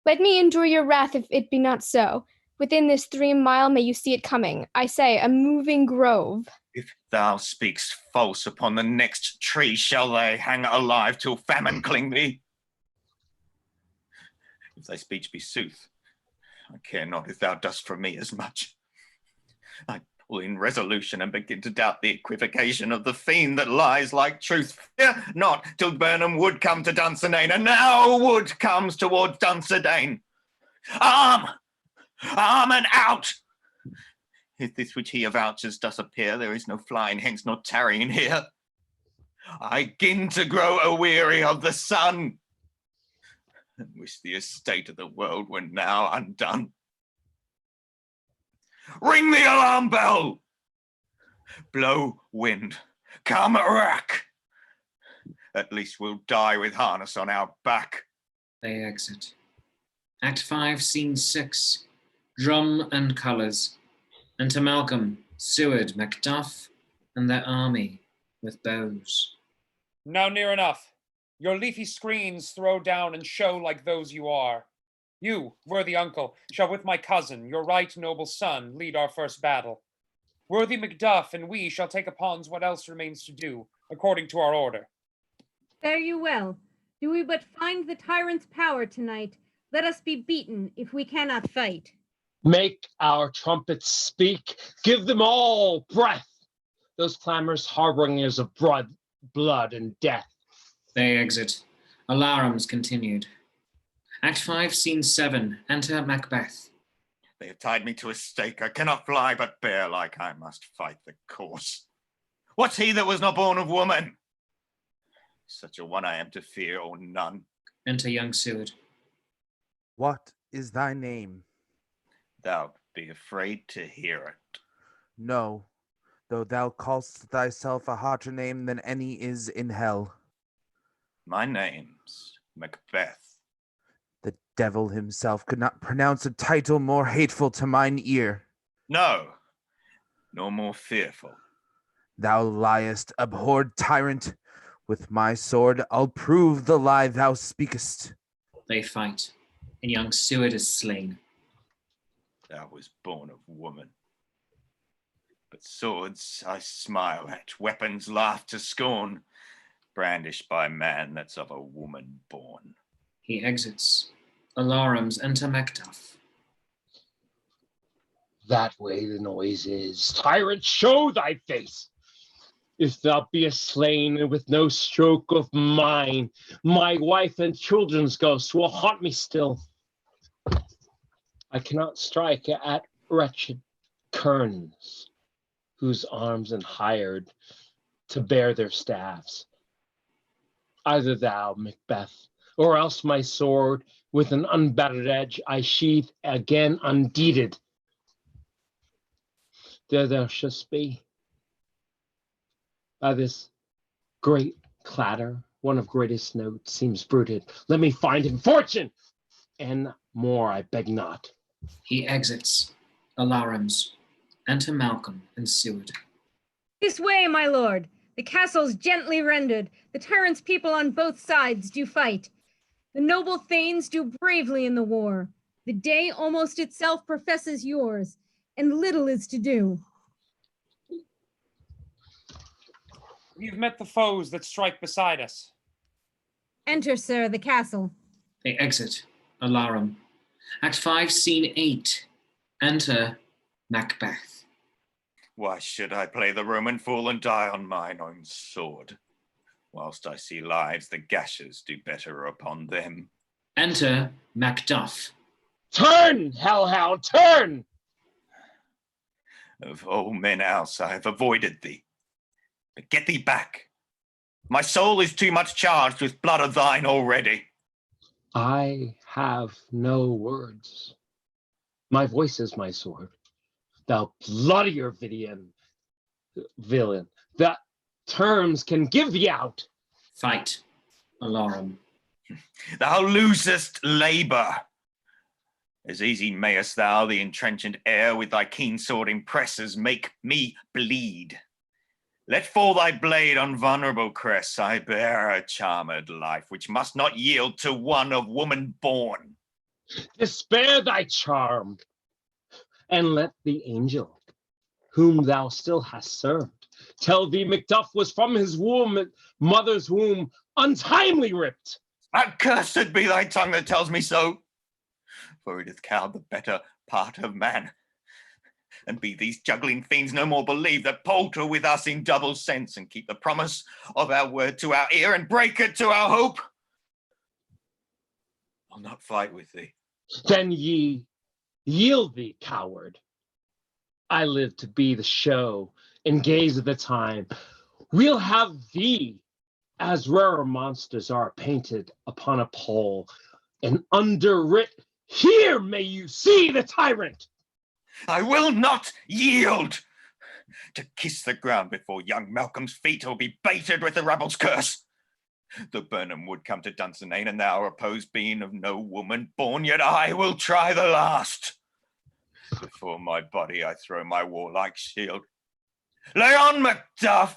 Let me endure your wrath if it be not so. Within this 3 mile may you see it coming. I say, a moving grove. If thou speakst false, upon the next tree shall they hang alive till famine cling thee. If thy speech be sooth, I care not if thou dost from me as much. I pull in resolution and begin to doubt the equivocation of the fiend that lies like truth. Fear not till Burnham wood come to Dunsinane, and now wood comes towards Dunsinane. Arm! Arm and out! If this which he avouches does appear, there is no flying hence nor tarrying here. I begin to grow aweary of the sun, and wish the estate of the world were now undone. Ring the alarm bell! Blow wind, come rack! At least we'll die with harness on our back. They exit. Act 5, Scene 6. Drum and colours. Enter Malcolm, Seward, Macduff, and their army with bows. Now near enough. Your leafy screens throw down and show like those you are. You, worthy uncle, shall with my cousin, your right noble son, lead our first battle. Worthy Macduff and we shall take upon what else remains to do, according to our order. Fare you well. Do we but find the tyrant's power tonight, let us be beaten if we cannot fight. Make our trumpets speak. Give them all breath. Those clamorous harbingers of blood and death. They exit. Alarums continued. Act 5, Scene 7. Enter Macbeth. They have tied me to a stake. I cannot fly, but bear like I must fight the course. What's he that was not born of woman? Such a one I am to fear, or none. Enter young Seward. What is thy name? Thou be afraid to hear it. No, though thou call'st thyself a hotter name than any is in hell. My name's Macbeth. The devil himself could not pronounce a title more hateful to mine ear. No, nor more fearful. Thou liest, abhorred tyrant. With my sword I'll prove the lie thou speakest. They fight, and young Seward is slain. Thou was born of woman. But swords I smile at, weapons laugh to scorn, brandished by man that's of a woman born. He exits. Alarums enter Macduff. That way the noise is. Tyrant, show thy face. If thou beest slain and with no stroke of mine, my wife and children's ghosts will haunt me still. I cannot strike at wretched kerns, whose arms am hired to bear their staffs. Either thou, Macbeth, or else my sword, with an unbattered edge, I sheath again undeeded. There thou shouldst be. By this great clatter, one of greatest note seems bruited. Let me find him fortune, and more I beg not. He exits. Alarums enter Malcolm and Seward. This way, my lord. The castle's gently rendered. The tyrant's people on both sides do fight. The noble thanes do bravely in the war. The day almost itself professes yours, and little is to do. We've met the foes that strike beside us. Enter, sir, the castle. They exit. Alarum. Act 5, Scene 8. Enter Macbeth. Why should I play the Roman fool and die on mine own sword? Whilst I see lives, the gashes do better upon them. Enter Macduff. Turn, hellhound, turn! Of all men else I have avoided thee. But get thee back. My soul is too much charged with blood of thine already. I have no words. My voice is my sword. Thou bloodier villain, that terms can give thee out. Fight. Alarum. Thou losest labour. As easy mayest thou, the entrenchant air, with thy keen sword impresses, make me bleed. Let fall thy blade on vulnerable crests. I bear a charmed life, which must not yield to one of woman born. Despair thy charm, and let the angel, whom thou still hast served, tell thee Macduff was from his mother's womb, untimely ripped. Accursed be thy tongue that tells me so, for it hath cowed the better part of man. And be these juggling fiends no more believe that palter with us in double sense, and keep the promise of our word to our ear, and break it to our hope. I'll not fight with thee. Then yield thee, coward. I live to be the show and gaze at the time. We'll have thee, as rarer monsters are painted upon a pole, and underwrit, here may you see the tyrant. I will not yield. To kiss the ground before young Malcolm's feet, or be baited with the rabble's curse. The Burnham would come to Dunsinane, and thou opposed being of no woman born, yet I will try the last. Before my body I throw my warlike shield. Lay on, Macduff!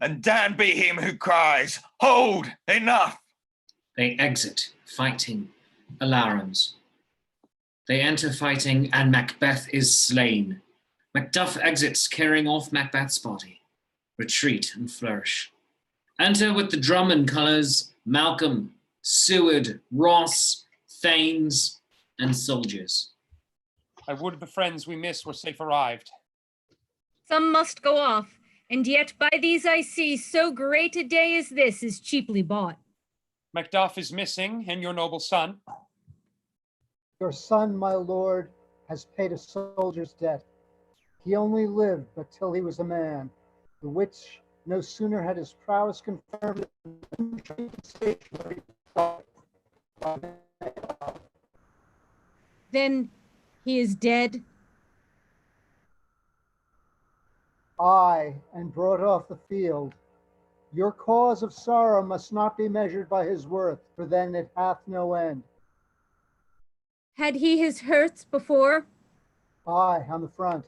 And damned be him who cries, hold, enough! They exit, fighting, alarums. They enter fighting, and Macbeth is slain. Macduff exits, carrying off Macbeth's body. Retreat and flourish. Enter with the drum and colours Malcolm, Seward, Ross, Thanes, and soldiers. I would the friends we miss were safe arrived. Some must go off, and yet by these I see so great a day as this is cheaply bought. Macduff is missing, and your noble son. Your son, my lord, has paid a soldier's debt. He only lived but till he was a man, the which no sooner had his prowess confirmed Then he is dead. Aye, and brought off the field. Your cause of sorrow must not be measured by his worth, for then it hath no end. Had he his hurts before? Aye, on the front.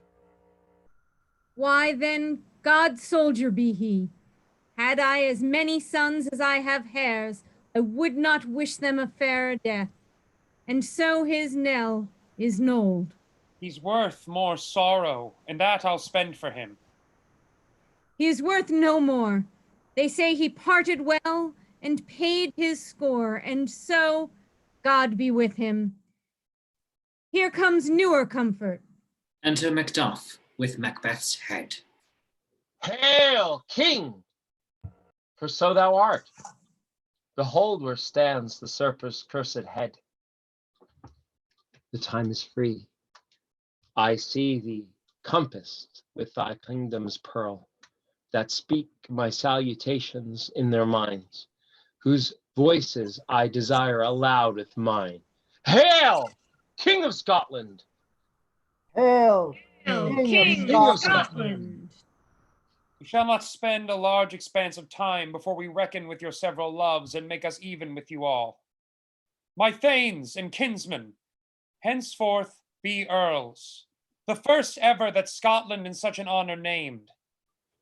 Why then, God's soldier be he. Had I as many sons as I have hairs, I would not wish them a fairer death. And so his knell is knolled. He's worth more sorrow, and that I'll spend for him. He is worth no more. They say he parted well and paid his score, and so God be with him. Here comes newer comfort. Enter Macduff with Macbeth's head. Hail, King! For so thou art. Behold where stands the usurper's cursed head. The time is free. I see thee compassed with thy kingdom's pearl, that speak my salutations in their minds, whose voices I desire aloud with mine. Hail, King of Scotland! Hail, King of Scotland! We shall not spend a large expanse of time before we reckon with your several loves and make us even with you all. My thanes and kinsmen, henceforth be earls, the first ever that Scotland in such an honor named.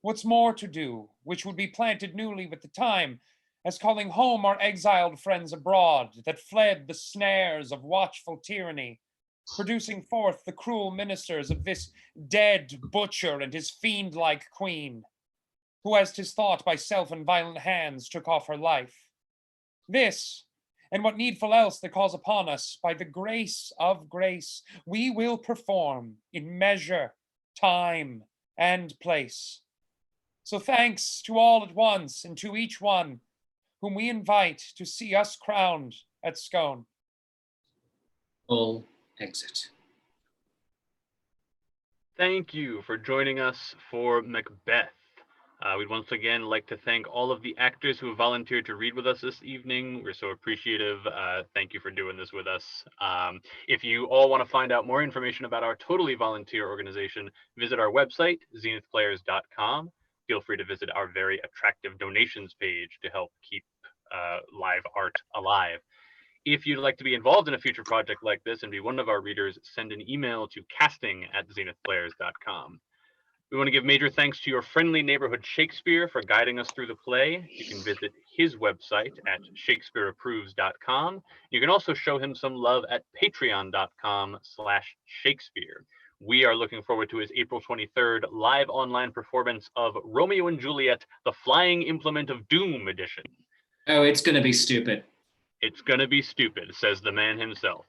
What's more to do, which would be planted newly with the time, as calling home our exiled friends abroad that fled the snares of watchful tyranny, producing forth the cruel ministers of this dead butcher and his fiend-like queen, who as 'tis thought by self and violent hands took off her life. This, and what needful else that calls upon us, by the grace of grace, we will perform in measure, time, and place. So thanks to all at once, and to each one whom we invite to see us crowned at Scone. All exit. Thank you for joining us for Macbeth. We'd once again like to thank all of the actors who have volunteered to read with us this evening. We're so appreciative. Thank you for doing this with us. If you all want to find out more information about our totally volunteer organization, visit our website, zenithplayers.com. Feel free to visit our very attractive donations page to help keep live art alive. If you'd like to be involved in a future project like this and be one of our readers, send an email to casting@zenithplayers.com. We want to give major thanks to your friendly neighborhood Shakespeare for guiding us through the play. You can visit his website at shakespeareapproves.com. You can also show him some love at patreon.com/Shakespeare. We are looking forward to his April 23rd live online performance of Romeo and Juliet, the Flying Implement of Doom edition. Oh, it's going to be stupid. It's going to be stupid, says the man himself.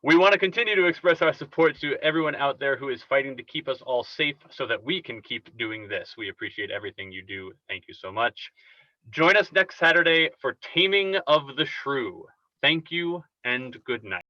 We want to continue to express our support to everyone out there who is fighting to keep us all safe so that we can keep doing this. We appreciate everything you do. Thank you so much. Join us next Saturday for Taming of the Shrew. Thank you and good night.